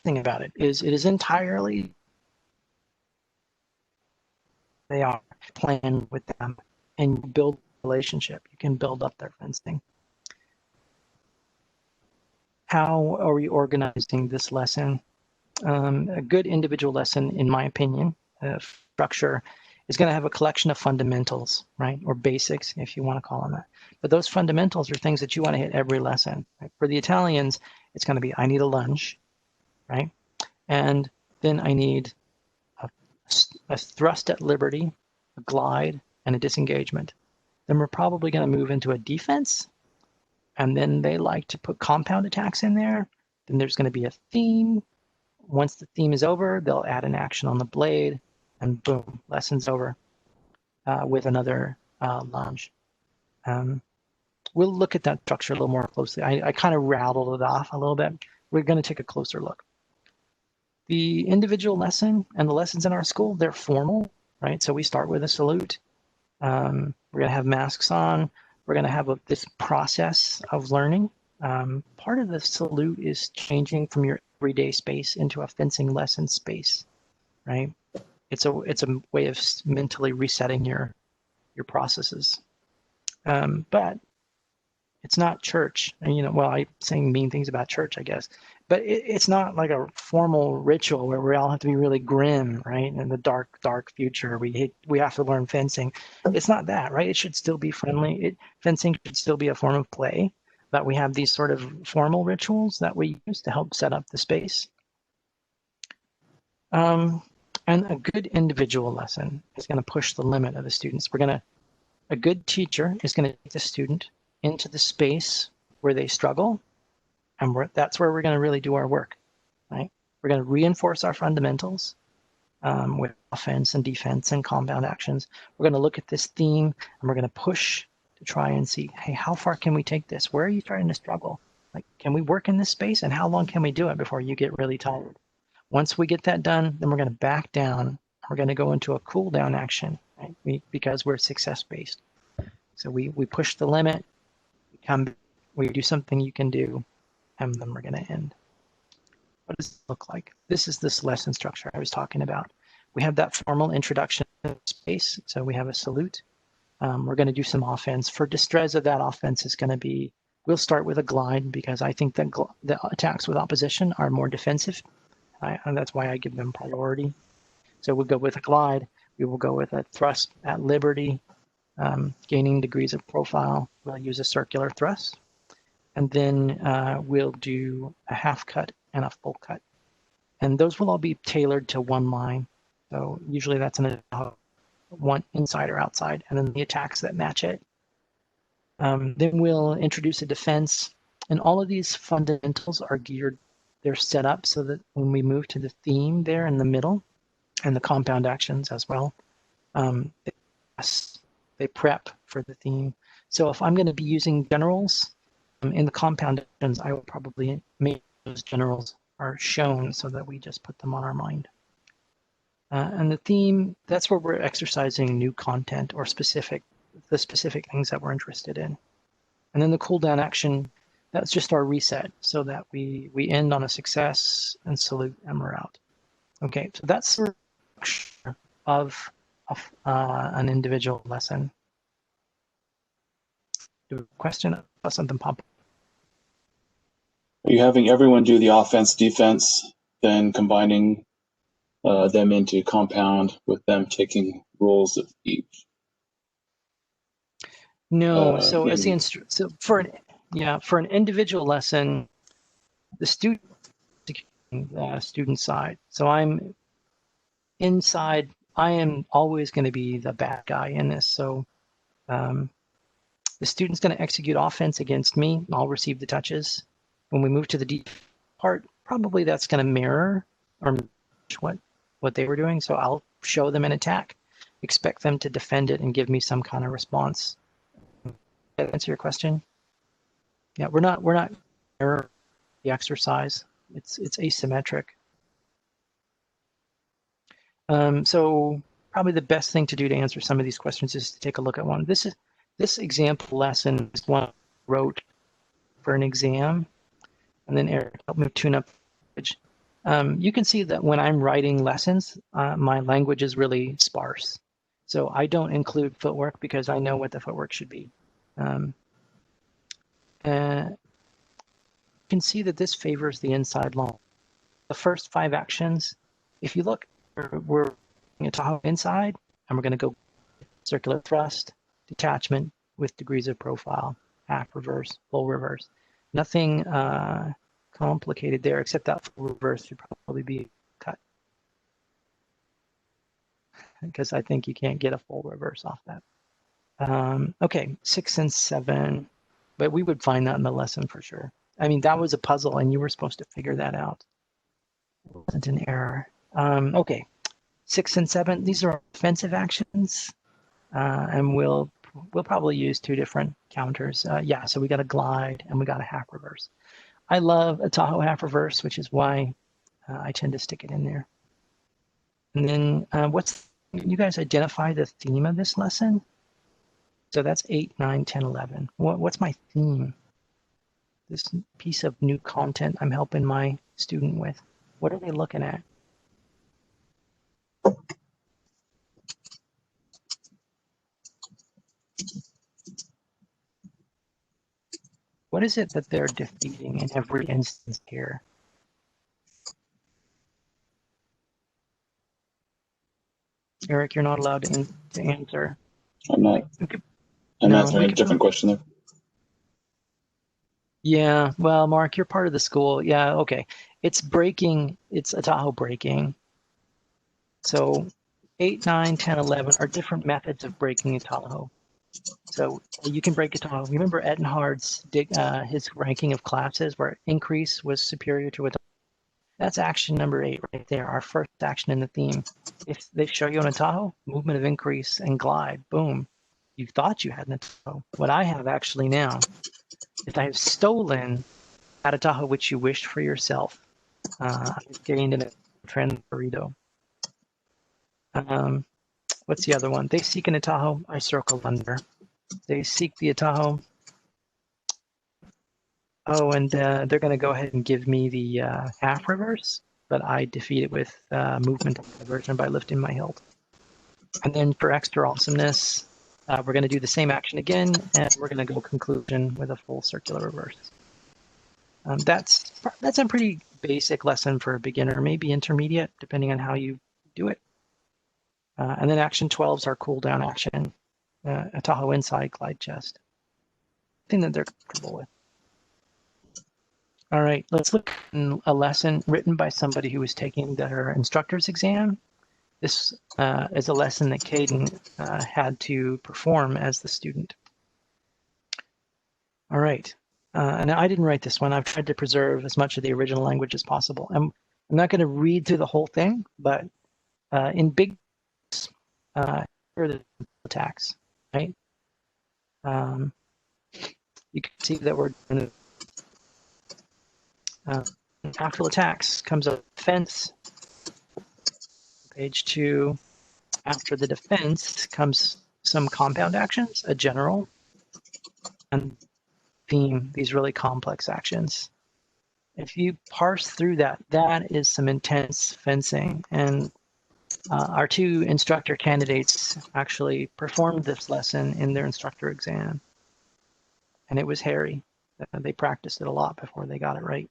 thing about it is entirely, they are planned with them and build a relationship. You can build up their fencing. How are we organizing this lesson? A good individual lesson, in my opinion, structure is going to have a collection of fundamentals, right? Or basics, if you want to call them that. But those fundamentals are things that you want to hit every lesson. Right? For the Italians, it's going to be, I need a lunge, right? And then I need a thrust at liberty, a glide, and a disengagement. Then we're probably going to move into a defense. And then they like to put compound attacks in there. Then there's going to be a theme. Once the theme is over, they'll add an action on the blade, and boom, lesson's over with another lunge. We'll look at that structure a little more closely. I kind of rattled it off a little bit. We're going to take a closer look. The individual lesson and the lessons in our school, they're formal, right? So we start with a salute. We're going to have masks on. We're going to have this process of learning. Part of the salute is changing from your everyday space into a fencing lesson space, right? It's a way of mentally resetting your processes. But it's not church. And, well, I'm saying mean things about church, I guess. But it's not like a formal ritual where we all have to be really grim, right? In the dark, dark future, we have to learn fencing. It's not that, right? It should still be friendly. Fencing should still be a form of play. But we have these sort of formal rituals that we use to help set up the space. And a good individual lesson is going to push the limit of the students. A good teacher is going to take the student into the space where they struggle, and that's where we're going to really do our work, right? We're going to reinforce our fundamentals with offense and defense and compound actions. We're going to look at this theme, and we're going to push to try and see, hey, how far can we take this? Where are you starting to struggle? Like, can we work in this space, and how long can we do it before you get really tired? Once we get that done, then we're going to back down. We're going to go into a cool down action, right? Because we're success-based. So we push the limit, we do something you can do, and then we're going to end. What does it look like? This is this lesson structure I was talking about. We have that formal introduction space. So we have a salute. We're going to do some offense. For Destreza, that offense is going to be, we'll start with a glide because I think that the attacks with opposition are more defensive. And that's why I give them priority. So we'll go with a glide. We will go with a thrust at liberty, gaining degrees of profile. We'll use a circular thrust. And then we'll do a half cut and a full cut. And those will all be tailored to one line. So usually that's one inside or outside, and then the attacks that match it. Then we'll introduce a defense. And all of these fundamentals are geared, they're set up so that when we move to the theme there in the middle, and the compound actions as well, they prep for the theme. So if I'm going to be using generals in the compound actions, I will probably make those generals are shown so that we just put them on our mind. And the theme, that's where we're exercising new content or the specific things that we're interested in. And then the cool down action, that's just our reset so that we end on a success and salute and we're out. Okay, so that's the structure of an individual lesson. Do a question about something pop up? Are you having everyone do the offense, defense, then combining them into compound with them taking roles of each? No, so as the for an individual lesson, the student side. So I'm inside. I am always going to be the bad guy in this. So the student's going to execute offense against me. I'll receive the touches. When we move to the deep part, probably that's going to mirror or what they were doing. So I'll show them an attack, expect them to defend it and give me some kind of response. Did that answer your question? Yeah, we're not mirror the exercise. It's asymmetric. So probably the best thing to do to answer some of these questions is to take a look at one. This example lesson is one I wrote for an exam, and then Eric helped me tune up. You can see that when I'm writing lessons, my language is really sparse. So I don't include footwork because I know what the footwork should be. You can see that this favors the inside long. The first 5 actions, if you look, we're going to Tahoe inside, and we're going to go circular thrust, detachment with degrees of profile, half reverse, full reverse. Nothing complicated there, except that full reverse should probably be cut, because I think you can't get a full reverse off that. Okay, 6 and 7, but we would find that in the lesson for sure. I mean, that was a puzzle, and you were supposed to figure that out. It wasn't an error. Okay, 6 and 7, these are offensive actions, and we'll probably use 2 different counters. Yeah, so we got a glide and we got a half reverse. I love a Tahoe half reverse, which is why I tend to stick it in there. And then you guys identify the theme of this lesson? So that's 8, 9, 10, 11. What's my theme? This piece of new content I'm helping my student with. What are they looking at? What is it that they're defeating in every instance here? Eric, you're not allowed to answer. I'm not. I'm answering a different question there. Yeah, well, Mark, you're part of the school. Yeah, okay. It's breaking. It's a Tahoe breaking. So 8, 9, 10, 11 are different methods of breaking a Tahoe. So you can break a Tahoe. Remember Ettenhard's his ranking of classes where increase was superior to a Tahoe? That's action number 8 right there, our first action in the theme. If they show you on a Tahoe, movement of increase and glide, boom. You thought you had a Tahoe. What I have actually now is I have stolen at a Tahoe which you wished for yourself. I've gained in a transferido. What's the other one? They seek an Atajo, I circle under. They seek the Atajo. Oh, and they're going to go ahead and give me the half reverse, but I defeat it with movement diversion by lifting my hilt. And then for extra awesomeness, we're going to do the same action again, and we're going to go conclusion with a full circular reverse. That's a pretty basic lesson for a beginner, maybe intermediate, depending on how you do it. And then action 12 is our cooldown action, a Tahoe inside glide chest. Thing that they're comfortable with. All right, let's look at a lesson written by somebody who was taking their instructor's exam. This is a lesson that Caden had to perform as the student. All right, and I didn't write this one. I've tried to preserve as much of the original language as possible. I'm not going to read through the whole thing, but in big here are the attacks, right? You can see that we're doing after attacks comes a defense. Page 2. After the defense comes some compound actions, a general, and theme, these really complex actions. If you parse through that, that is some intense fencing. And our 2 instructor candidates actually performed this lesson in their instructor exam. And it was hairy. They practiced it a lot before they got it right.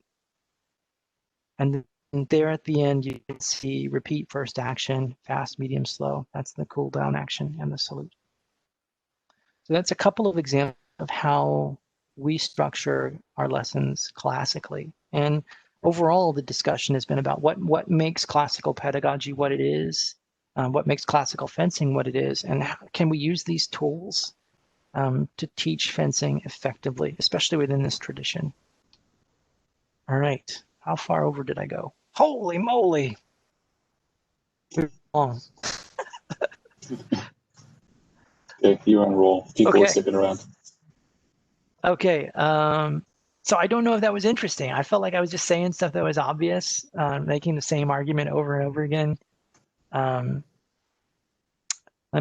And there at the end, you can see repeat first action, fast, medium, slow. That's the cooldown action and the salute. So that's a couple of examples of how we structure our lessons classically. And overall, the discussion has been about what makes classical pedagogy what it is, what makes classical fencing what it is, and how can we use these tools to teach fencing effectively, especially within this tradition. All right, how far over did I go? Holy moly! Long. Okay, you're on roll. People are sticking around. Okay, so I don't know if that was interesting. I felt like I was just saying stuff that was obvious, making the same argument over and over again. Let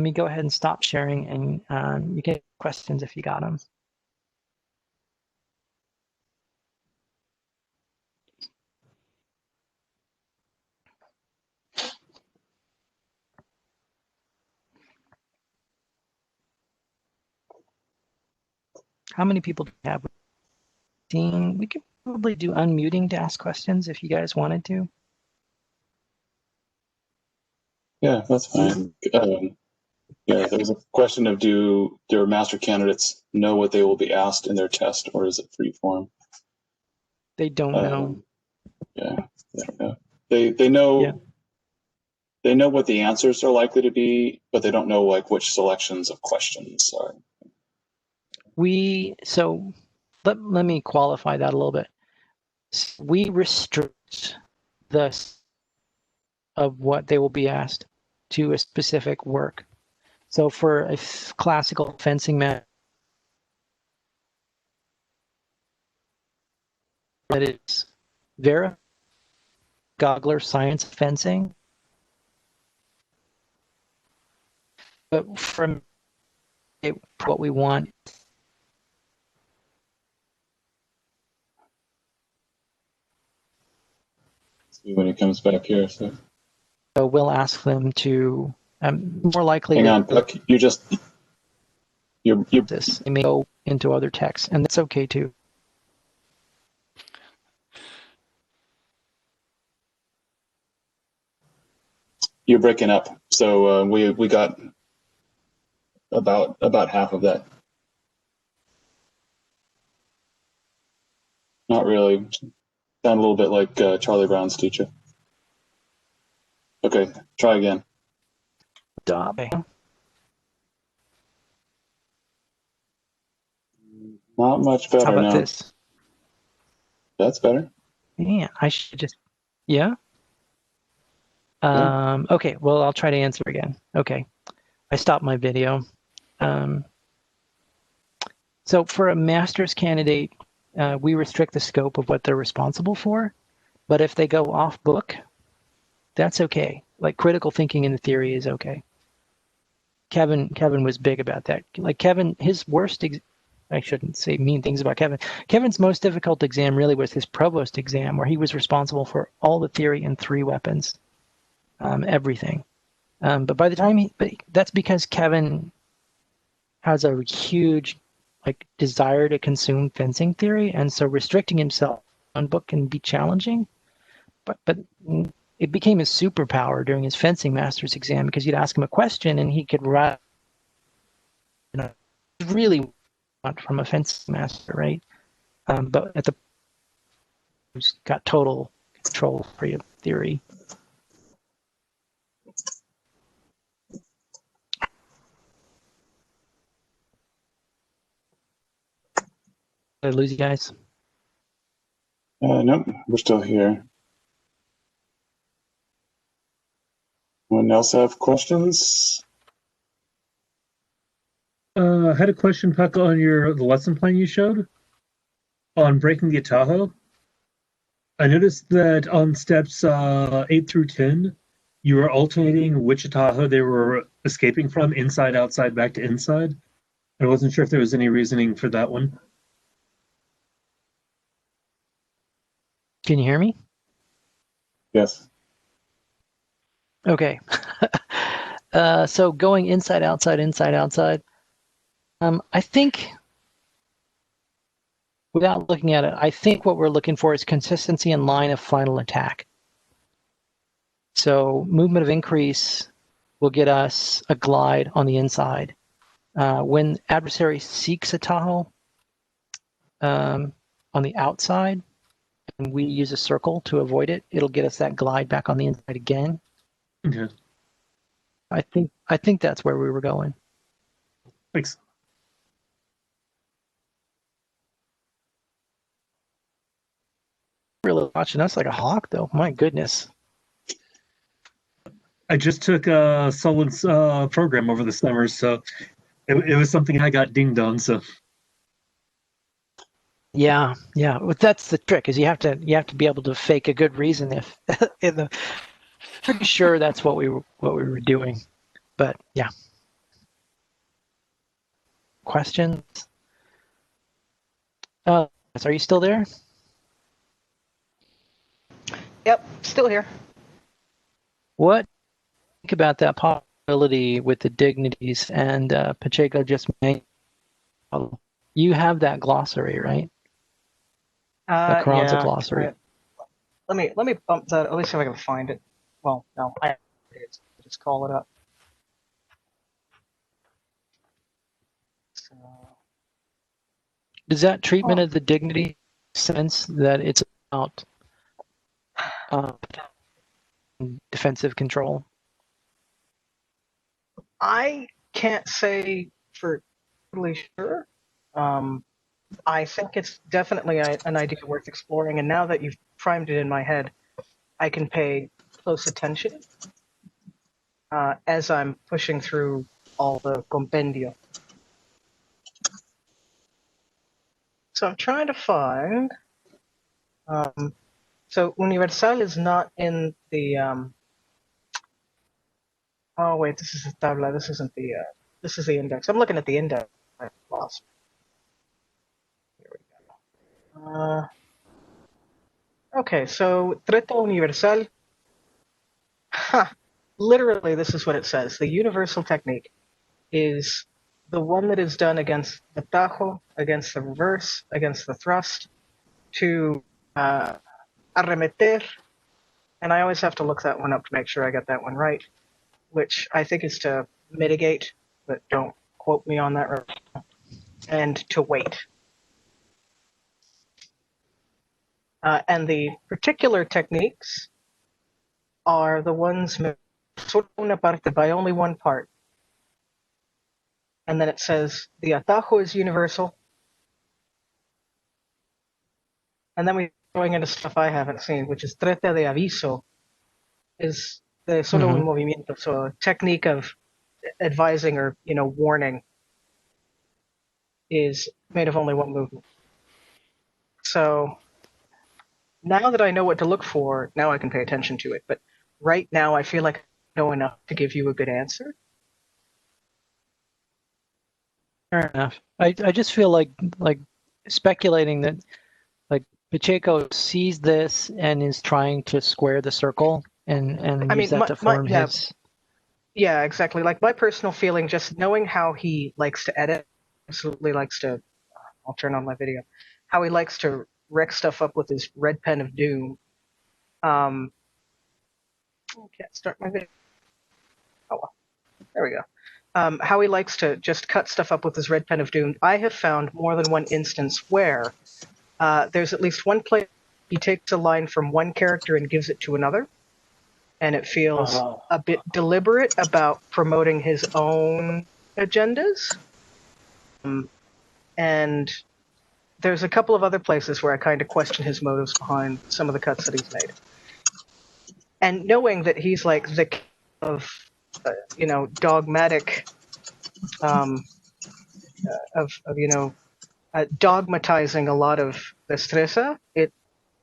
me go ahead and stop sharing, and you can ask questions if you got them. how many people do we have? We could probably do unmuting to ask questions if you guys wanted to. Yeah, that's fine. Yeah, there was a question of do their master candidates know what they will be asked in their test, or is it free form? They don't know. Yeah, they don't know. They know. Yeah. They know what the answers are likely to be, but they don't know like which selections of questions are. So let me qualify that a little bit. We restrict of what they will be asked to a specific work. So for a classical fencing match, that is Vera Gogler science fencing. But from what we want, See when he comes back here. So we'll ask them to more likely. Hang on, Puck. You this. They may go into other texts, and that's okay too. You're breaking up. So we got about half of that. Not really. Sound a little bit like Charlie Brown's teacher. Okay, try again. Stop. Not much better. How about now. this? That's better. Yeah, I should just. Yeah. Yeah. Okay. Well, I'll try to answer again. Okay. I stopped my video. So for a master's candidate, we restrict the scope of what they're responsible for. But if they go off book, that's okay. Like critical thinking in the theory is okay. Kevin was big about that. Like Kevin, his worst, I shouldn't say mean things about Kevin. Kevin's most difficult exam really was his provost exam, where he was responsible for all the theory and 3 weapons, everything. But by the time that's because Kevin has a huge desire to consume fencing theory, and so restricting himself on book can be challenging. But it became his superpower during his fencing master's exam, because you'd ask him a question and he could write, really want from a fencing master, right? But at he's got total control for your theory. Did I lose you guys? Nope, we're still here. Anyone else have questions? I had a question, Puck, on the lesson plan you showed on breaking the Atajo. I noticed that on steps 8 through 10, you were alternating which Atajo they were escaping from, inside, outside, back to inside. I wasn't sure if there was any reasoning for that one. Can you hear me? Yes. Okay. So going inside, outside, I think, without looking at it, I think what we're looking for is consistency in line of final attack. So movement of increase will get us a glide on the inside. When adversary seeks a Tahoe on the outside, and we use a circle to avoid it, it'll get us that glide back on the inside again. Okay. I think that's where we were going. Thanks. Really watching us like a hawk, though. My goodness. I just took Solid's program over the summer, so it was something I got dinged on. So yeah. Well, that's the trick, is you have to be able to fake a good reason. If pretty sure that's what we were doing, but yeah. Questions? Are you still there? Yep, still here. What do you think about that possibility with the dignities and Pacheco just made? You have that glossary, right? The Carranza Yeah. glossary. Right. Let me bump that. At least if I can find it. Well, no, I just call it up. So, Does that treatment of the dignity sense that it's about defensive control? I can't say for totally sure. I think it's definitely an idea worth exploring, and now that you've primed it in my head, I can pay close attention as I'm pushing through all the compendio. So I'm trying to find. So Universal is not in the. Oh wait, this is the tabla. This isn't the. This is the index. I'm looking at the index. I lost. Here we go. Okay, so Trato Universal. Literally, this is what it says. The universal technique is the one that is done against the tajo, against the reverse, against the thrust, to arremeter, and I always have to look that one up to make sure I get that one right, which I think is to mitigate, but don't quote me on that right now, and to wait. And the particular techniques are the ones solo una parte, by only one part. And then it says the atajo is universal. And then we're going into stuff I haven't seen, which is trete de aviso, is the solo un movimiento, so a technique of advising or warning is made of only one movement. So now that I know what to look for, now I can pay attention to it. But right now I feel like I know enough to give you a good answer. Fair enough. I just feel like speculating that like Pacheco sees this and is trying to square the circle and use that to form his. Yeah, exactly. Like my personal feeling, just knowing how he likes to edit, absolutely likes to. I'll turn on my video. How he likes to wreck stuff up with his red pen of doom. I can't start my video. Oh well, there we go. How he likes to just cut stuff up with his red pen of doom. I have found more than one instance where there's at least one place he takes a line from one character and gives it to another, and it feels a bit deliberate about promoting his own agendas. And there's a couple of other places where I kind of question his motives behind some of the cuts that he's made. And knowing that he's like the king of, dogmatic, dogmatizing a lot of destreza, it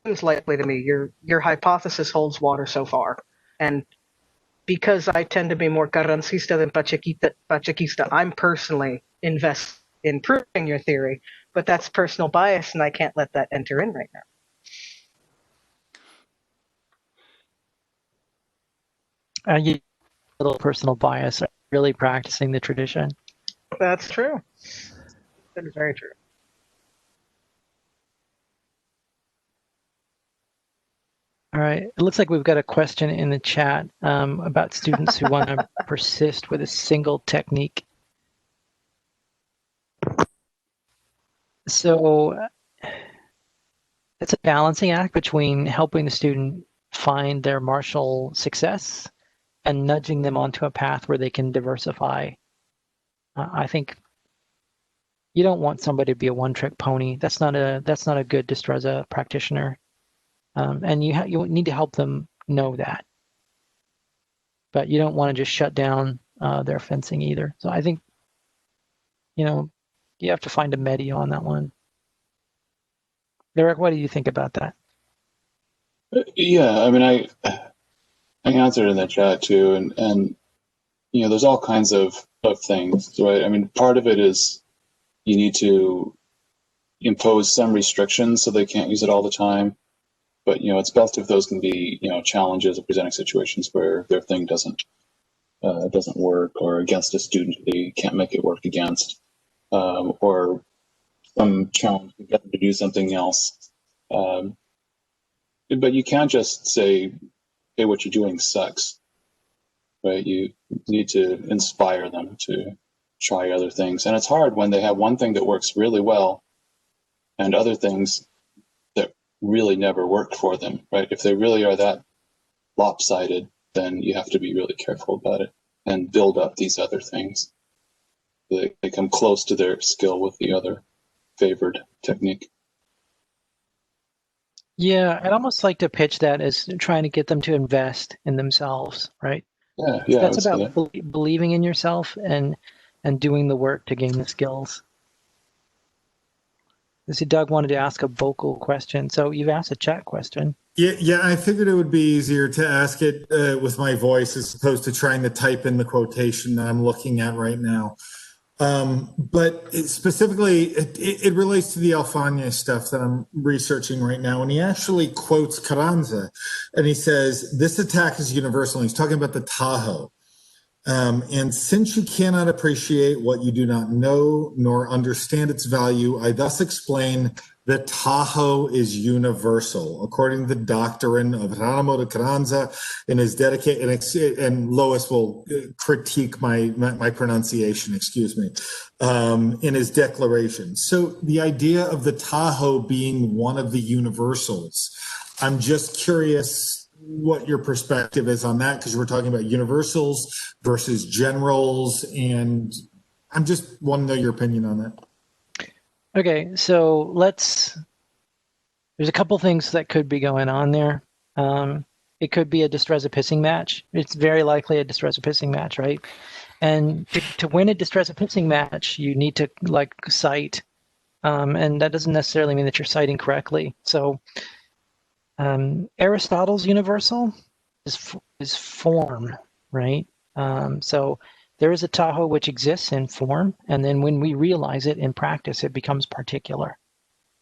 seems likely to me your hypothesis holds water so far. And because I tend to be more Carrancista than Pachequista, I'm personally invested in proving your theory, but that's personal bias, and I can't let that enter in right now. You a little personal bias, really practicing the tradition. That's true. That is very true. All right. It looks like we've got a question in the chat about students who want to persist with a single technique. So it's a balancing act between helping the student find their martial success and nudging them onto a path where they can diversify. I think you don't want somebody to be a one-trick pony. That's not a good Destreza practitioner. And you need to help them know that. But you don't want to just shut down their fencing either. So I think, you have to find a medio on that one. Eric, what do you think about that? Yeah, I mean, I answered in the chat too, and there's all kinds of things, right? I mean, part of it is you need to impose some restrictions so they can't use it all the time. But it's best if those can be challenges or presenting situations where their thing doesn't work, or against a student they can't make it work against, or some challenge to get them to do something else. But you can't just say, hey, what you're doing sucks, right? You need to inspire them to try other things. And it's hard when they have one thing that works really well and other things that really never worked for them, right? If they really are that lopsided, then you have to be really careful about it and build up these other things. They come close to their skill with the other favored technique. Yeah, I'd almost like to pitch that as trying to get them to invest in themselves, right? Yeah, That's about believing in yourself and doing the work to gain the skills. I see Doug wanted to ask a vocal question, so you've asked a chat question. Yeah, I figured it would be easier to ask it with my voice as opposed to trying to type in the quotation that I'm looking at right now. But specifically, it relates to the Alfanje stuff that I'm researching right now. And he actually quotes Carranza, and he says, this attack is universal. And he's talking about the Tahoe. And since you cannot appreciate what you do not know nor understand its value, I thus explain that Tahoe is universal, according to the doctrine of Geronimo de Carranza, and is dedicated. And Lois will critique my pronunciation, excuse me, in his declaration. So the idea of the Tahoe being one of the universals, I'm just curious what your perspective is on that, because we're talking about universals versus generals, and I'm just want to know your opinion on that. Okay, so there's a couple things that could be going on there. It could be a Destreza pissing match. It's very likely a Destreza pissing match, right? And to win a Destreza pissing match, you need to cite, and that doesn't necessarily mean that you're citing correctly. So Aristotle's universal is form, right? So there is a Tahoe which exists in form, and then when we realize it in practice, it becomes particular,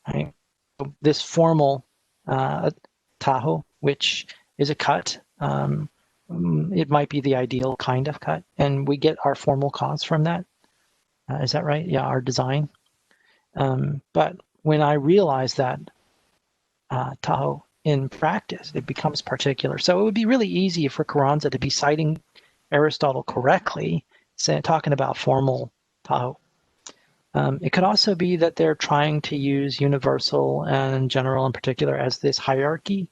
right? So this formal Tahoe, which is a cut, it might be the ideal kind of cut, and we get our formal cause from that. Is that right? Yeah, our design. But when I realize that Tahoe in practice, it becomes particular. So it would be really easy for Carranza to be citing Aristotle correctly, talking about formal Tahoe. It could also be that they're trying to use universal and general in particular as this hierarchy,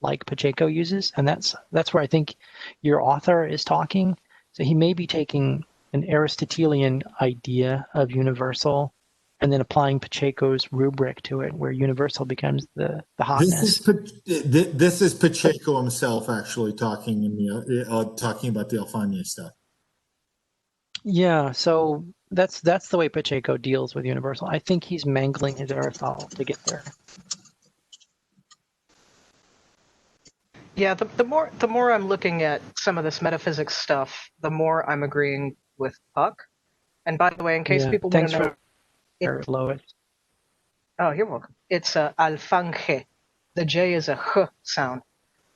like Pacheco uses, and that's where I think your author is talking. So he may be taking an Aristotelian idea of universal and then applying Pacheco's rubric to it, where universal becomes the hotness. This is Pacheco himself actually talking talking about the Alfanje stuff. Yeah, so that's the way Pacheco deals with universal. I think he's mangling his Aristotle to get there. Yeah, the more I'm looking at some of this metaphysics stuff, the more I'm agreeing with Puck. And by the way, in case people want to know, Lois. Oh, you're welcome. It's alfanje. The J is a h sound.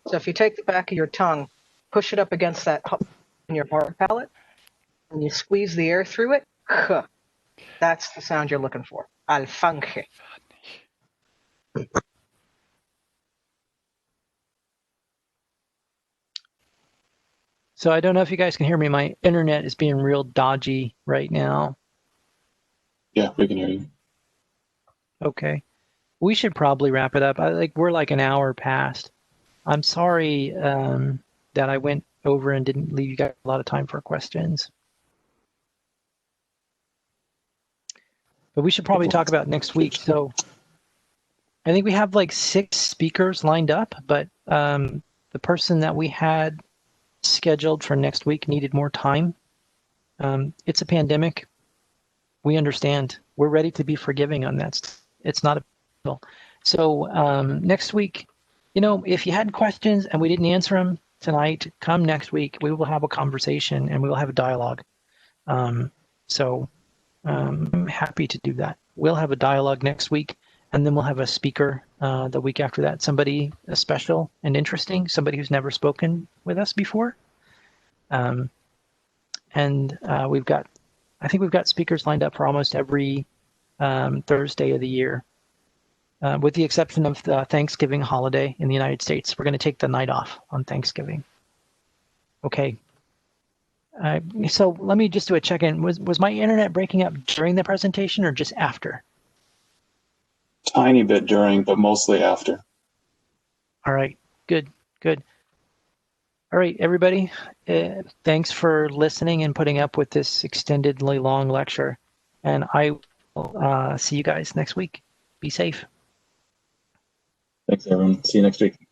So if you take the back of your tongue, push it up against that in your hard palate, and you squeeze the air through it, h. That's the sound you're looking for. Alfanje. So I don't know if you guys can hear me. My internet is being real dodgy right now. Yeah, we can hear you. Okay. We should probably wrap it up. We're like an hour past. I'm sorry that I went over and didn't leave you guys a lot of time for questions. But we should probably talk about next week. So I think we have like 6 speakers lined up, but the person that we had scheduled for next week needed more time. It's a pandemic. We understand. We're ready to be forgiving on that. It's not a deal. So next week, if you had questions and we didn't answer them tonight, come next week. We will have a conversation and we will have a dialogue. So I'm happy to do that. We'll have a dialogue next week, and then we'll have a speaker the week after that. Somebody special and interesting, somebody who's never spoken with us before. And I think we've got speakers lined up for almost every Thursday of the year, with the exception of the Thanksgiving holiday in the United States. We're going to take the night off on Thanksgiving. Okay. So let me just do a check-in. Was my internet breaking up during the presentation or just after? Tiny bit during, but mostly after. All right, good. All right, everybody, thanks for listening and putting up with this extendedly long lecture. And I will see you guys next week. Be safe. Thanks, everyone. See you next week.